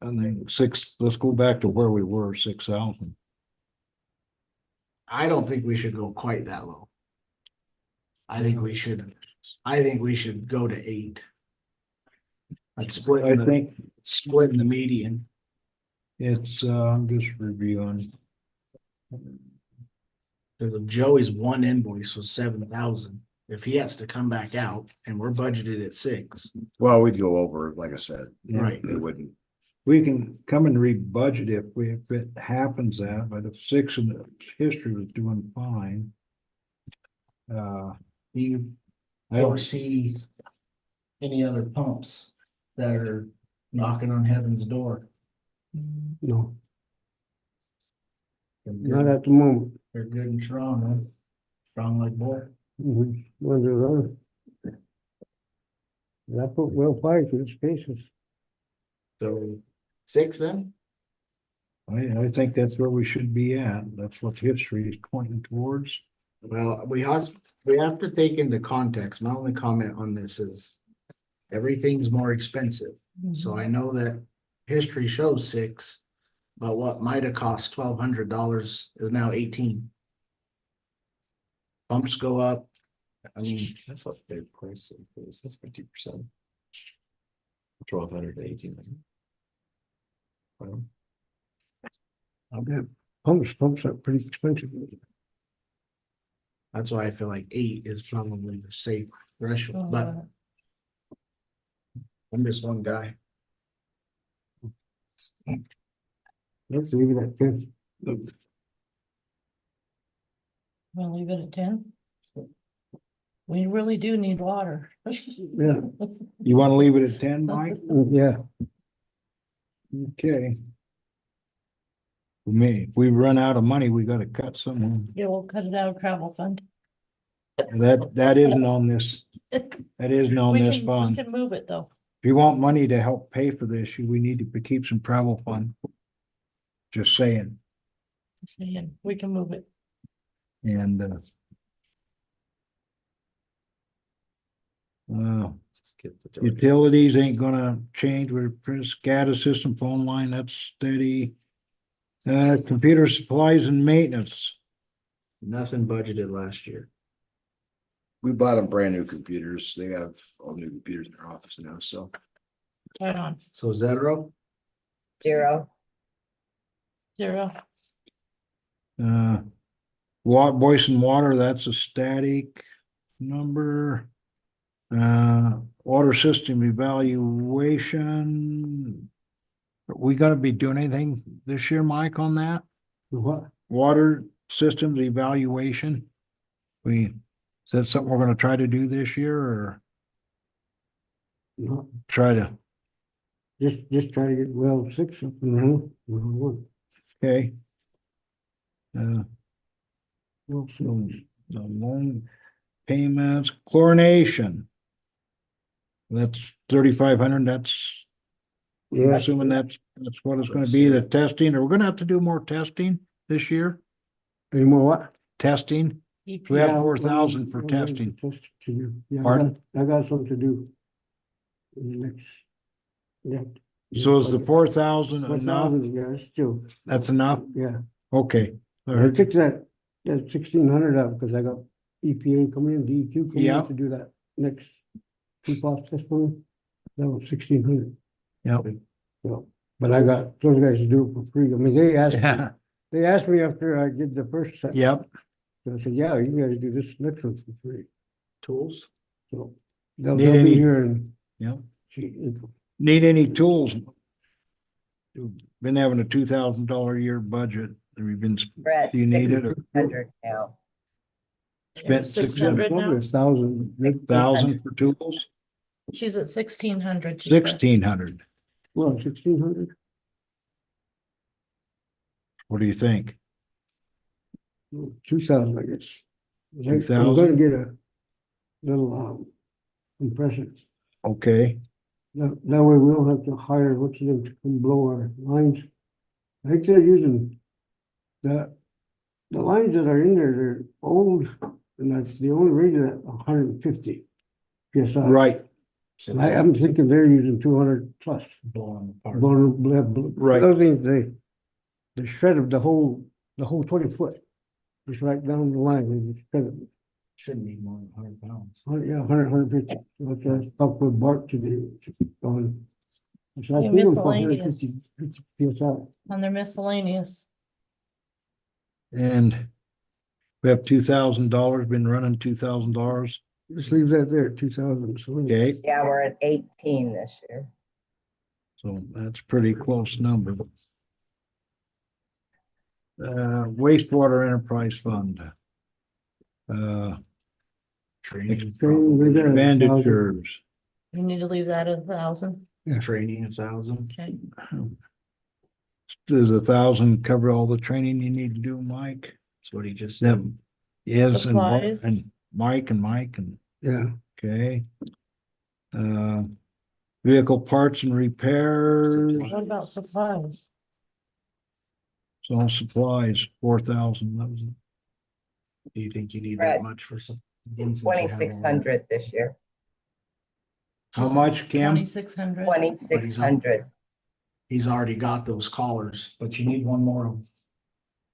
I think let's go back to where we were, 6,000. I don't think we should go quite that low. I think we should go to 8. Like I think splitting the median. it's, I'm just reviewing. Because of Joey's one invoice was 7,000. If he has to come back out and we're budgeted at 6, Well, we'd go over, like I said, right? it wouldn't. We can come and rebudget if it happens that, but if 6 in the history was doing fine. Do you I don't, foresee any other pumps that are knocking on heaven's door? no, not at the moment. They're good and strong, huh? Strong like bull. We wonder those. I put well five for this cases. So 6 then? I think that's where we should be at. That's what history is pointing towards. Well, we have to take into context, my only comment on this is everything's more expensive. So I know that history shows 6, but what might have cost $1,200 is now 18. Pumps go up. I mean, That's a big price increase. That's 50%. 1,200 to 1,800. Wow. Yeah, pumps are pretty expensive. that's why I feel like 8 is probably the safe threshold, but I'm just one guy. Let's leave it at 10. We'll leave it at 10. We really do need water. Yeah, You want to leave it at 10, Mike? yeah, Okay. For me, if we run out of money, we gotta cut somewhere. Yeah, we'll cut it out of travel fund. That isn't on this, that isn't on We this can, we fund. can move it though. If you want money to help pay for this, we need to keep some travel fund. Just saying, Saying, we can move it. and, Just get the direct- utilities ain't gonna change with SCADA system, phone line, that's steady. Computer supplies and maintenance, Nothing budgeted last year. We bought them brand new computers. They have all new computers in their office now, so. Right on. So 0, 0. voice and water, that's a static number. Water system evaluation. Are we gonna be doing anything this year, Mike, on that? what? Water systems evaluation? is that something we're gonna try to do this year or Not, try to, just try to get well six up and running. Well, okay? Uh, well, so the loan payments, chlorination. That's 3,500, that's, I'm Yeah, assuming that's what it's gonna be, the testing, or we're gonna have to do more testing this year? any more what? Testing, EP. we have Yeah, 4,000 for I'm ready testing. to test to do. Yeah, Pardon? I got something to do. In the next. Yeah. So is the 4,000 Four enough? thousand, yeah, it's still, That's enough? yeah. Okay. I I heard- took that 1,600 out because I got EPA coming in, DEQ coming Yeah. in to do that next PFAS test for me. That was 1,600. Yep. So, but I got those guys to do it for free. I mean, they Yeah, asked me after I did the first set. yep, So I said, yeah, you guys do this next one for free. Tools. So they'll Need be any- here in yep. April. Need any tools? Been having a $2,000 a year budget. Have you been, We're at do you need it or 600 now. spent 600 now? Probably 1,000. 1,000 for tools? She's at 1,600. 1,600. Well, 1,600. What do you think? 2,000, I guess. I'm 2,000? gonna get a little, compressor. Okay, That way we don't have to hire what's name to come blow our lines. I think they're using the lines that are in there, they're old, and that's the only rated at 150 PSI. right, I'm thinking they're using 200 plus. Blowing apart. Right. Those things, they shredded the whole 20 foot. Just right down the line, they just shredded it. Shouldn't need more than 100 pounds. Yeah, 150. So that's up with Bart to do. On. So I Yeah, think it was miscellaneous. 150 PSI. On their miscellaneous. and we have $2,000, been running $2,000, Just leave that there, 2,000. So okay? Yeah, we're at 18 this year. So that's pretty close number. Wastewater enterprise fund. Training. Expenditures. You need to leave that at 1,000. Training 1,000. Okay. Does 1,000 cover all the training you need to do, Mike? That's what he just Yep. said. Yes, Supplies. and Mike and, Yeah, okay. Vehicle parts and repairs, What about supplies? so all supplies, 4,000, that was it. Do you think you need Right. that much for some? since you have all that? 2,600 this year. How much, Kim? 2,600. 2,600. He's already got those collars, but you need one more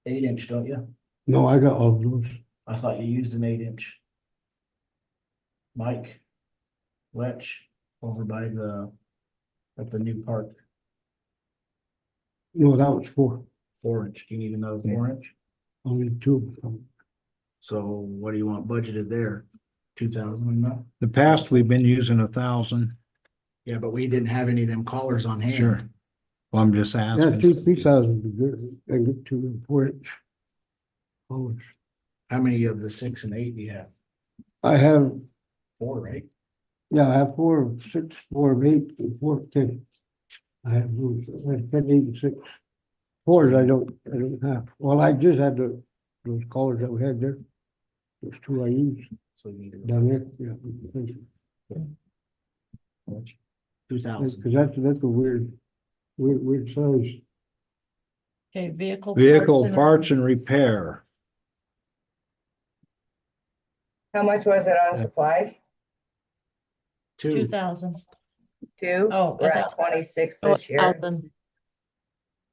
8-inch, don't you? no, I got all those. I thought you used an 8-inch. Mike. Letch over by at the new park, No, that was 4-inch. Do you need another 4-inch? only two. So what do you want budgeted there? 2,000 enough? The past, we've been using 1,000, Yeah, but we didn't have any of them collars on hand. sure. Well, I'm just Yeah, asking. 2,000 would be good. I get 2 and 4-inch. Oh, How many of the 6 and 8 do you have? I have, 4, right? yeah, I have 4 of 6, 4 of 8, and 4 of 10. I have those, I said 8 and 6. 4s I don't have. Well, I just had those collars that we had there. Those 2 I used So you need to. down there, yeah. 2,000. Cause that's a weird size. Okay, vehicle. Vehicle parts and repair, How much was it on supplies? 2,000. 2? Oh, We're I at thought- 26 Oh, this year. 1,000.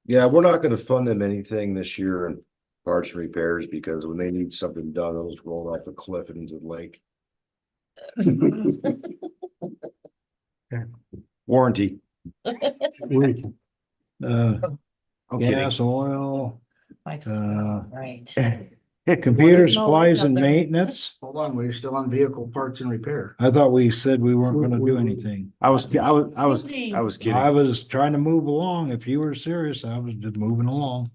Yeah, we're not gonna fund them anything this year in parts and repairs because when they need something done, they'll just roll off the cliff and into the lake. Warranty. Wait, uh, I'm kidding. gas, oil, Mike's- Right. computer No, supplies and nothing. maintenance. Hold on, we're still on vehicle parts and repair. I thought we said we weren't gonna do We- anything. I was kidding. I was trying to move along. If you were serious, I was just moving along.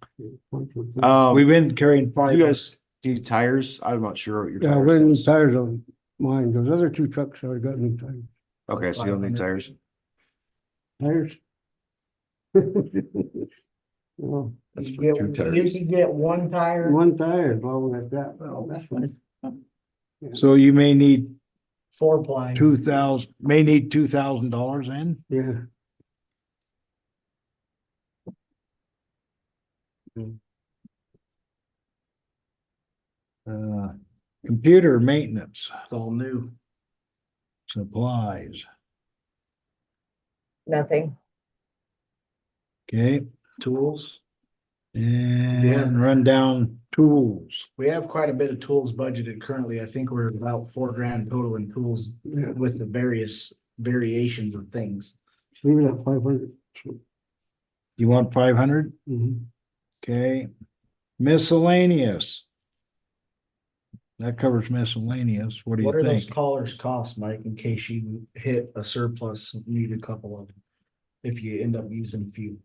Um, We've been carrying do you guys Need tires? I'm not sure what your. Yeah, tire we need is. tires on mine, those other two trucks already got new tires. Okay, so you don't need tires? Tires? Well, That's You for get- two You tires. can get one tire. one tire, as long as that, well, that's fine. So you may need Four ply. $2,000 in? Yeah, Computer maintenance, It's all new. supplies, Nothing. okay, Tools. and run down tools. We have quite a bit of tools budgeted currently. I think we're about $4,000 total in tools yeah, with the various variations of things. leave it at 500. You want 500? Mhm. Okay, miscellaneous. That covers miscellaneous. What do What you are those think? collars cost, Mike, in case you hit a surplus, need a couple of them? If you end up using a few.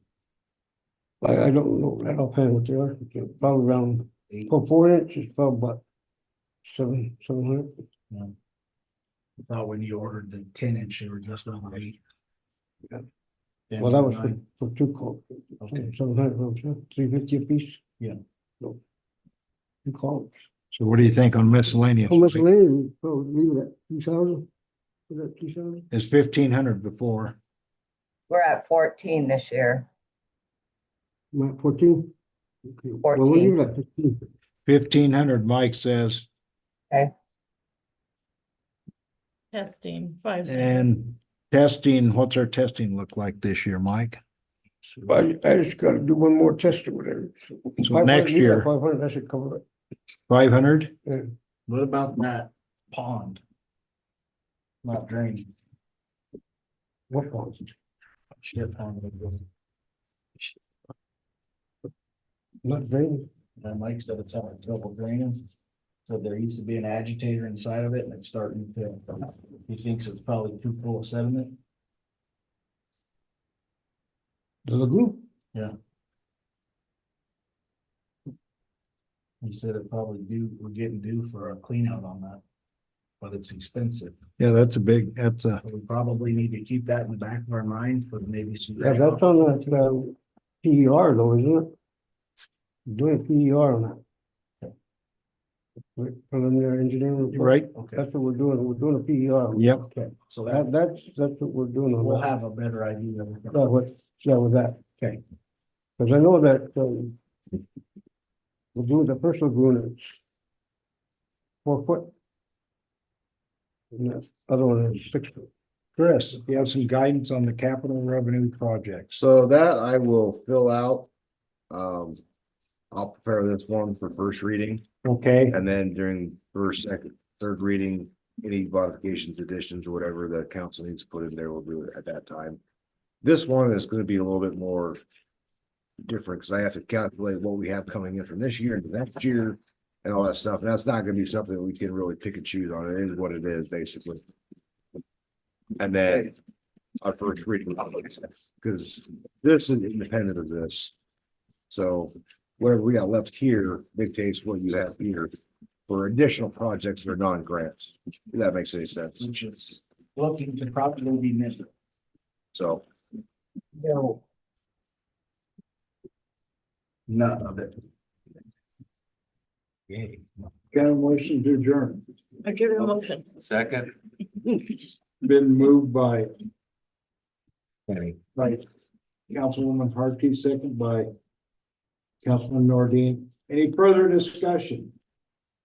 I don't know, that offhand what they are, probably around, Eight. for 4 inch, it's probably about 700. I thought when you ordered the 10-inch, they were just over 8. Yeah. Yeah, Well, that was nine. for two calls, Okay. 700, 350 a piece. Yeah. No. Two calls. So what do you think on miscellaneous? How much land, oh, leave it at 2,000? Is that 2,000? It's 1,500 before. We're at 14 this year. I'm at 14? Okay, well, we'll 14. leave it at 15. 1,500, Mike says, Testing, 5. and testing, what's our testing look like this year, Mike? I just gotta do one more test or whatever. So next year, 500, that should cover it. 500? Yeah. What about that pond? Not draining. What pond? Shit pond. Not draining. And Mike said it's having trouble draining. So there used to be an agitator inside of it and it's starting to, he thinks it's probably too full of sediment. The lagoon? He said it probably we're getting due for a clean out on that. But it's expensive. Yeah, that's a, So we probably need to keep that in the back of our mind for maybe some. Yeah, that's on that, PER though, isn't it? Doing PER on that. Preliminary engineering. report. right? Okay, That's what we're doing a PER. Yep. okay, so that, That's what we're doing on we'll that. have a better idea. With that, okay. Cause I know that, we're doing the first lagoon, it's 4 foot. And the other one is 6 foot. Chris, you have some guidance on the capital revenue projects. So that I will fill out. I'll prepare this one for first reading, Okay, and then during first, second, third reading, any modifications, additions, or whatever the council needs to put in there, we'll do it at that time. This one is gonna be a little bit more different, because I have to calculate what we have coming in from this year and next year and all that stuff. And that's not gonna be something that we can really pick and choose on. It is what it is, basically. And then our first reading, because this is independent of this. So whatever we got left here dictates what you have here for additional projects that are non-grants. If that makes any sense. Which is looking to probably be missing. So No. None of it. got a motion to adjourn. I give you a motion. Second. Been moved by Councilwoman Harkey, second by Councilman Nordine. Any further discussion?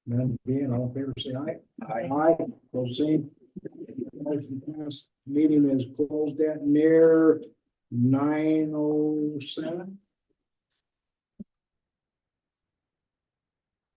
None being, all in favor, say aye. Aye. Proceed. Motion passed. Meeting is closed at near 9:07.